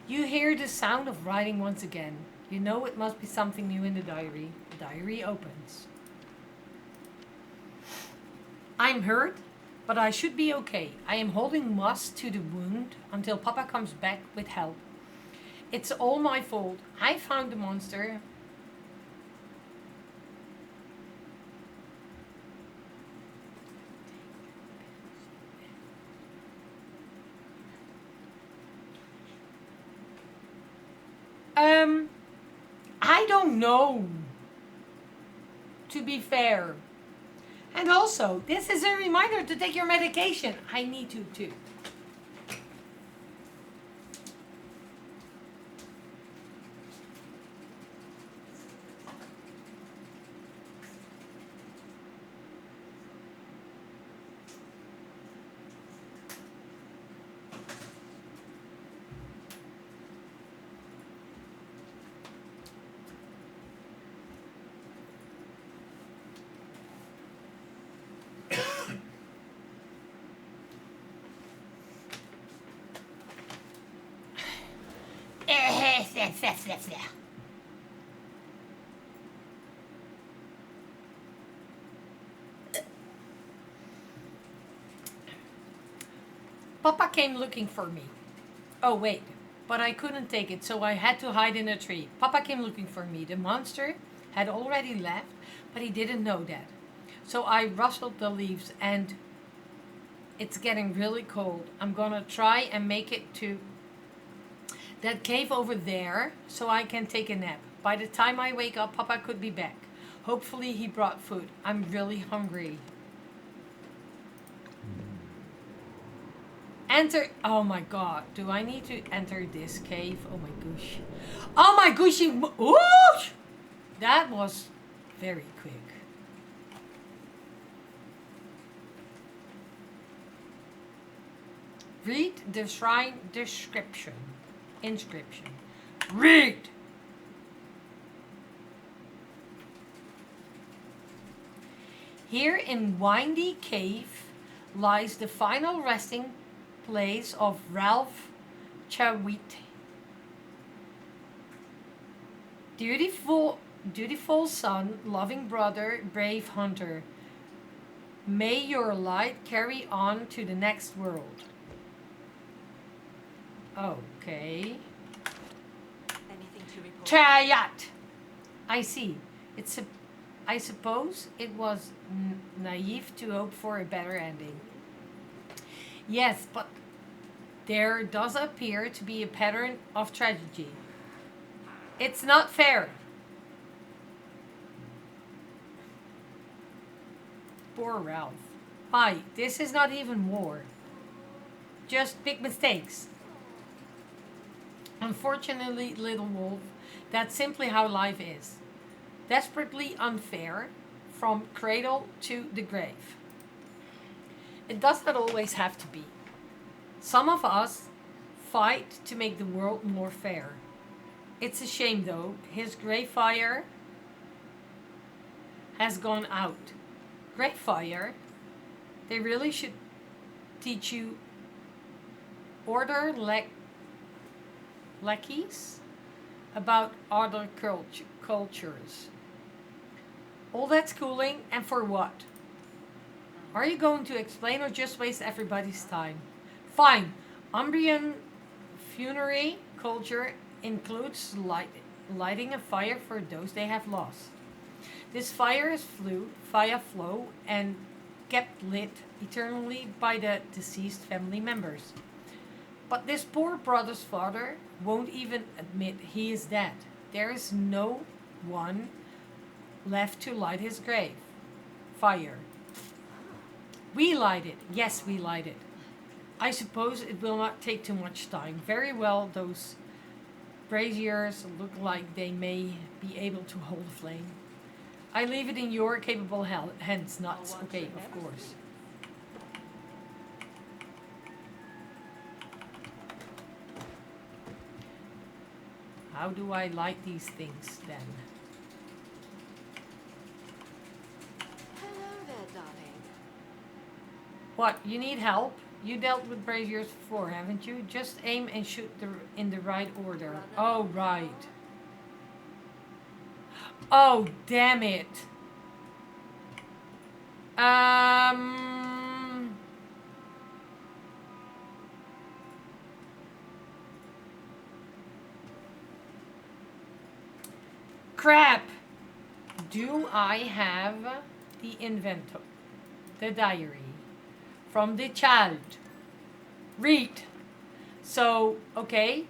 You hear the sound of writing once again. You know it must be something new in the diary. The diary opens. I'm hurt, but I should be okay. I am holding moss to the wound until Papa comes back with help. It's all my fault. I found the monster. I don't know. To be fair. And also, this is a reminder to take your medication. I need to too. Papa came looking for me. Oh wait, but I couldn't take it, so I had to hide in a tree. Papa came looking for me. The monster had already left, but he didn't know that. So I rustled the leaves and it's getting really cold. I'm gonna try and make it to that cave over there so I can take a nap. By the time I wake up, Papa could be back. Hopefully he brought food. I'm really hungry. Enter. Oh my god. Do I need to enter this cave? Oh my gosh. Oh my gosh. Ooh! That was very quick. Read the shrine description. Inscription. Read! Here in Windy Cave lies the final resting place of Ralph Chawit. Dutiful son, loving brother, brave hunter. May your light carry on to the next world. Okay. Anything to report? Chayat! I see. I suppose it was naive to hope for a better ending. Yes, but there does appear to be a pattern of tragedy. It's not fair. Poor Ralph. Hi, this is not even war. Just big mistakes. Unfortunately, little wolf, that's simply how life is. Desperately unfair from cradle to the grave. It does not always have to be. Some of us fight to make the world more fair. It's a shame though, his grave fire has gone out. Grave fire? They really should teach you order lackeys about other cultures. All that schooling and for what? Are you going to explain or just waste everybody's time? Fine. Umbrian funerary culture includes lighting a fire for those they have lost. This fire is via flow and kept lit eternally by the deceased family members. But this poor brother's father won't even admit he is dead. There is no one left to light his grave. Fire. We light it. Yes, we light it. I suppose it will not take too much time. Very well, those braziers look like they may be able to hold a flame. I leave it in your capable hands, Nuts. Okay, of course. How do I light these things then? Hello there, darling. What? You need help? You dealt with braziers before, haven't you? Just aim and shoot in the right order. Oh, right. Oh, damn it. Crap. Do I have the inventory? The diary from the child? Read. So, okay.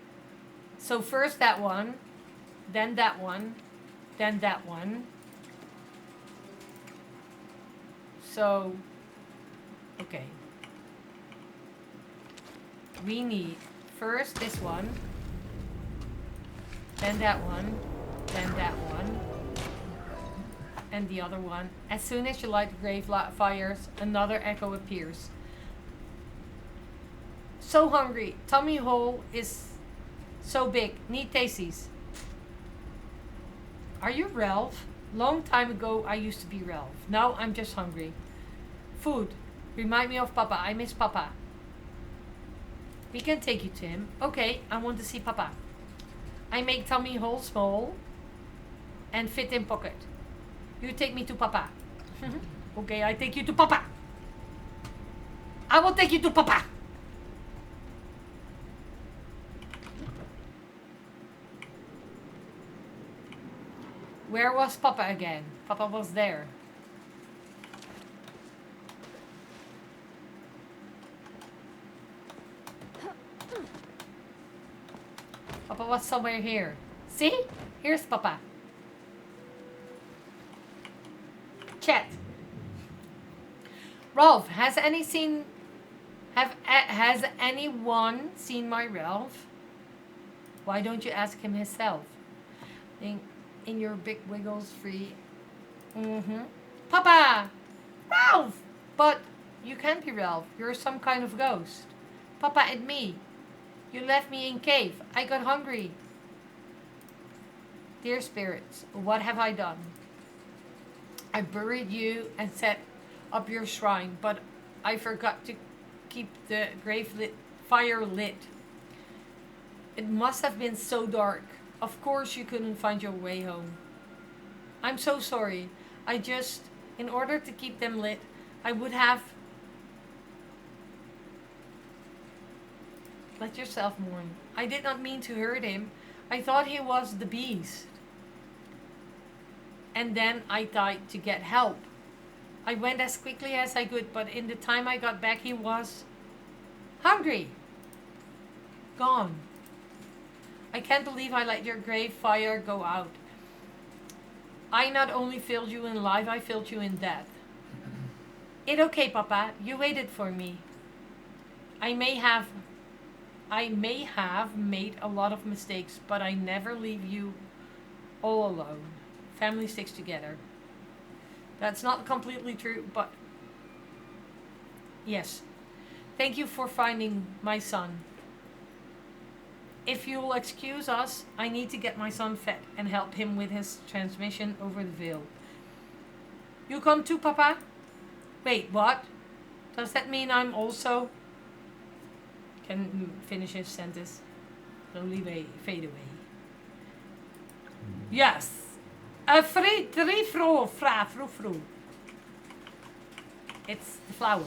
So first that one, then that one, then that one. So, okay. We need first this one, then that one, then that one, and the other one. As soon as you light the grave fires, another echo appears. So hungry. Tummy hole is so big. Need tasties. Are you Ralph? Long time ago I used to be Ralph. Now I'm just hungry. Food. Remind me of Papa. I miss Papa. We can take you to him. Okay, I want to see Papa. I make tummy hole small and fit in pocket. You take me to Papa. Okay, I take you to Papa. I will take you to Papa. Where was Papa again? Papa was there. Papa was somewhere here. See? Here's Papa. Chat. Rolf, has Has anyone seen my Ralph? Why don't you ask him himself? In your big wiggles free. Papa! Ralph! But you can't be Ralph. You're some kind of ghost. Papa and me. You left me in cave. I got hungry. Dear spirits, what have I done? I buried you and set up your shrine, but I forgot to keep the fire lit. It must have been so dark. Of course you couldn't find your way home. I'm so sorry. In order to keep them lit, I would have... Let yourself mourn. I did not mean to hurt him. I thought he was the beast. And then I died to get help. I went as quickly as I could, but in the time I got back, he was hungry. Gone. I can't believe I let your grave fire go out. I not only failed you in life, I failed you in death. It's okay, Papa. You waited for me. I may have made a lot of mistakes, but I never leave you all alone. Family sticks together. That's not completely true, but yes. Thank you for finding my son. If you'll excuse us, I need to get my son fed and help him with his transmission over the veil. You come too, Papa? Wait, what? Does that mean I'm also... Can finish his sentence. Slowly fade away. Yes. Fru. It's the flower.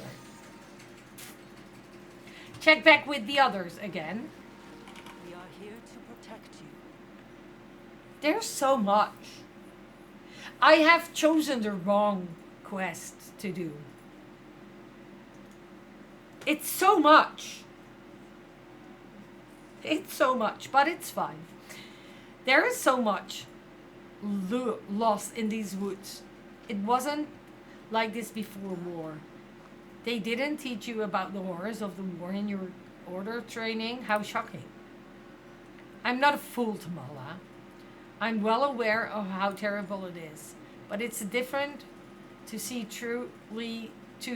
Check back with the others again. We are here to protect you. There's so much. I have chosen the wrong quest to do. It's so much. It's so much, but it's fine. There is so much lost in these woods. It wasn't like this before war. They didn't teach you about the horrors of the war in your order training. How shocking. I'm not a fool, Tamala. I'm well aware of how terrible it is. But it's different to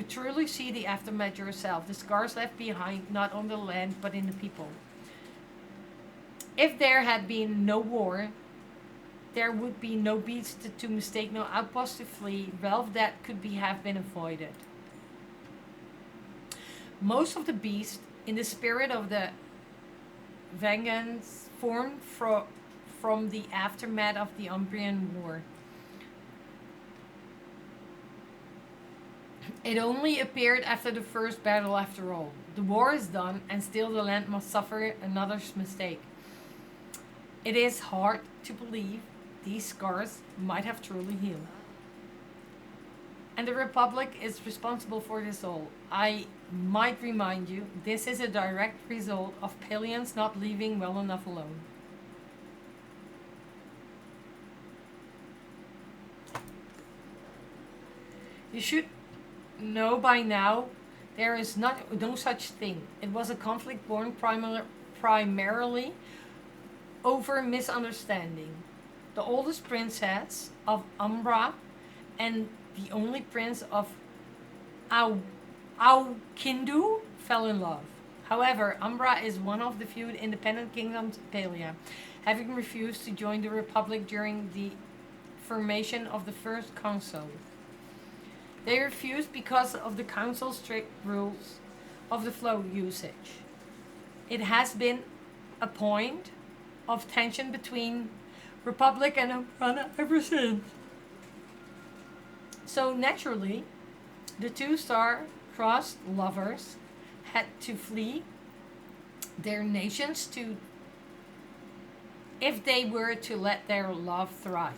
truly see the aftermath yourself. The scars left behind, not on the land, but in the people. If there had been no war, there would be no beasts to mistake, no outposts to flee. Ralph, that have been avoided. Most of the beasts, in the spirit of the vengeance, formed from the aftermath of the Umbrian War. It only appeared after the first battle after all. The war is done, and still the land must suffer another mistake. It is hard to believe these scars might have truly healed. And the Republic is responsible for this all. I might remind you, this is a direct result of Palians not leaving well enough alone. You should know by now, there is no such thing. It was a conflict born primarily over misunderstanding. The oldest princess of Umbra and the only prince of Aukindu fell in love. However, Umbra is one of the few independent kingdoms of Palia, having refused to join the Republic during the formation of the first council. They refused because of the council's strict rules of the flow usage. It has been a point of tension between Republic and Umbra ever since. So naturally, the two star-crossed lovers had to flee their nations if they were to let their love thrive.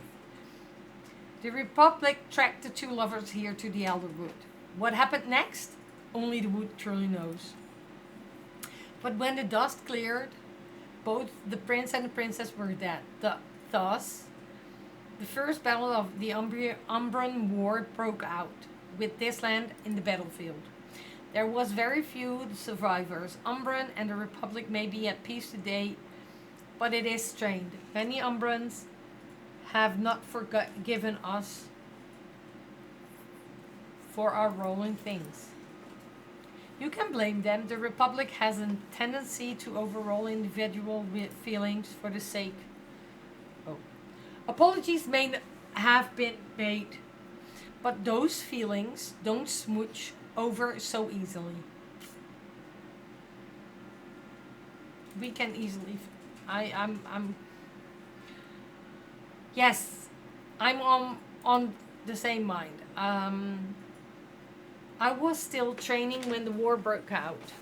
The Republic tracked the two lovers here to the Elder Wood. What happened next? Only the wood truly knows. But when the dust cleared, both the prince and the princess were dead. Thus, the first battle of the Umbrian War broke out, with this land in the battlefield. There was very few survivors. Umbran and the Republic may be at peace today, but it is strained. Many Umbrans have not forgiven us for our role in things. You can blame them. The Republic has a tendency to overrule individual feelings for the sake. Oh. Apologies may have been made, but those feelings don't smooch over so easily. We can easily. I'm. Yes, I'm on the same mind. I was still training when the war broke out.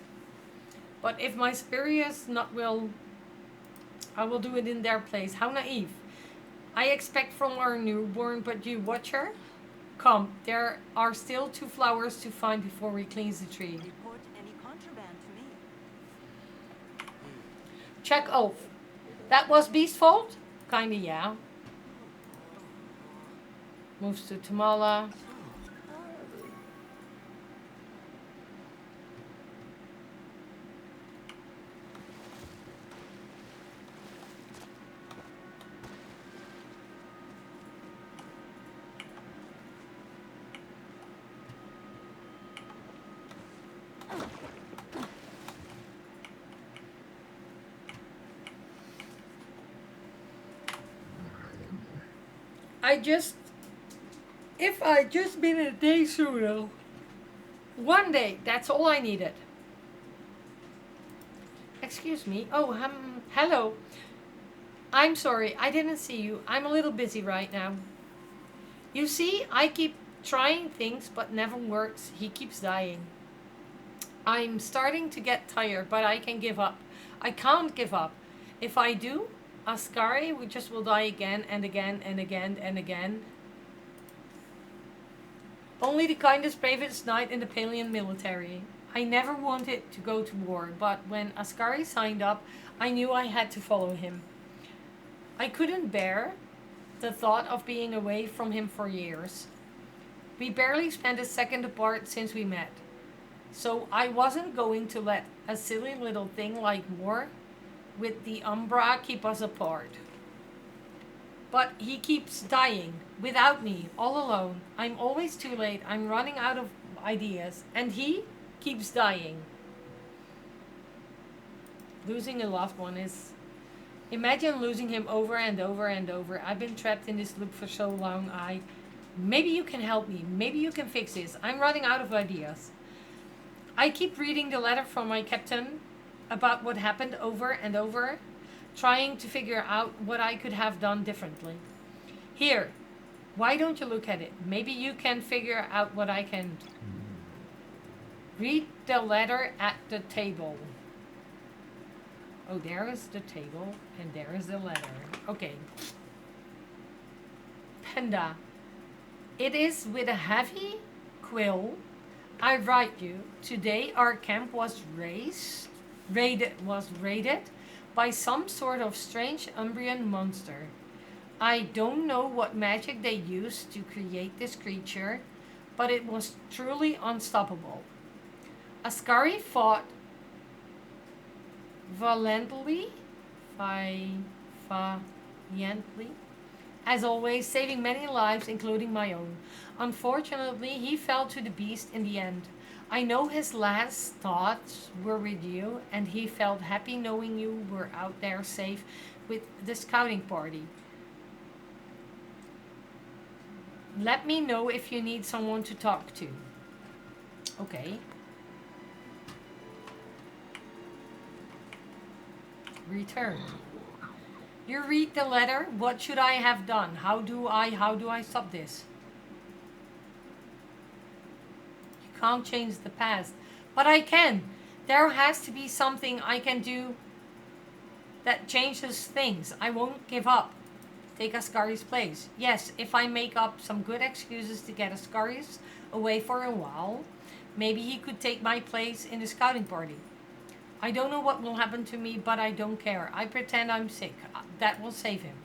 But if my superiors not will, I will do it in their place. How naive. I expect from our newborn, but you watch her? Come, there are still 2 flowers to find before we cleanse the tree. Report any contraband to me. Check oath. That was Beast's fault? Kinda, yeah. Moves to Tamala. If I just been a day sooner, one day, that's all I needed. Excuse me. Oh, hello. I'm sorry, I didn't see you. I'm a little busy right now. You see, I keep trying things, but never works. He keeps dying. I'm starting to get tired, but I can give up. I can't give up. If I do, Ascari will die again and again and again and again. Only the kindest, bravest knight in the Palian military. I never wanted to go to war, but when Ascari signed up, I knew I had to follow him. I couldn't bear the thought of being away from him for years. We barely spent a second apart since we met. So I wasn't going to let a silly little thing like war with the Umbra keep us apart. But he keeps dying, without me, all alone. I'm always too late, I'm running out of ideas, and he keeps dying. Losing a loved one is... Imagine losing him over and over and over. I've been trapped in this loop for so long, Maybe you can help me, maybe you can fix this. I'm running out of ideas. I keep reading the letter from my captain about what happened over and over, trying to figure out what I could have done differently. Here, why don't you look at it? Maybe you can figure out what I can. Read the letter at the table. Oh, there is the table, and there is the letter. Okay. Panda. It is with a heavy quill I write you. Today our camp was raided by some sort of strange Umbrian monster. I don't know what magic they used to create this creature, but it was truly unstoppable. Ascari fought valiantly, as always, saving many lives, including my own. Unfortunately, he fell to the beast in the end. I know his last thoughts were with you, and he felt happy knowing you were out there safe with the scouting party. Let me know if you need someone to talk to. Okay. Return. You read the letter. What should I have done? How do I stop this? You can't change the past. But I can. There has to be something I can do that changes things. I won't give up. Take Ascari's place. Yes, if I make up some good excuses to get Ascari's away for a while, maybe he could take my place in the scouting party. I don't know what will happen to me, but I don't care. I pretend I'm sick. That will save him.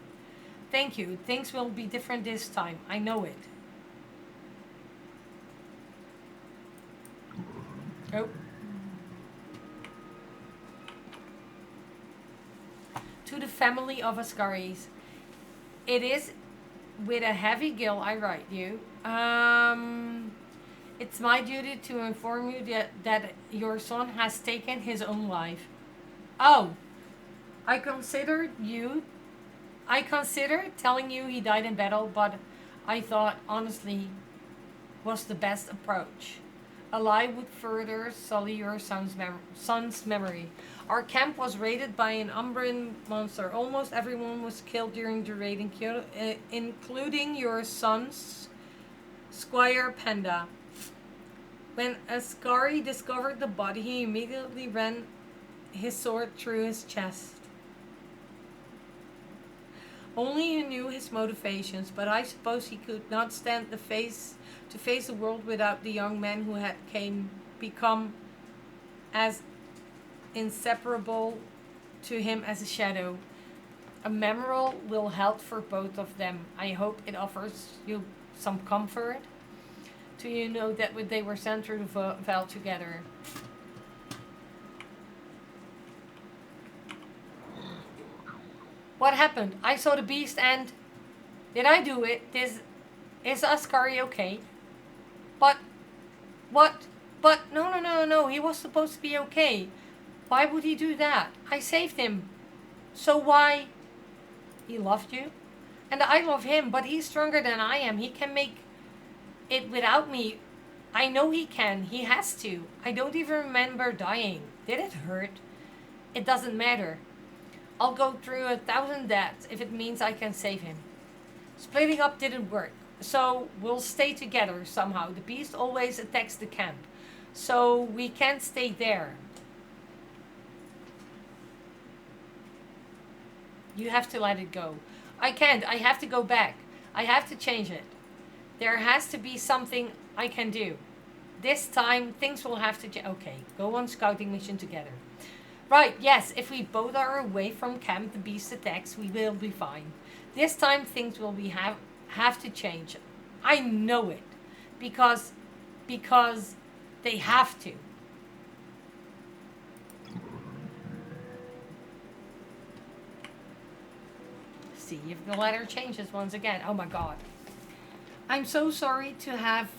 Thank you. Things will be different this time. I know it. Oh. To the family of Ascaris, it is with a heavy guilt I write you. It's my duty to inform you that your son has taken his own life. Oh, I considered telling you he died in battle, but I thought honestly was the best approach. A lie would further sully your son's memory. Our camp was raided by an Umbrian monster. Almost everyone was killed during the raid, including your son's Squire Panda. When Ascari discovered the body, he immediately ran his sword through his chest. Only you knew his motivations, but I suppose he could not stand to face the world without the young man who had become as inseparable to him as a shadow. A memorial will help for both of them. I hope it offers you some comfort. Do you know that they were sent through the veil together? What happened? I saw the beast and... Did I do it? Is Ascari okay? But... What? But... No. He was supposed to be okay. Why would he do that? I saved him. So why... He loved you? And I love him, but he's stronger than I am. He can make it without me. I know he can. He has to. I don't even remember dying. Did it hurt? It doesn't matter. I'll go through 1,000 deaths if it means I can save him. Splitting up didn't work, so we'll stay together somehow. The beast always attacks the camp, so we can't stay there. You have to let it go. I can't. I have to go back. I have to change it. There has to be something I can do. This time, things will have to change. Okay, go on scouting mission together. Right, yes, if we both are away from camp, the beast attacks, we will be fine. This time, things will have to change. I know it. Because they have to. See if the letter changes once again. Oh my god. I'm so sorry to have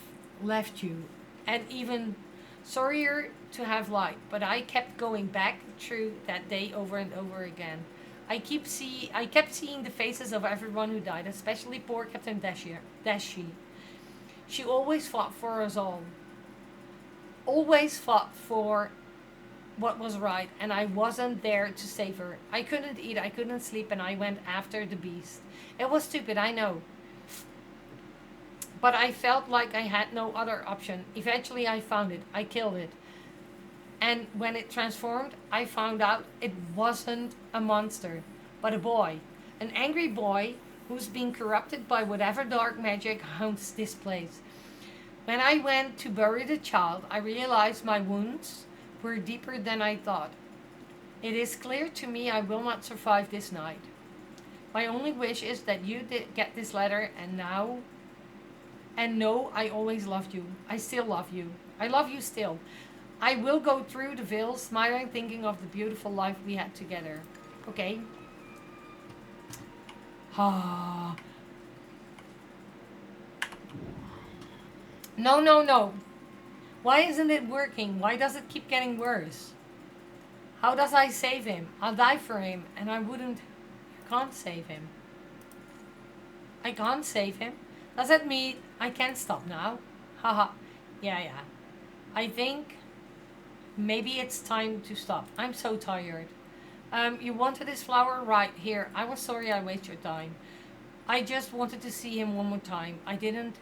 left you, and even sorrier to have lied, but I kept going back through that day over and over again. I kept seeing the faces of everyone who died, especially poor Captain Dashi. She always fought for us all. Always fought for what was right, and I wasn't there to save her. I couldn't eat, I couldn't sleep, and I went after the beast. It was stupid, I know. But I felt like I had no other option. Eventually I found it. I killed it. And when it transformed, I found out it wasn't a monster, but a boy. An angry boy who's been corrupted by whatever dark magic haunts this place. When I went to bury the child, I realized my wounds were deeper than I thought. It is clear to me I will not survive this night. My only wish is that you did get this letter and know I always loved you. I still love you. I love you still. I will go through the veil smiling, thinking of the beautiful life we had together. Okay. Ah. No. Why isn't it working? Why does it keep getting worse? How does I save him? I'll die for him, and I can't save him. I can't save him? Does that mean I can't stop now? Haha. Yeah. I think maybe it's time to stop. I'm so tired. You wanted this flower? Right, here. I was sorry I wasted your time. I just wanted to see him one more time. I didn't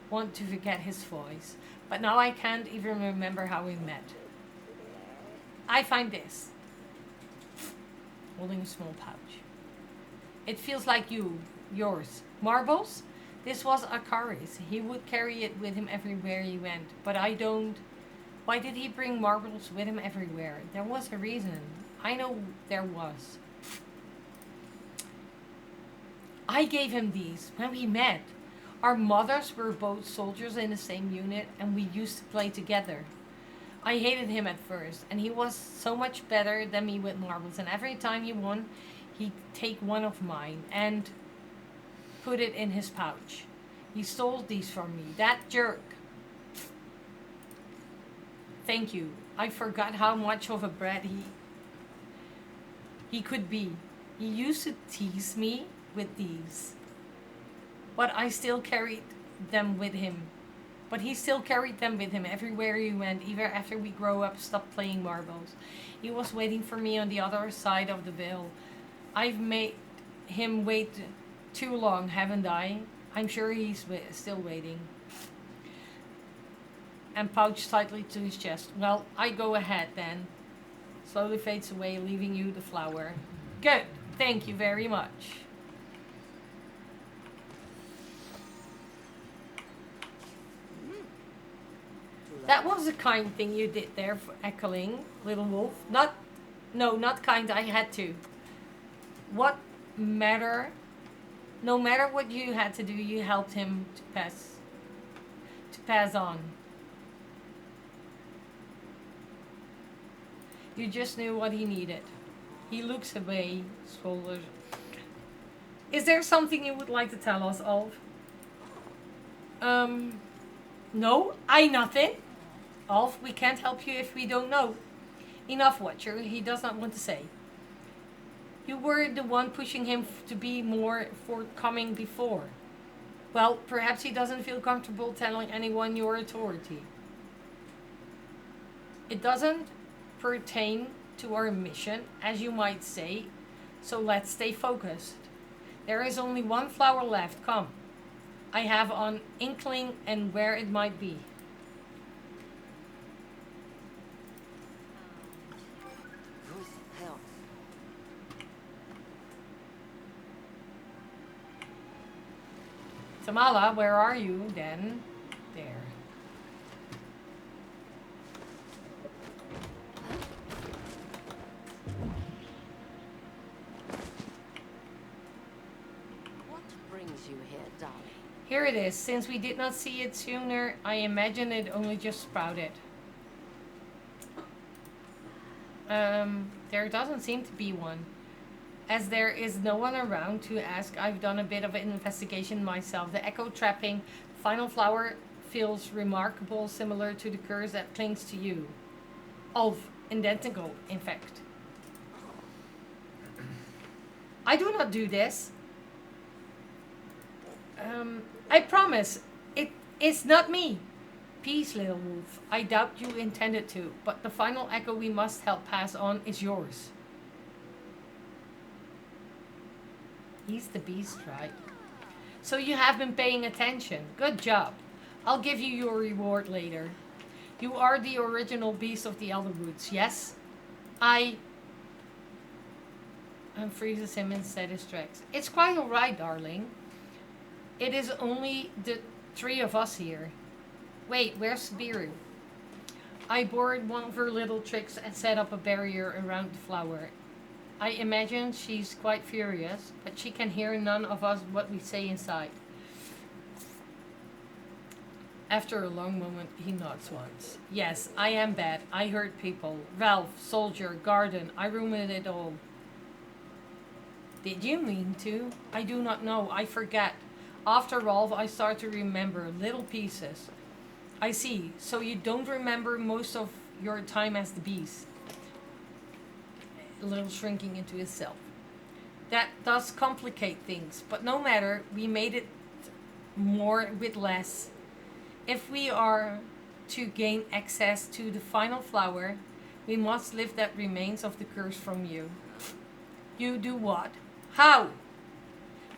want to forget his voice. But now I can't even remember how we met. I find this. Holding a small pouch. It feels like yours. Marbles? This was Akari's. He would carry it with him everywhere he went. But I don't. Why did he bring marbles with him everywhere? There was a reason. I know there was. I gave him these when we met. Our mothers were both soldiers in the same unit, and we used to play together. I hated him at first, and he was so much better than me with marbles. And every time he won, he'd take one of mine and put it in his pouch. He stole these from me. That jerk. Thank you. I forgot how much of a brat he could be. He used to tease me with these. But I still carried them with him. But he still carried them with him everywhere he went, even after we grow up, stopped playing marbles. He was waiting for me on the other side of the veil. I've made him wait too long, haven't I? I'm sure he's still waiting. And pouched tightly to his chest. Well, I go ahead then. Slowly fades away, leaving you the flower. Good. Thank you very much. That was a kind thing you did there for echoing, little wolf. Not kind, I had to. What matter? No matter what you had to do, you helped him to pass on. You just knew what he needed. He looks away, shoulders. Is there something you would like to tell us, Alf? No, nothing. Alf, we can't help you if we don't know. Enough, Watcher, he does not want to say. You were the one pushing him to be more forthcoming before. Well, perhaps he doesn't feel comfortable telling anyone your authority. It doesn't pertain to our mission, as you might say, so let's stay focused. There is only one flower left, come. I have an inkling and where it might be. Whose help? Tamala, where are you then? There. What brings you here, darling? Here it is. Since we did not see it sooner, I imagine it only just sprouted. There doesn't seem to be one. As there is no one around to ask, I've done a bit of an investigation myself. The echo trapping final flower feels remarkable, similar to the curse that clings to you. Identical, in fact. I do not do this. I promise, it is not me. Peace, little wolf. I doubt you intended to, but the final echo we must help pass on is yours. He's the beast, right? So you have been paying attention. Good job. I'll give you your reward later. You are the original beast of the Elderwoods, yes? And freezes him instead his tracks. It's quite alright, darling. It is only the three of us here. Wait, where's Biru? I borrowed one of her little tricks and set up a barrier around the flower. I imagine she's quite furious, but she can hear none of us what we say inside. After a long moment, he nods once. Yes, I am bad. I hurt people. Ralph, soldier, garden. I ruined it all. Did you mean to? I do not know. I forget. After Rolf, I start to remember little pieces. I see. So you don't remember most of your time as the beast. A little shrinking into himself. That does complicate things, but no matter. We made it more with less. If we are to gain access to the final flower, we must lift that remains of the curse from you. You do what? How?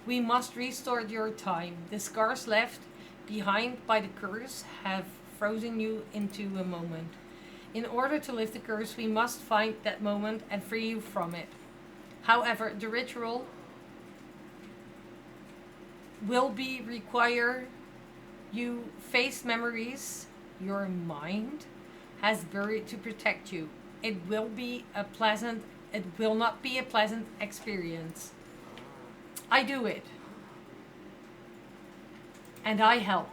We must restore your time. The scars left behind by the curse have frozen you into a moment. In order to lift the curse, we must find that moment and free you from it. However, the ritual will require you face memories your mind has buried to protect you. It will not be a pleasant experience. I do it. And I help.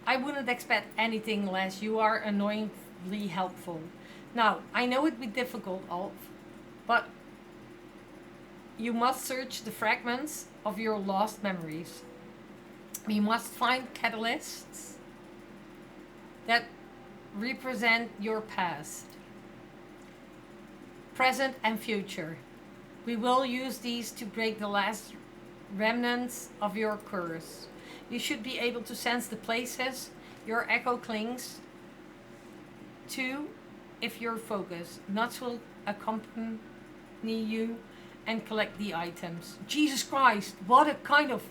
I wouldn't expect anything less. You are annoying incredibly helpful. Now, I know it'd be difficult, Alf, but you must search the fragments of your lost memories. We must find catalysts that represent your past, present, and future. We will use these to break the last remnants of your curse. You should be able to sense the places your echo clings to if you're focused. Nuts will accompany you and collect the items. Jesus Christ, what a kind of...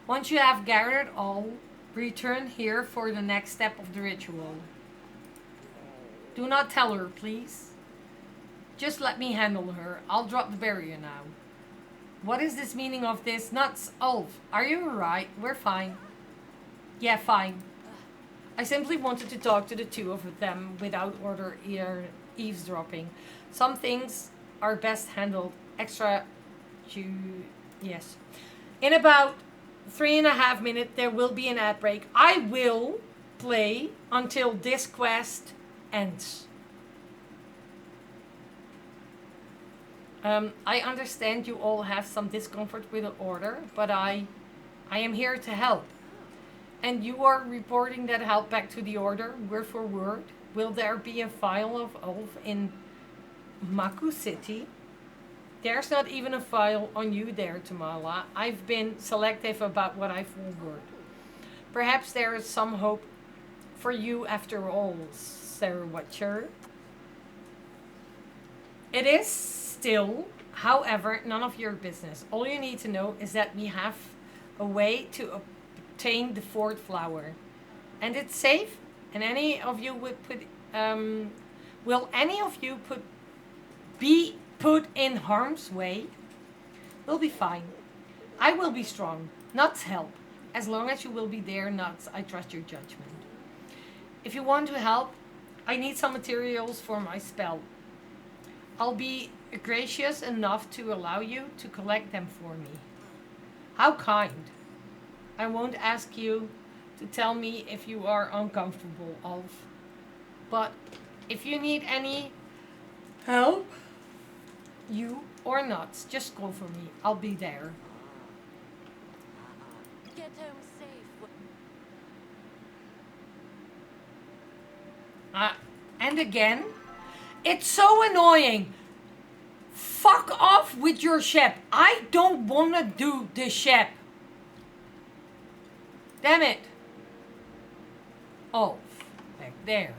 Once you have gathered all, return here for the next step of the ritual. Do not tell her, please. Just let me handle her. I'll drop the barrier now. What is this meaning of this? Nuts, Ulf, are you alright? We're fine. Yeah, fine. I simply wanted to talk to the two of them without eavesdropping. Some things are best handled yes. In about 3.5 minutes, there will be an ad break. I will play until this quest ends. I understand you all have some discomfort with the order, but I am here to help. And you are reporting that help back to the order, word for word. Will there be a file of Ulf in Maku City? There's not even a file on you there, Tamala. I've been selective about what I forward. Perhaps there is some hope for you after all, Sir Watcher. It is still, however, none of your business. All you need to know is that we have a way to obtain the fourth flower. And it's safe, and any of you would put... will any of you be put in harm's way? We'll be fine. I will be strong. Nuts help. As long as you will be there, Nuts, I trust your judgment. If you want to help, I need some materials for my spell. I'll be gracious enough to allow you to collect them for me. How kind. I won't ask you to tell me if you are uncomfortable, Ulf. But if you need any help, you or Nuts, just call for me. I'll be there. Get home safe. And again, it's so annoying. Fuck off with your ship. I don't want to do the ship. Damn it. Oh, back there.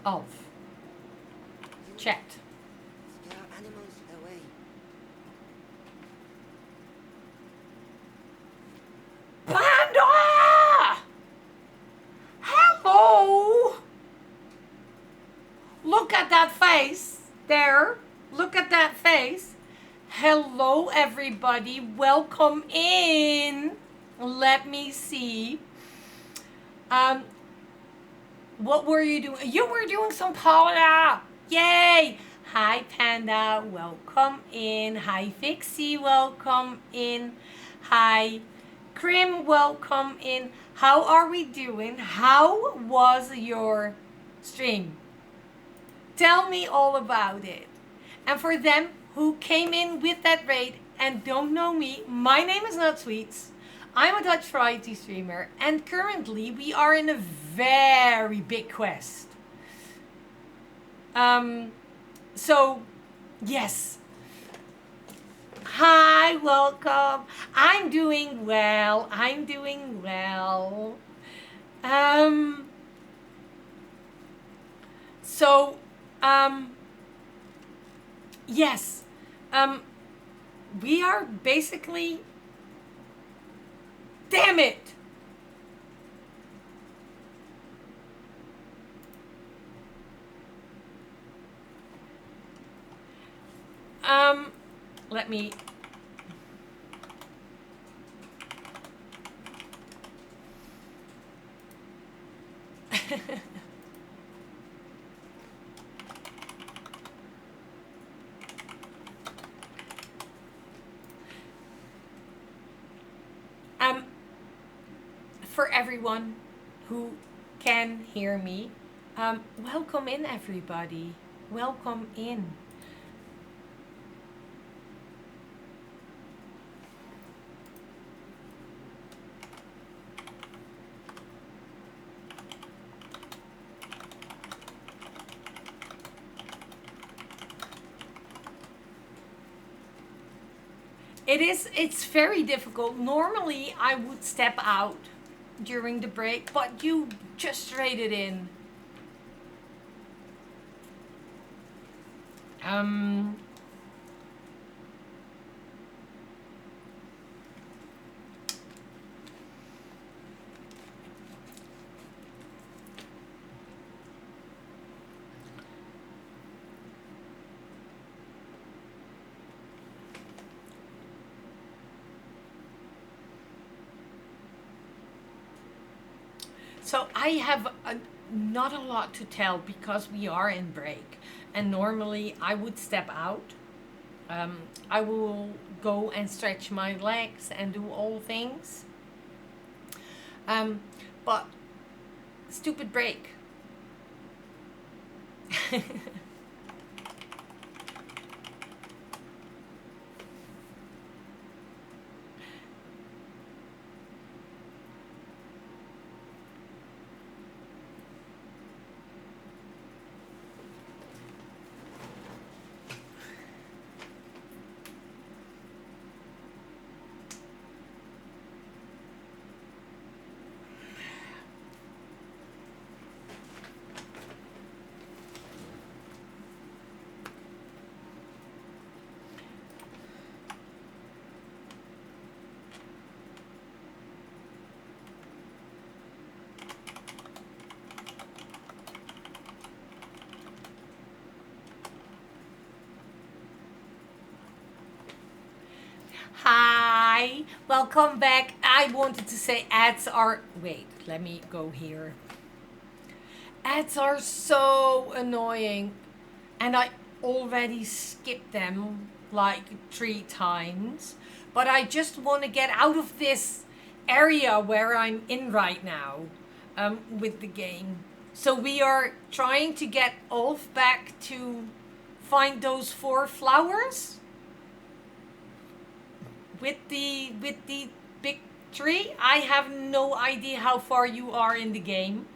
Off. Checked. Scare animals away. Panda! Hello! Look at that face. There. Look at that face. Hello, everybody. Welcome in. Let me see. What were you doing? You were doing some powder. Yay! Hi, Panda. Welcome in. Hi, Fixie. Welcome in. Hi, Krim. Welcome in. How are we doing? How was your stream? Tell me all about it. And for them who came in with that raid and don't know me, my name is NutsSweets. I'm a Dutch variety streamer, and currently we are in a very big quest. So, yes. Hi, welcome. I'm doing well. Yes. We are basically... Damn it! Let me... um, for everyone who can hear me, welcome in, everybody. Welcome in. It's very difficult. Normally I would step out during the break, but you just traded in. Um, so I have not a lot to tell because we are in break, and normally I would step out. I will go and stretch my legs and do all things. But stupid break. Hi, welcome back. I wanted to say ads are. Wait, let me go here. Ads are so annoying, and I already skipped them like 3 times. But I just want to get out of this area where I'm in right now with the game. So we are trying to get Ulf back to find those 4 flowers with the big tree. I have no idea how far you are in the game.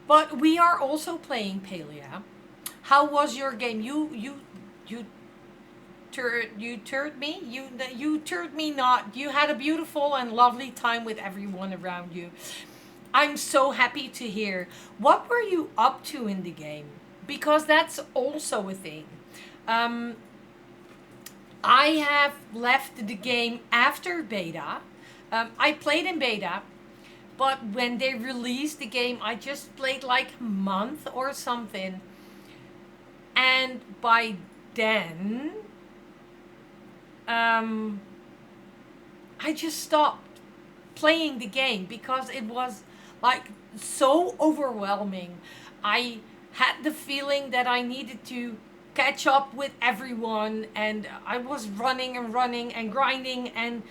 But we are also playing Palia. How was your game? You turned me. You turned me not. You had a beautiful and lovely time with everyone around you. I'm so happy to hear. What were you up to in the game? Because that's also a thing. I have left the game after beta. I played in beta, but when they released the game, I just played like a month or something. And by then, I just stopped playing the game because it was like so overwhelming. I had the feeling that I needed to catch up with everyone, and I was running and grinding and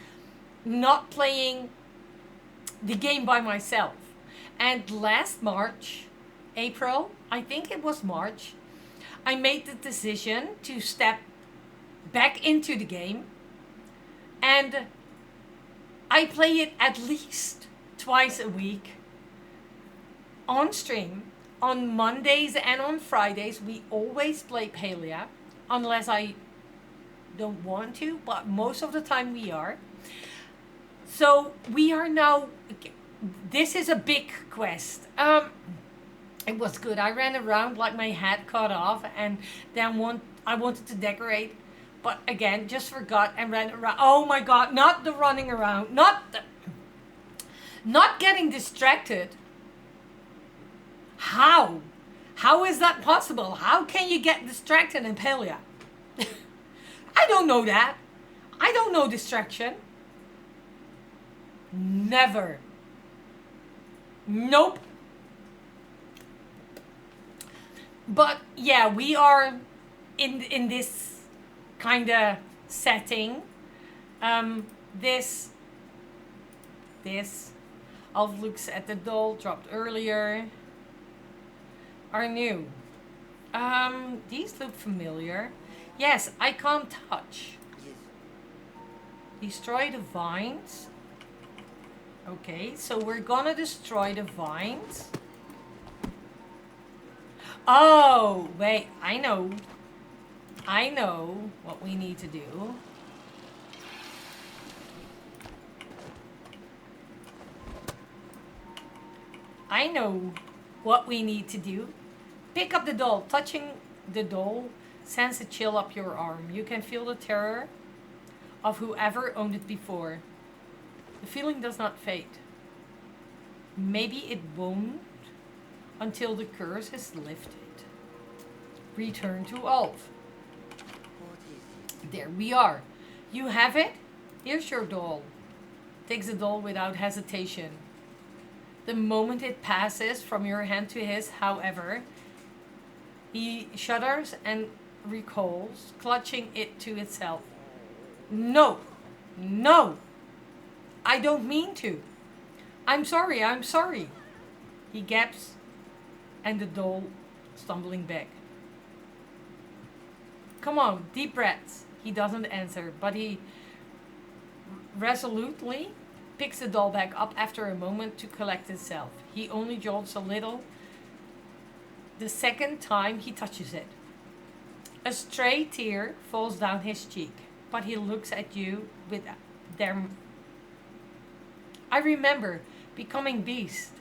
not playing the game by myself. And last March, April, I think it was March, I made the decision to step back into the game, and I play it at least twice a week on stream. On Mondays and on Fridays, we always play Palia, unless I don't want to, but most of the time we are. So we are now, this is a big quest. It was good. I ran around like my head cut off, and then I wanted to decorate, but again, just forgot and ran around. Oh my God, not the running around, not getting distracted. How? How is that possible? How can you get distracted in Palia? I don't know that. I don't know distraction. Never. Nope. But yeah, we are in this kind of setting. This Alf looks at the doll dropped earlier. Are new. These look familiar. Yes, I can't touch. Yes. Destroy the vines. Okay, so we're gonna destroy the vines. Oh, wait, I know. I know what we need to do. I know what we need to do. Pick up the doll. Touching the doll sends a chill up your arm. You can feel the terror of whoever owned it before. The feeling does not fade. Maybe it won't until the curse is lifted. Return to Alf. What is it? There we are. You have it? Here's your doll. Takes the doll without hesitation. The moment it passes from your hand to his, however, he shudders and recoils, clutching it to itself. No! No! I don't mean to. I'm sorry, I'm sorry. He gaps, and the doll stumbling back. Come on, deep breaths. He doesn't answer, but he resolutely picks the doll back up after a moment to collect itself. He only jolts a little the second time he touches it. A stray tear falls down his cheek, but he looks at you with their... I remember becoming beast.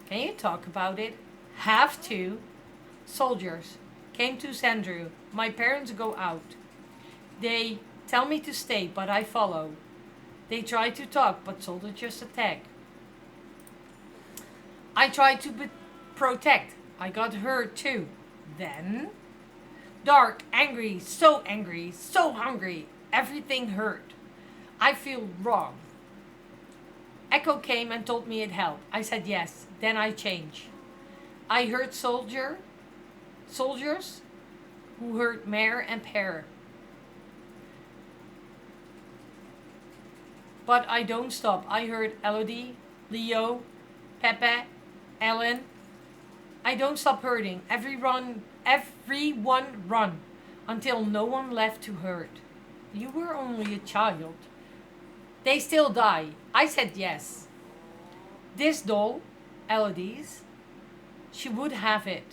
Can you talk about it? Have to. Soldiers came to Sandrew. My parents go out. They tell me to stay, but I follow. They try to talk, but soldiers just attack. I try to protect. I got hurt too. Then, dark, angry, so hungry. Everything hurt. I feel wrong. Echo came and told me it helped. I said yes. Then I changed. I hurt soldiers who hurt Mare and Pear. But I don't stop. I heard Elodie, Leo, Pepe, Ellen. I don't stop hurting. Everyone run until no one left to hurt. You were only a child. They still die. I said yes. This doll, Elodie's, she would have it.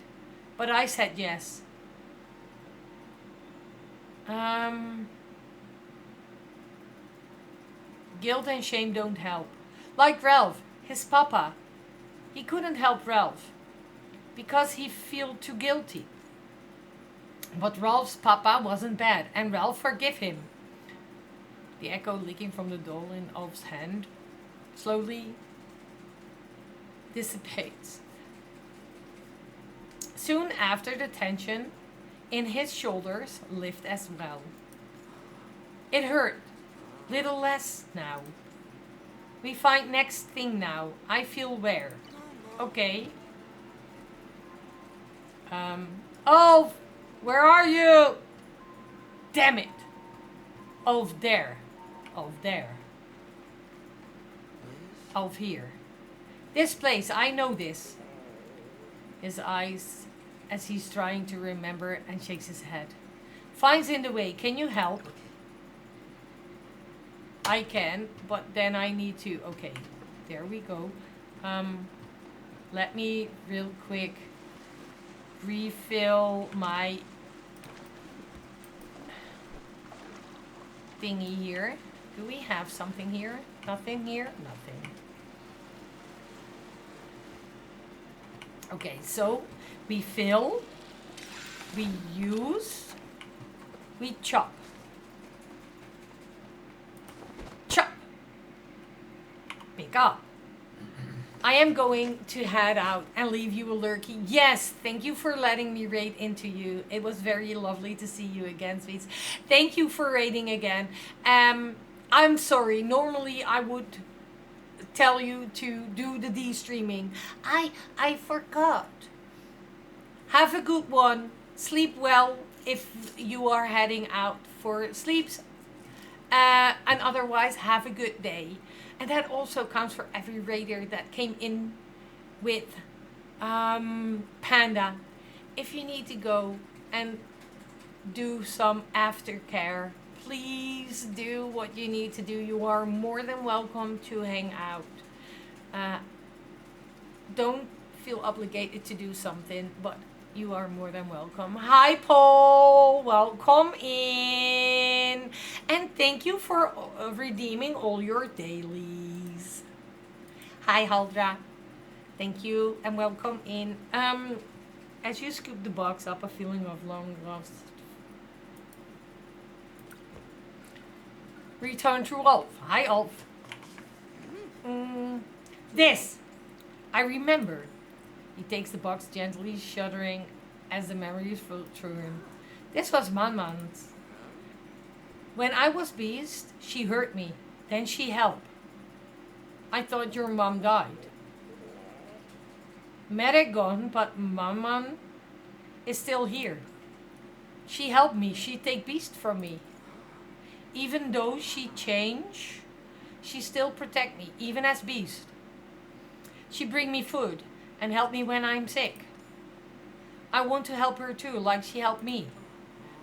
But I said yes. Guilt and shame don't help. Like Ralph, his papa. He couldn't help Ralph because he felt too guilty. But Ralph's papa wasn't bad, and Ralph forgive him. The echo leaking from the doll in Alf's hand slowly dissipates. Soon after, the tension in his shoulders lift as well. It hurt. Little less now. We find next thing now. I feel where. Okay. Alf! Where are you? Damn it. Alf there. Alf there. Alf here. This place, I know this. His eyes as he's trying to remember and shakes his head. Finds in the way. Can you help? I can, but then I need to... Okay, there we go. Let me real quick refill my thingy here. Do we have something here? Nothing here? Nothing. Okay, so we fill, we use, we chop. Chop. Pick up. I am going to head out and leave you a lurky. Yes, thank you for letting me raid into you. It was very lovely to see you again, Sweets. Thank you for raiding again. I'm sorry. Normally I would tell you to do the de-streaming. I forgot. Have a good one. Sleep well if you are heading out for sleeps. And otherwise, have a good day. And that also counts for every raider that came in with Panda. If you need to go and do some aftercare, please do what you need to do. You are more than welcome to hang out. Don't feel obligated to do something, but you are more than welcome. Hi, Paul. Welcome in. And thank you for redeeming all your dailies. Hi, Haldra. Thank you and welcome in. As you scoop the box up, a feeling of long lost return to Ulf. Hi, Ulf. This, I remember. He takes the box gently, shuddering as the memories flow through him. This was Manman's. When I was beast, she hurt me. Then she helped. I thought your mom died. Medic gone, but Manman is still here. She helped me. She take beast from me. Even though she change, she still protect me, even as beast. She bring me food and help me when I'm sick. I want to help her too, like she helped me.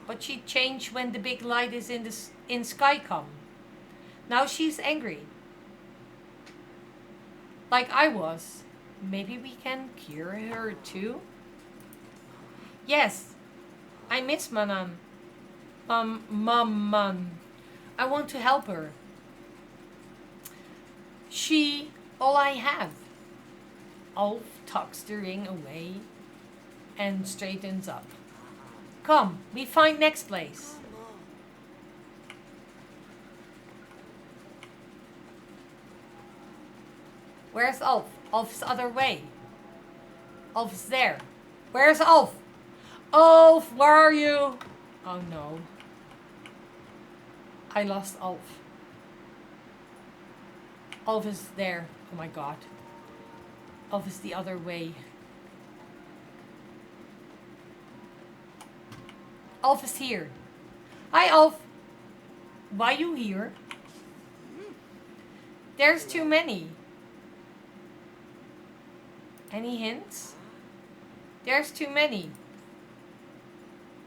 But she changed when the big light is in sky come. Now she's angry. Like I was. Maybe we can cure her too? Yes. I miss Manan. Maman. I want to help her. She all I have. Ulf tucks the ring away and straightens up. Come, we find next place. Where's Ulf? Ulf's other way. Ulf's there. Where's Ulf? Ulf, where are you? Oh no. I lost Ulf. Ulf is there. Oh my god. Ulf is the other way. Ulf is here. Hi, Ulf. Why you here? There's too many. Any hints? There's too many.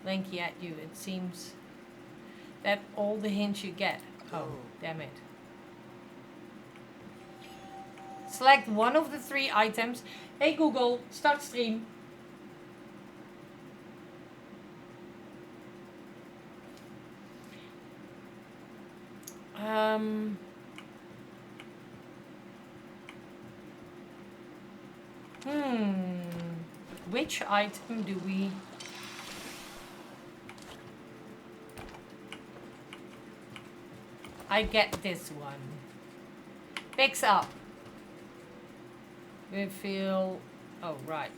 Lanky at you. It seems that all the hints you get. Oh, damn it. Select one of the 3 items. Hey Google, start stream. Which item do we... I get this one. Picks up. We feel... Oh, right.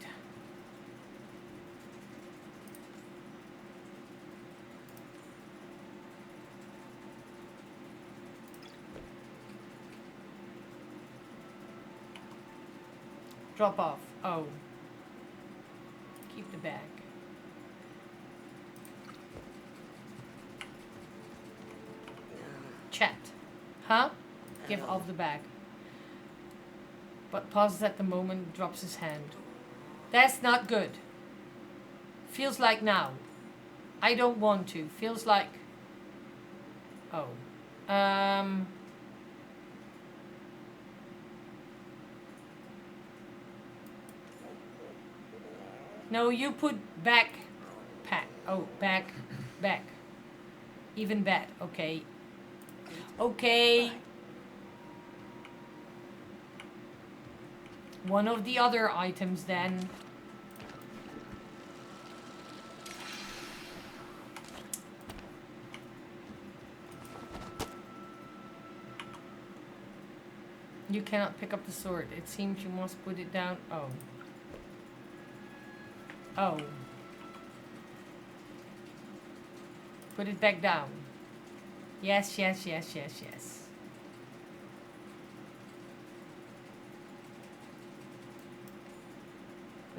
Drop off. Oh. Keep the bag. Chat. Huh? Give off the bag. But pauses at the moment, drops his hand. That's not good. Feels like now. I don't want to. Feels like... Oh. No, you put back. Pack. Oh, back. Back. Even bad. Okay. Okay. One of the other items then. You cannot pick up the sword. It seems you must put it down. Oh. Oh. Put it back down. Yes, yes, yes, yes, yes.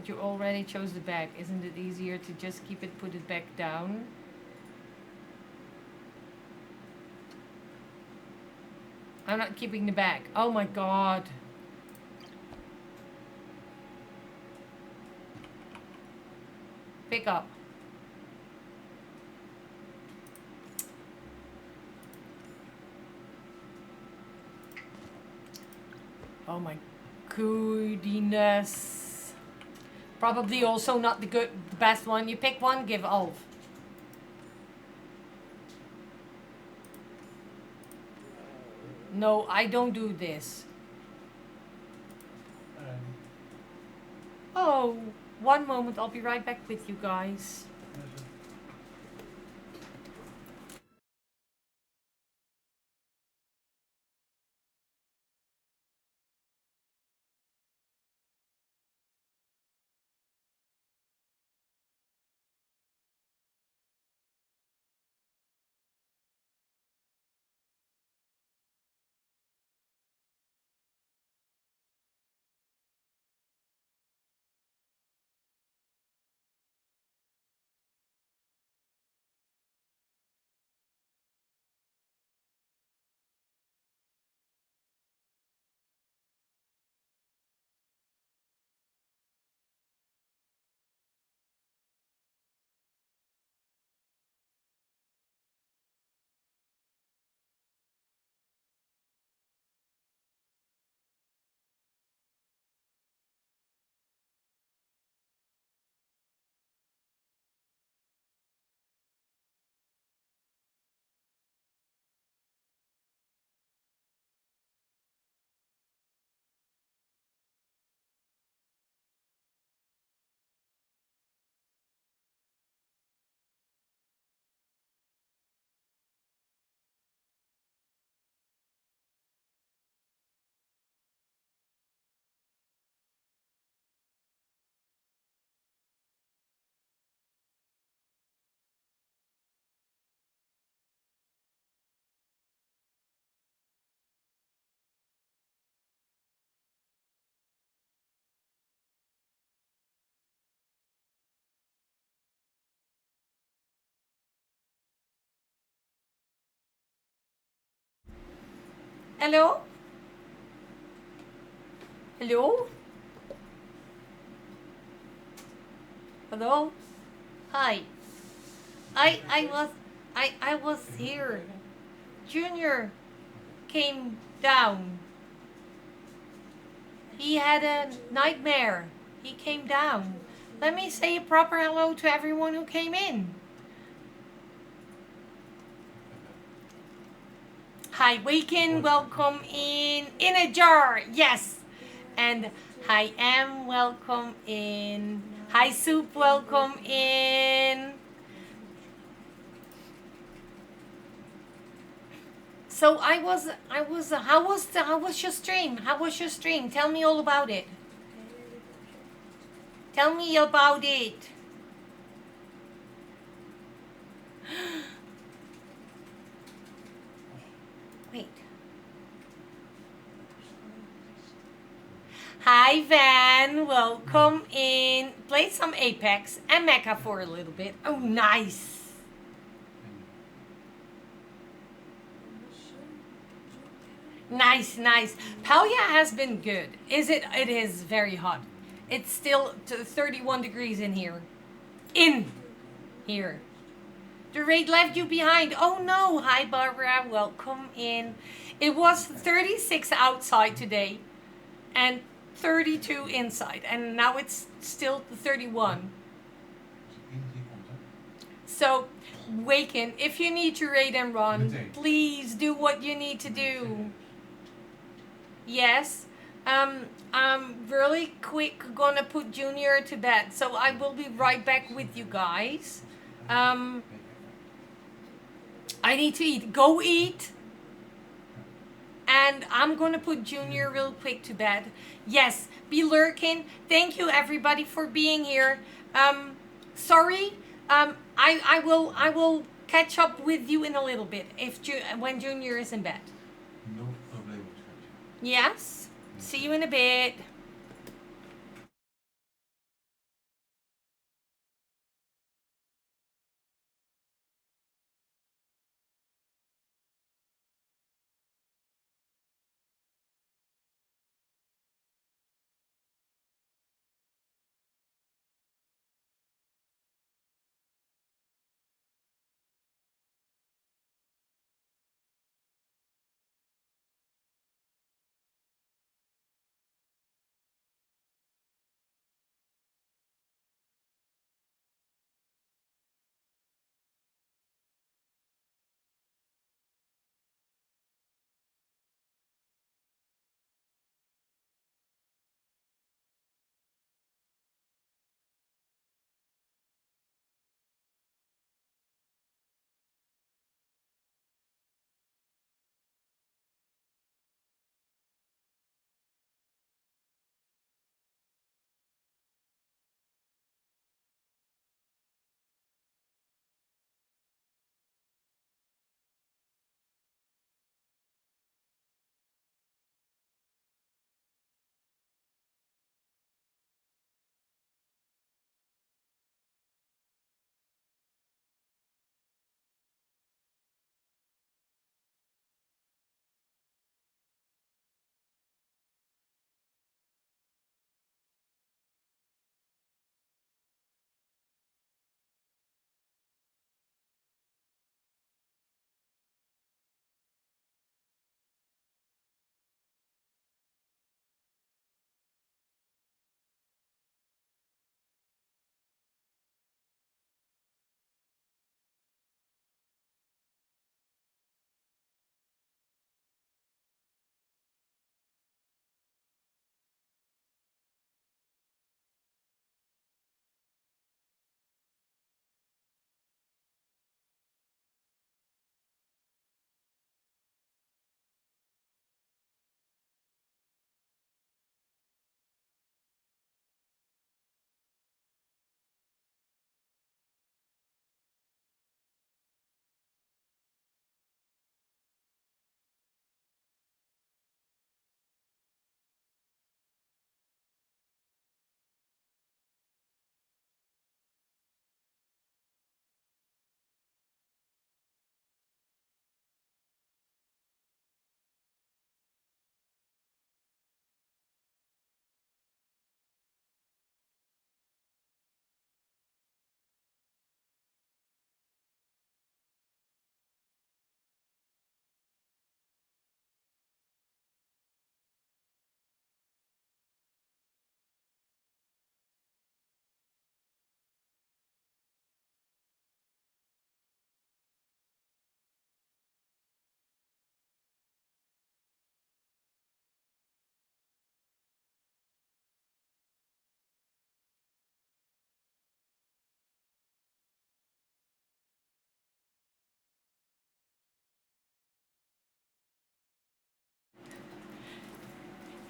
But you already chose the bag. Isn't it easier to just keep it, put it back down? I'm not keeping the bag. Oh my god. Pick up. Oh my goodness. Probably also not the best one. You pick one, give Ulf. No, I don't do this. Oh, one moment. I'll be right back with you guys. Hello? Hello? Hello? Hi. I was here. Junior came down. He had a nightmare. He came down. Let me say a proper hello to everyone who came in. Hi, Waken, welcome in a jar, yes. And hi, Em, welcome in. Hi, Soup, welcome in. So how was your stream? How was your stream? Tell me all about it. Tell me about it. Wait. Hi Van, welcome in. Played some Apex and Mecha for a little bit. Oh, nice. Nice, nice. Palya has been good. It is very hot. It's still 31 degrees in here. In here. The raid left you behind. Oh no. Hi Barbara, welcome in. It was 36 outside today and 32 inside. And now it's still 31. So, Waken, if you need to raid and run, please do what you need to do. Yes. I'm really quick gonna put Junior to bed. So I will be right back with you guys. I need to eat. Go eat. And I'm gonna put Junior real quick to bed. Yes, be lurking. Thank you everybody for being here. Sorry. I will catch up with you in a little bit when Junior is in bed. No problem. Yes. See you in a bit.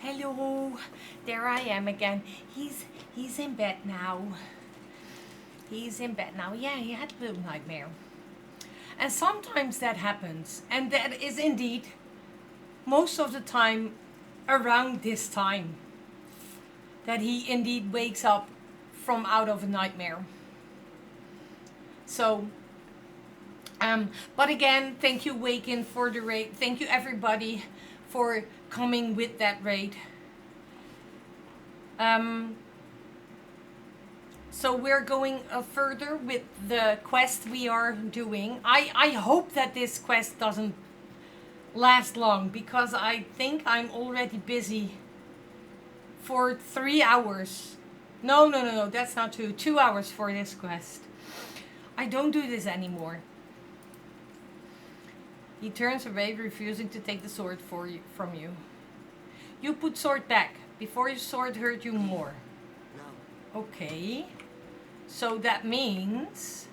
Hello. There I am again. He's in bed now. He's in bed now. Yeah, he had a little nightmare. And sometimes that happens. And that is indeed most of the time around this time that he indeed wakes up from out of a nightmare. So, but again, thank you Waken for the raid. Thank you everybody for coming with that raid. So we're going further with the quest we are doing. I hope that this quest doesn't last long, because I think I'm already busy for 3 hours. No, that's not 2. 2 hours for this quest. I don't do this anymore. He turns away, refusing to take the sword from you. You put sword back before your sword hurt you more. No. Okay. So that means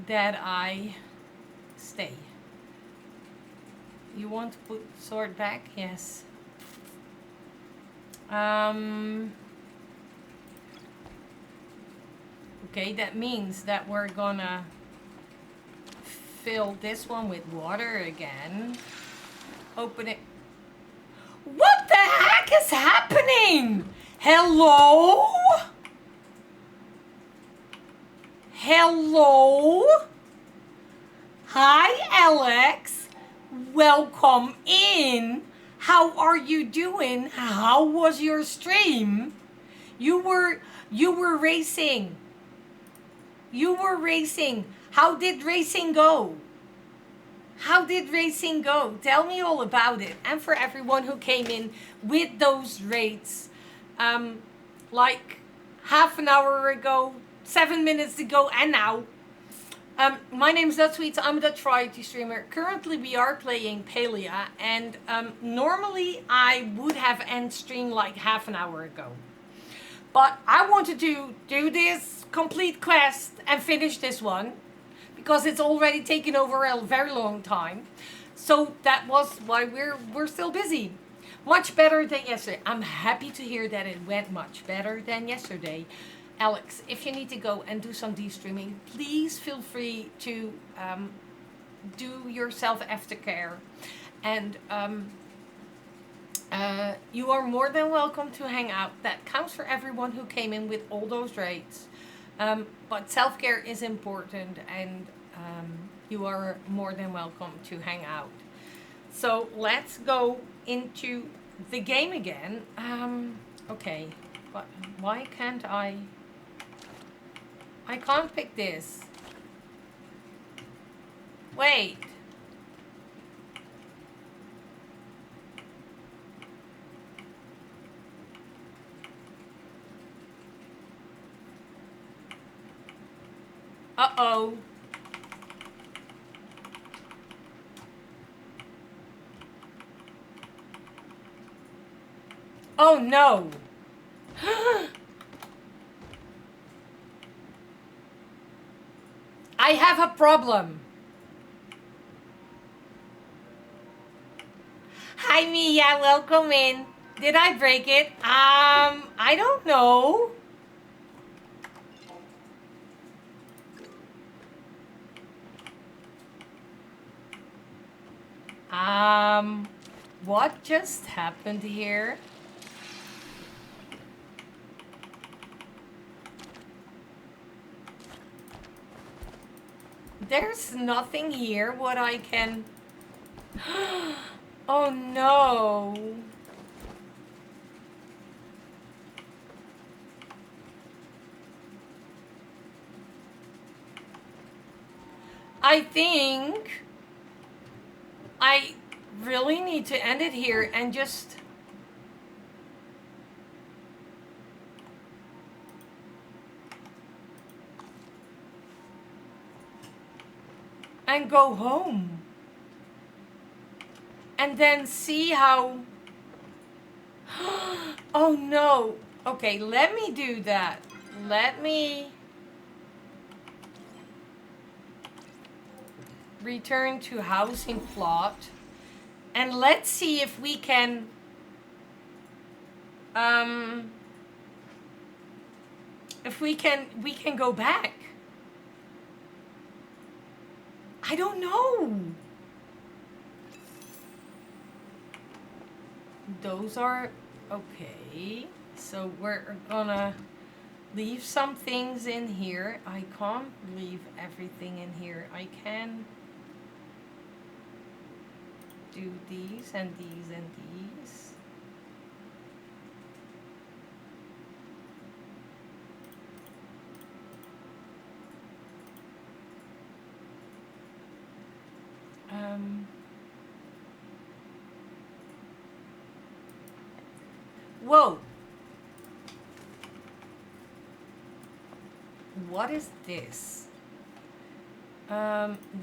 that I stay. You want to put sword back? Yes. Okay, that means that we're gonna fill this one with water again. Open it. What the heck is happening? Hello? Hello? Hi, Alex. Welcome in. How are you doing? How was your stream? You were racing. You were racing. How did racing go? How did racing go? Tell me all about it. And for everyone who came in with those rates, like half an hour ago, 7 minutes ago, and now. My name is NutsSweets. I'm a Dutch variety streamer. Currently, we are playing Palia, and normally I would have end stream like half an hour ago. But I wanted to do this complete quest and finish this one, because it's already taken over a very long time. So that was why we're still busy. Much better than yesterday. I'm happy to hear that it went much better than yesterday. Alex, if you need to go and do some de-streaming, please feel free to do your self-aftercare. And you are more than welcome to hang out. That counts for everyone who came in with all those rates. But self-care is important, and you are more than welcome to hang out. So let's go into the game again. Okay, but why can't I can't pick this. Wait. Uh-oh. Oh no. I have a problem. Hi Mia, welcome in. Did I break it? I don't know. What just happened here? There's nothing here what I can... Oh no. I think I really need to end it here and just... and go home. And then see how... Oh no. Okay, let me do that. Let me... return to housing plot. And let's see if we can we can go back. I don't know. Those are okay. So we're gonna leave some things in here. I can't leave everything in here. I can do these and these and these. Whoa. What is this?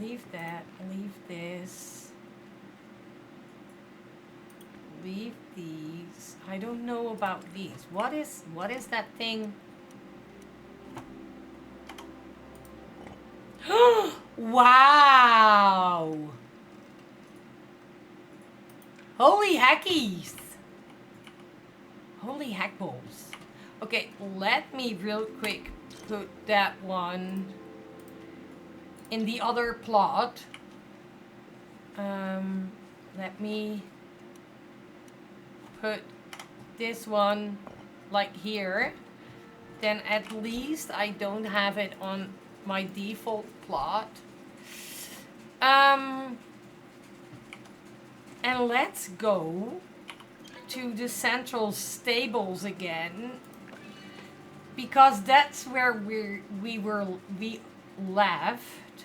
Leave that, leave this. Leave these. I don't know about these. What is that thing? Wow! Holy hackies! Holy hack balls. Okay, let me real quick put that one in the other plot. Let me put this one like here. Then at least I don't have it on my default plot. And let's go to the central stables again, because that's where we left,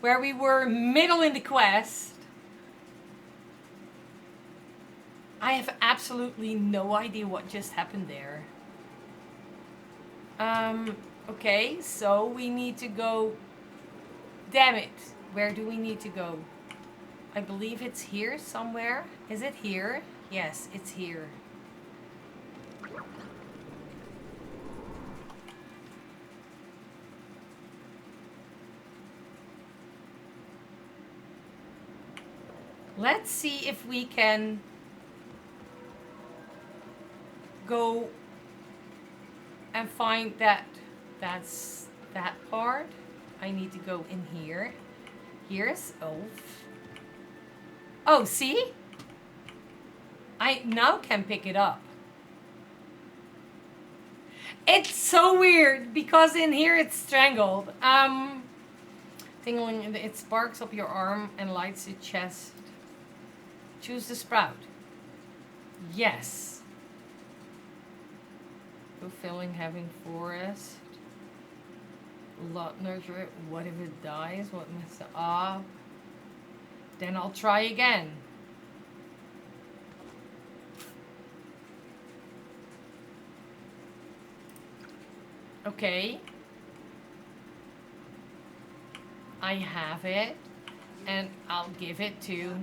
where we were middle in the quest. I have absolutely no idea what just happened there. Okay, so we need to go. Damn it, where do we need to go? I believe it's here somewhere. Is it here? Yes, it's here. Let's see if we can go and find that. That's that part. I need to go in here. Here's Ulf. Oh, see? I now can pick it up. It's so weird because in here it's strangled. Tingling, it sparks up your arm and lights your chest. Choose the sprout. Yes. Fulfilling having forest. Lot nurture. What if it dies? What messed up? Then I'll try again. Okay. I have it. And I'll give it to...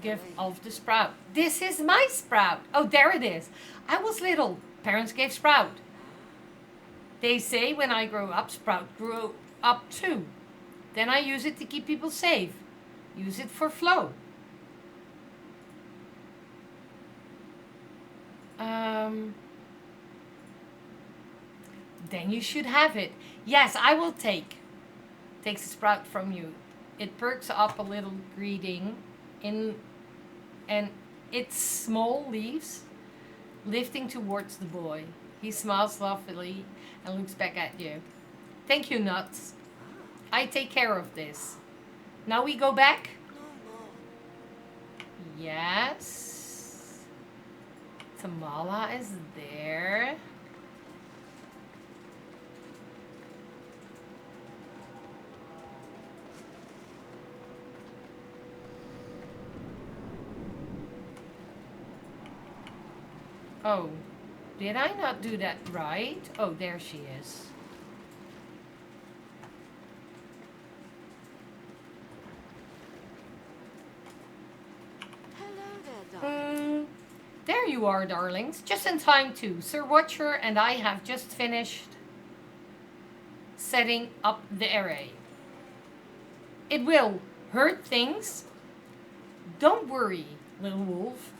Give Ulf the sprout. This is my sprout. Oh, there it is. I was little. Parents gave sprout. They say when I grow up, sprout grew up too. Then I use it to keep people safe. Use it for flow. Then you should have it. Yes, I will take. Takes a sprout from you. It perks up a little greeting and it's small leaves lifting towards the boy. He smiles lovingly and looks back at you. Thank you, Nuts. I take care of this. Now we go back? Yes. Tamala is there. Oh, did I not do that right? Oh, there she is. Hello there, darling. There you are, darlings. Just in time too. Sir Watcher and I have just finished setting up the array. It will hurt things. Don't worry. little wolf.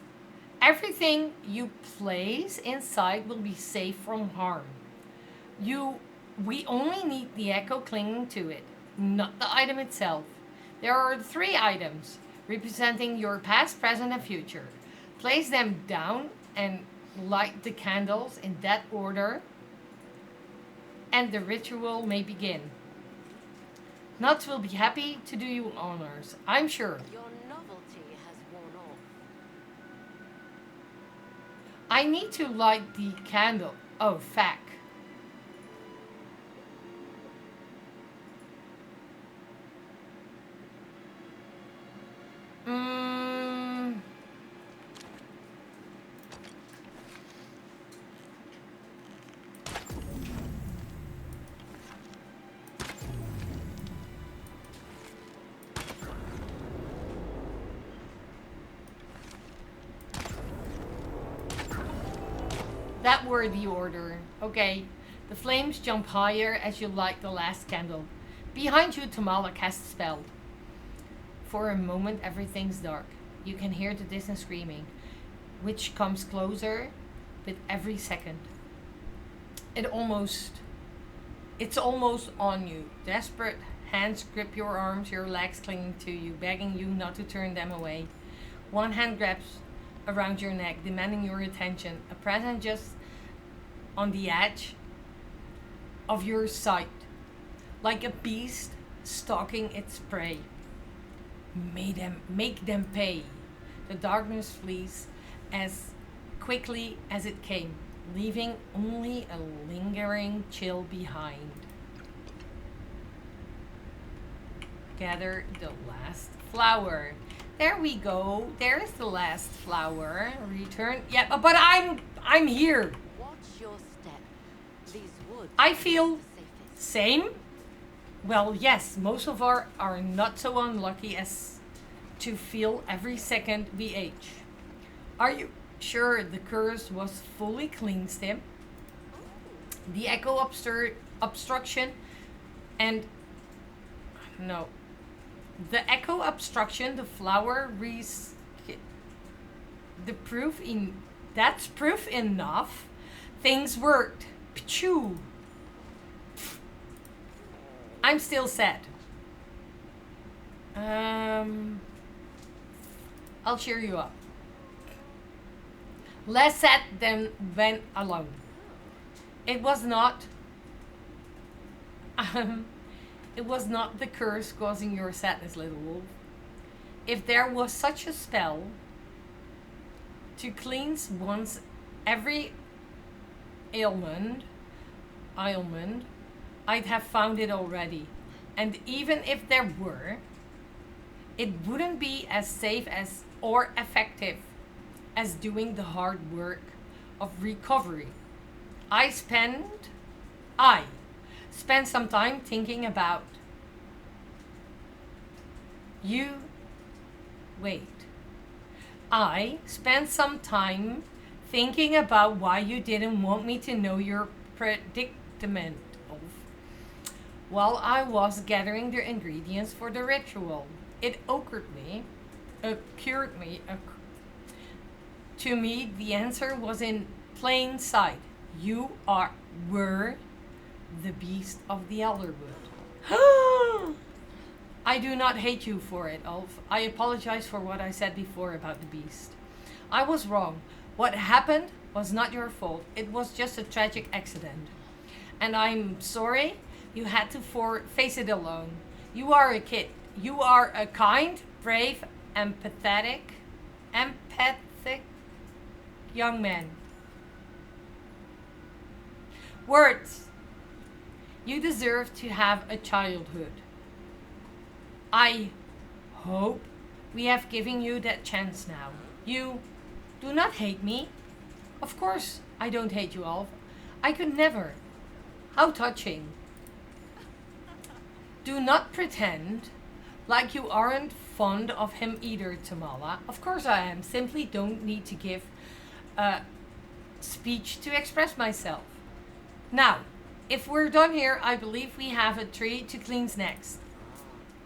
Everything you place inside will be safe from harm. We only need the echo clinging to it, not the item itself. There are 3 items representing your past, present, and future. Place them down and light the candles in that order, and the ritual may begin. Nuts will be happy to do you honors, I'm sure. Your novelty has worn off. I need to light the candle. Oh, fuck. Mm. That were the order. Okay. The flames jump higher as you light the last candle. Behind you, Tamala casts a spell. For a moment, everything's dark. You can hear the distant screaming, which comes closer with every second. It's almost on you. Desperate hands grip your arms, your legs clinging to you, begging you not to turn them away. One hand grabs around your neck, demanding your attention. A present just on the edge of your sight, like a beast stalking its prey. Make them pay. The darkness flees as quickly as it came, leaving only a lingering chill behind. Gather the last flower. There we go. There's the last flower. Return. Yeah, but I'm here. Watch your step. These woods I are feel not the safest. same. Well, yes, most of our are not so unlucky as to feel every second we age. Are you sure the curse was fully cleansed him? The echo obstruction and no. The echo obstruction, the flower the proof in that's proof enough. Things worked. Pachoo. I'm still sad. I'll cheer you up. Less sad than when alone. It was not. It was not the curse causing your sadness, little wolf. If there was such a spell to cleanse one's every ailment, I'd have found it already. And even if there were, it wouldn't be as safe as or effective as doing the hard work of recovery. I spent some time thinking about you. Wait. I spent some time thinking about why you didn't want me to know your predicament while I was gathering the ingredients for the ritual. It to me, the answer was in plain sight. You were the beast of the Elderwood. I do not hate you for it, Ulf. I apologize for what I said before about the beast. I was wrong. What happened was not your fault. It was just a tragic accident. And I'm sorry you had to face it alone. You are a kid. You are a kind, brave, empathic young man. Words. You deserve to have a childhood. I hope we have given you that chance now. You do not hate me. Of course I don't hate you, Alf. I could never. How touching. Do not pretend like you aren't fond of him either, Tamala. Of course I am. Simply don't need to give a speech to express myself. Now, if we're done here, I believe we have a tree to cleanse next.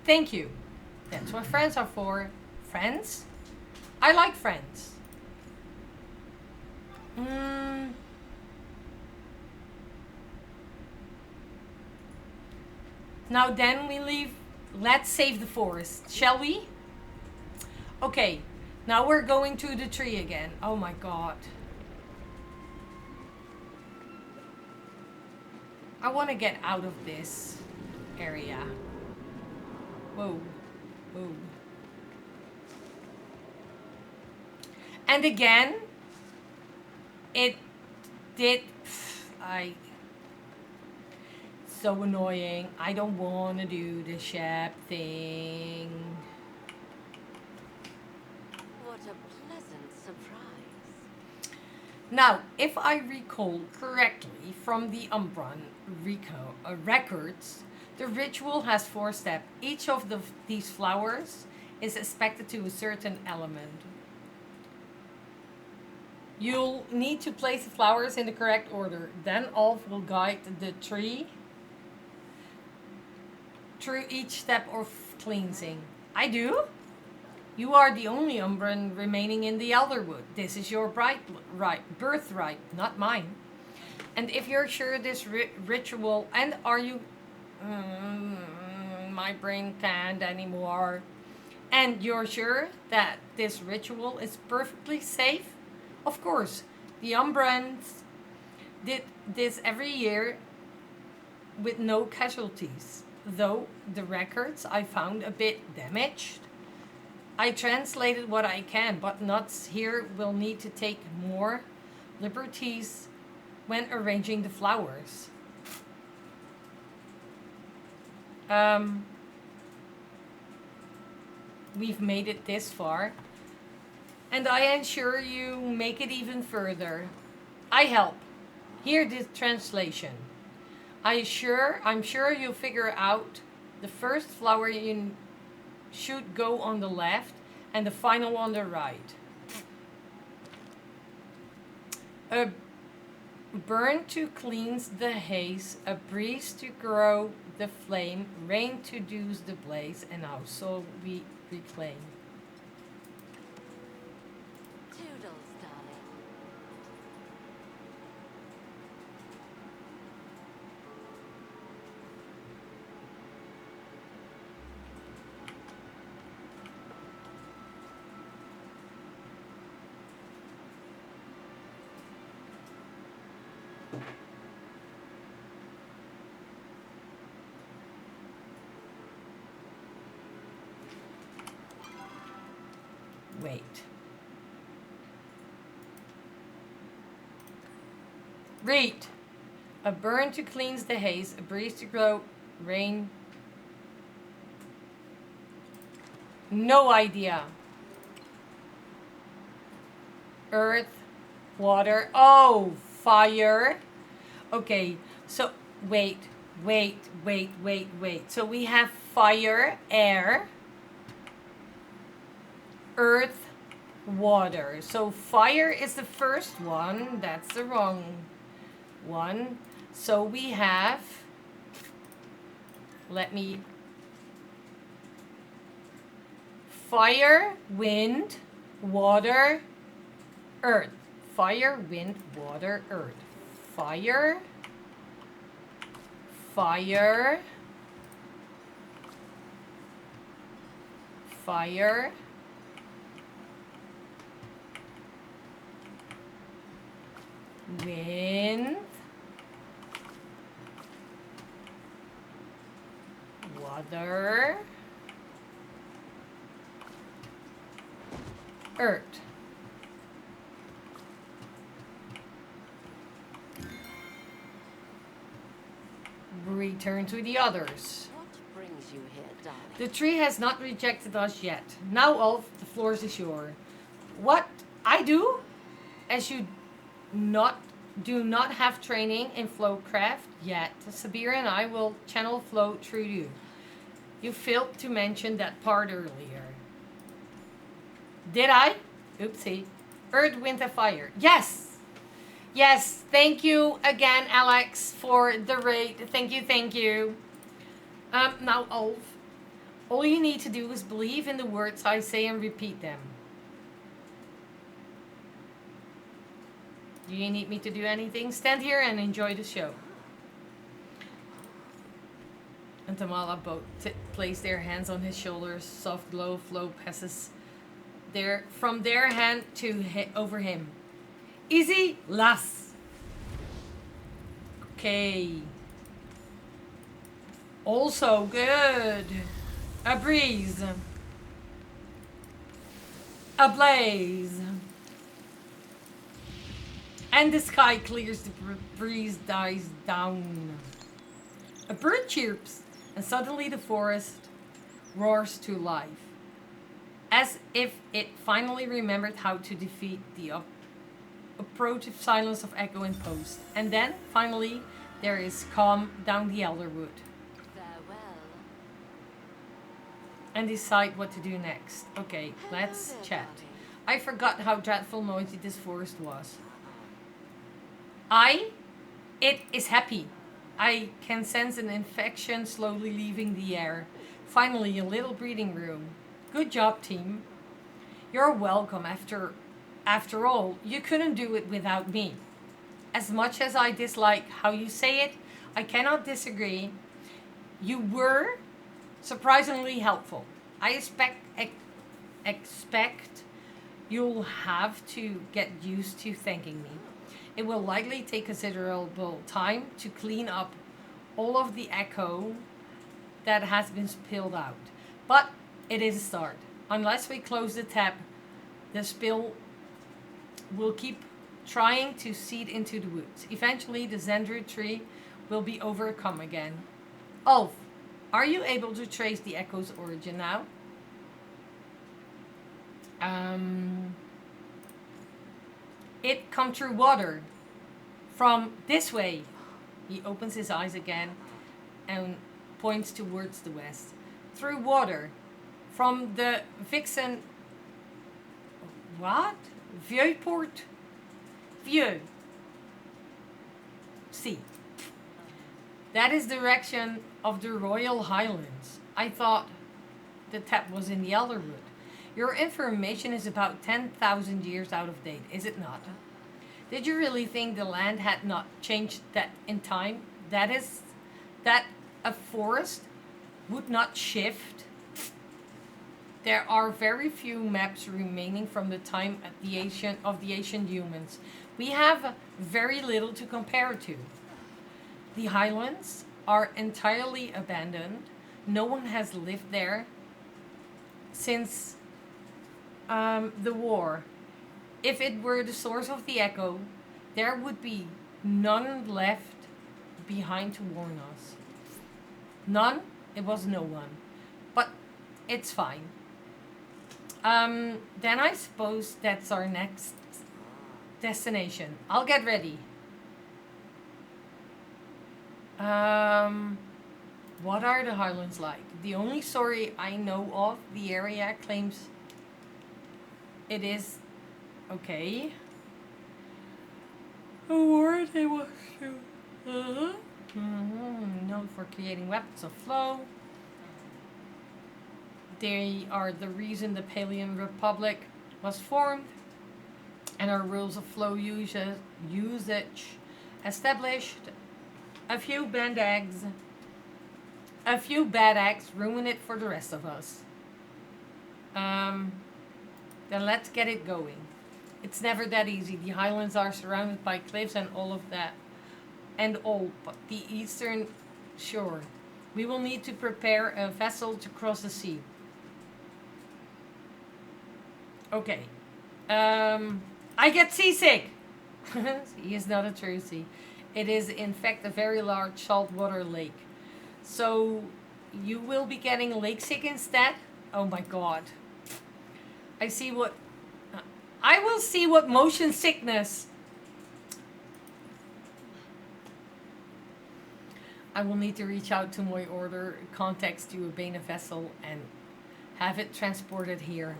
Thank you. That's what friends are for. Friends? I like Friends. Mm. Now then we leave. Let's save the forest, shall we? Okay, now we're going to the tree again. Oh my god. I want to get out of this area. Whoa. Whoa. And again, it did... So annoying. I don't want to do the shap thing. What a pleasant surprise. Now, if I recall correctly from the Umbran records, the ritual has 4 steps. Each of these flowers is expected to a certain element. You'll need to place the flowers in the correct order. Then Ulf will guide the tree through each step of cleansing. I do? You are the only Umbran remaining in the Elderwood. This is your birthright, not mine. And if you're sure this ritual... And are you... my brain can't anymore. And you're sure that this ritual is perfectly safe? Of course. The Umbrans did this every year with no casualties. Though the records I found a bit damaged. I translated what I can, but Nuts here will need to take more liberties when arranging the flowers. We've made it this far, and I ensure you make it even further. I help. Here the translation. I'm sure you'll figure out the first flower you should go on the left and the final on the right. A burn to cleanse the haze, a breeze to grow the flame, rain to douse the blaze, and our soul we reclaim. Toodles, darling. Wait. Read. A burn to cleanse the haze, a breeze to grow, rain. No idea. Earth, water. Oh, fire. Okay, so wait. So we have fire, air, earth, water. So fire is the first one. That's the wrong one. So we have, fire, wind, water, earth. Fire, wind, water, earth. Fire, fire, fire, wind, water, earth. Return to the others. What brings you here, darling? The tree has not rejected us yet. Now, Ulf, the floor is yours. What I do, as you do not have training in flowcraft yet, Sabir and I will channel flow through you. You failed to mention that part earlier. Did I? Oopsie. Earth, wind, and fire. Yes! Yes, thank you again, Alex, for the raid. Thank you. Now, Ulf, all you need to do is believe in the words I say and repeat them. Do you need me to do anything? Stand here and enjoy the show. And Tamala both place their hands on his shoulders. Soft glow flow passes from their hand to over him. Easy, las. Okay. Also good. A breeze. A blaze. And the sky clears, the breeze dies down. A bird chirps, and suddenly the forest roars to life. As if it finally remembered how to defeat the oppressive silence of echo and post. And then, finally, there is calm down the elderwood. Farewell. And decide what to do next. Okay, let's there, chat. darling. I forgot how dreadful noisy this forest was. It is happy. I can sense an infection slowly leaving the air. Finally, a little breathing room. Good job, team. You're welcome. After all, you couldn't do it without me. As much as I dislike how you say it, I cannot disagree. You were surprisingly helpful. I expect you'll have to get used to thanking me. It will likely take considerable time to clean up all of the echo that has been spilled out. But it is a start. Unless we close the tap, the spill will keep trying to seed into the woods. Eventually, the Zendru tree will be overcome again. Ulf, are you able to trace the echo's origin now? It come through water. From this way. He opens his eyes again and points towards the west. Through water. From the Vixen... What? Viewport? View. See. That is the direction of the Royal Highlands. I thought the tap was in the Elderwood. Your information is about 10,000 years out of date, is it not? Did you really think the land had not changed that in time? That a forest would not shift? There are very few maps remaining from the time of the ancient humans. We have very little to compare to. The highlands are entirely abandoned. No one has lived there since the war. If it were the source of the echo, there would be none left behind to warn us. None? It was no one. But it's fine. Then I suppose that's our next destination. I'll get ready. What are the Highlands like? The only story I know of, the area claims it is okay. A war they was to. Known for creating weapons of flow. They are the reason the Palean Republic was formed, and our rules of flow usage established. A few bad eggs ruin it for the rest of us. Then let's get it going. It's never that easy. The highlands are surrounded by cliffs and all of that. And all but the eastern shore. We will need to prepare a vessel to cross the sea. Okay. I get seasick! He is not a true sea. It is in fact a very large saltwater lake. So you will be getting lake sick instead? Oh my god. I will see what motion sickness. I will need to reach out to my order contacts to obtain a vessel and have it transported here.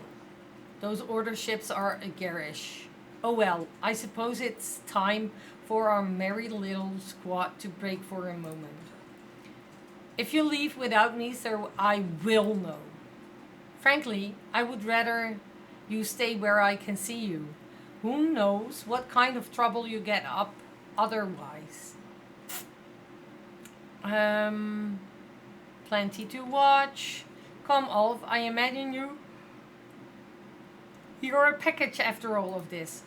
Those order ships are garish. Oh well, I suppose it's time for our merry little squad to break for a moment. If you leave without me, sir, I will know. Frankly, I would rather you stay where I can see you. who knows what kind of trouble you get up otherwise. Plenty to watch. Come, Olaf, I imagine you're a package after all of this.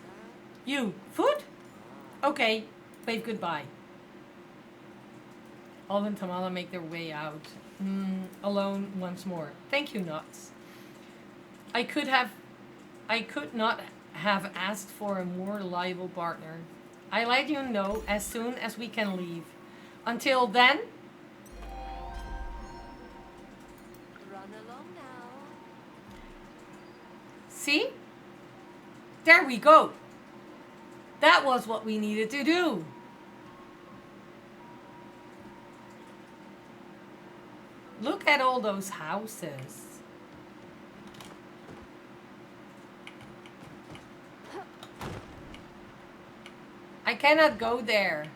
You, food? Okay, wave goodbye. Olaf and Tamala make their way out. Alone once more. Thank you, Nuts. I could not have asked for a more reliable partner. I'll let you know as soon as we can leave. Until then, Run along now. see? There we go. That was what we needed to do. Look at all those houses. I cannot go there.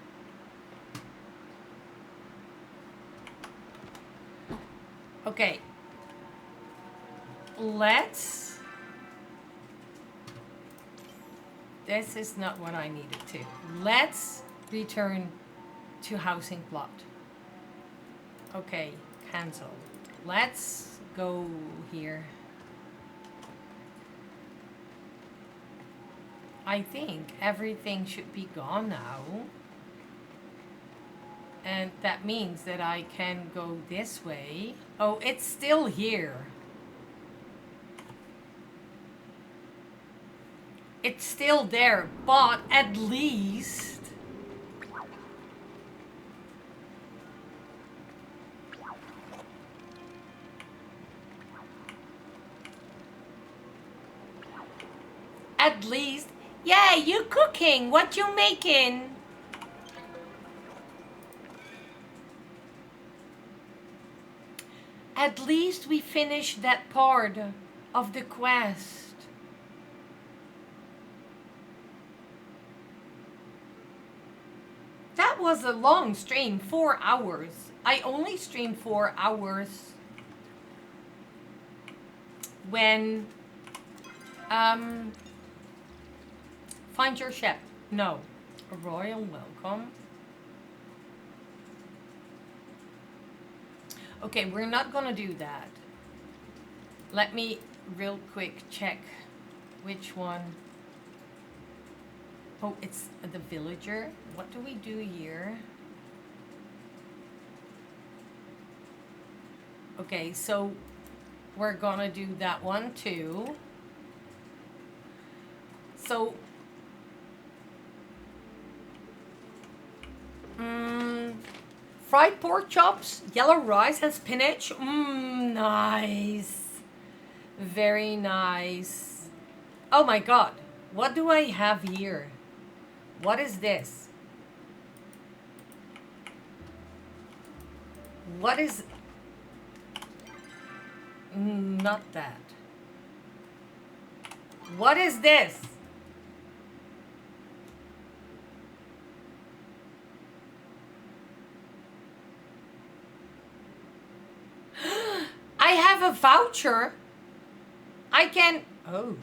Okay. This is not what I needed to. Let's return to housing plot. Okay, cancel. Let's go here. I think everything should be gone now. And that means that I can go this way. Oh, it's still here. It's still there, but at least yeah, you cooking. What you making? At least we finished that part of the quest. That was a long stream, 4 hours. I only streamed 4 hours when find your ship. No. A royal welcome. Okay, we're not gonna do that. Let me real quick check which one. Oh, it's the villager. What do we do here? Okay, so we're gonna do that one too. So, fried pork chops, yellow rice and spinach. Nice. Very nice. Oh my god, what do I have here? What is this? What is... Not that. What is this? I have a voucher. I can... Oh.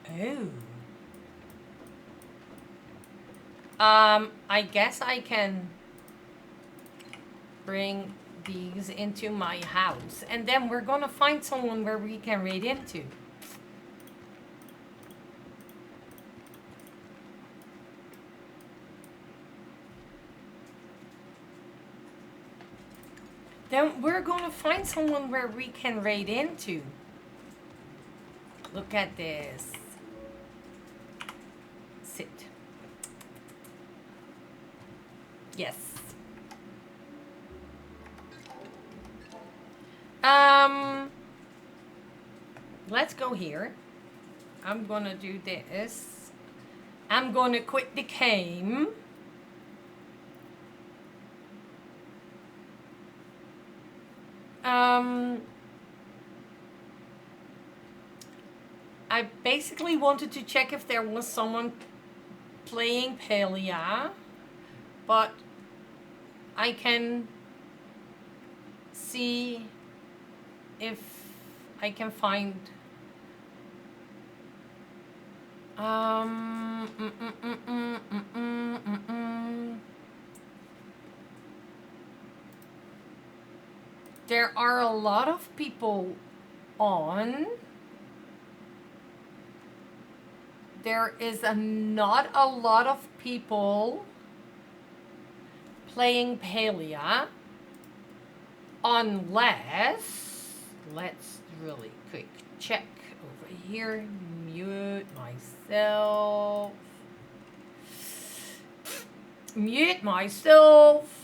Oh. I guess I can bring these into my house. And then we're gonna find someone where we can raid into. Then we're gonna find someone where we can raid into. Look at this. Sit. Yes. Let's go here. I'm gonna do this. I'm gonna quit the game. I basically wanted to check if there was someone playing Palia, but I can see if I can find Um, mm, mm, mm, mm, mm, mm, mm, mm. There are a lot of people on. There is not a lot of people playing Palia. Unless, let's really quick check over here. Mute myself. Mute myself.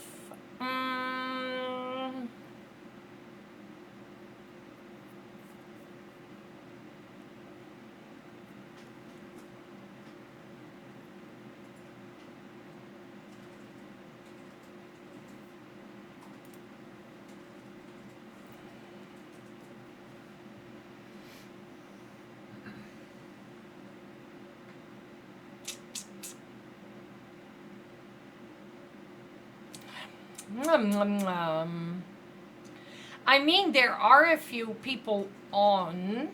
I mean, there are a few people on.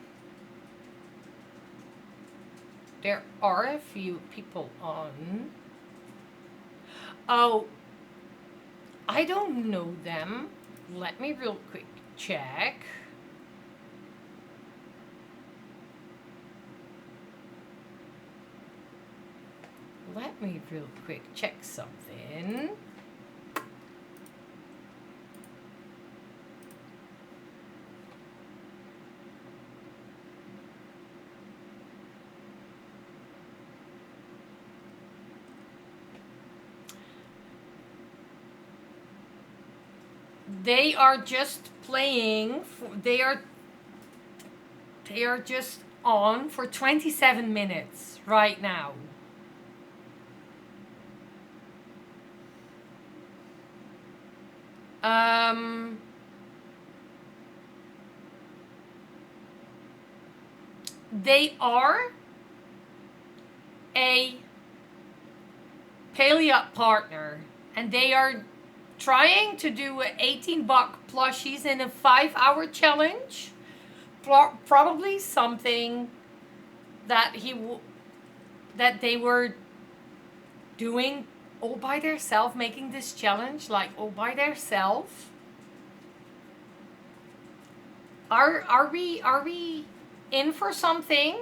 There are a few people on. Oh, I don't know them. Let me real quick check. Let me real quick check something. They are just playing. They are just on for 27 minutes right now. They are a Palia partner, and they are trying to do a 18-buck plushies in a 5-hour challenge. Probably something that that they were doing all by themselves, making this challenge like all by themselves. Are we in for something?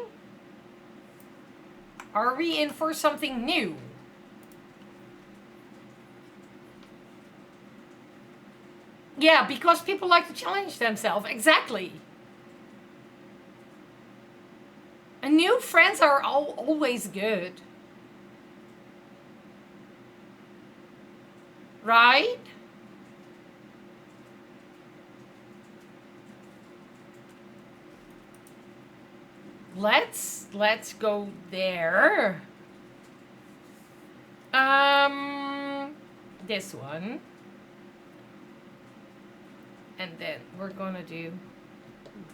Are we in for something new? Yeah, because people like to challenge themselves. Exactly. And new friends are always good. Right? Let's go there. This one. And then we're gonna do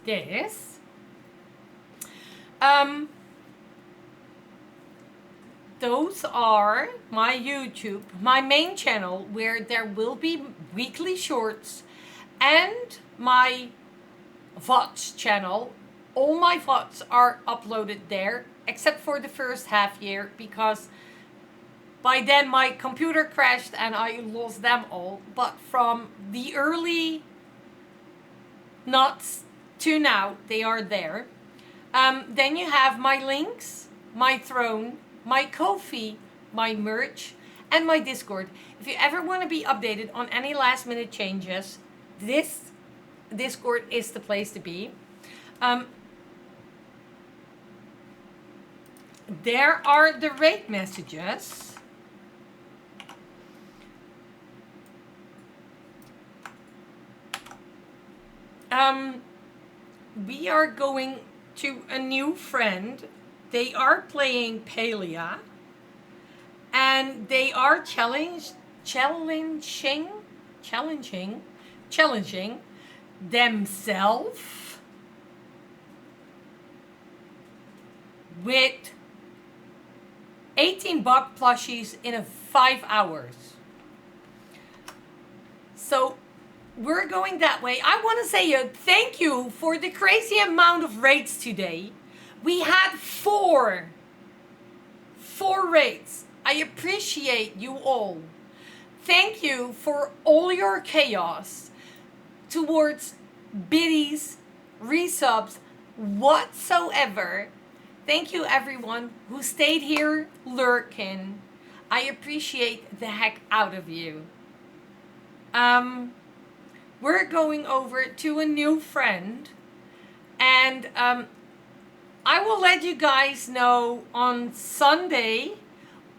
this. Those are my YouTube, my main channel, where there will be weekly shorts, and my VODs channel. All my VODs are uploaded there, except for the first half year, because by then my computer crashed and I lost them all. But from the early Nuts to now, they are there. Then you have my links, my throne, my Ko-fi, my merch, and my Discord. If you ever want to be updated on any last minute changes, this Discord is the place to be. There are the rate messages. We are going to a new friend. They are playing Palia, and they are challenging themselves with 18-buck plushies in 5 hours. So we're going that way. I want to say a thank you for the crazy amount of raids today. We had 4 4 rates. I appreciate you all. Thank you for all your chaos towards biddies, resubs, whatsoever. Thank you everyone who stayed here lurking. I appreciate the heck out of you. We're going over to a new friend, and I will let you guys know on Sunday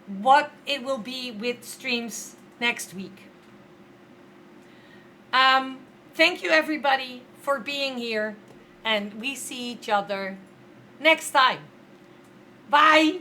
what it will be with streams next week. Thank you everybody for being here, and we see each other next time. Bye!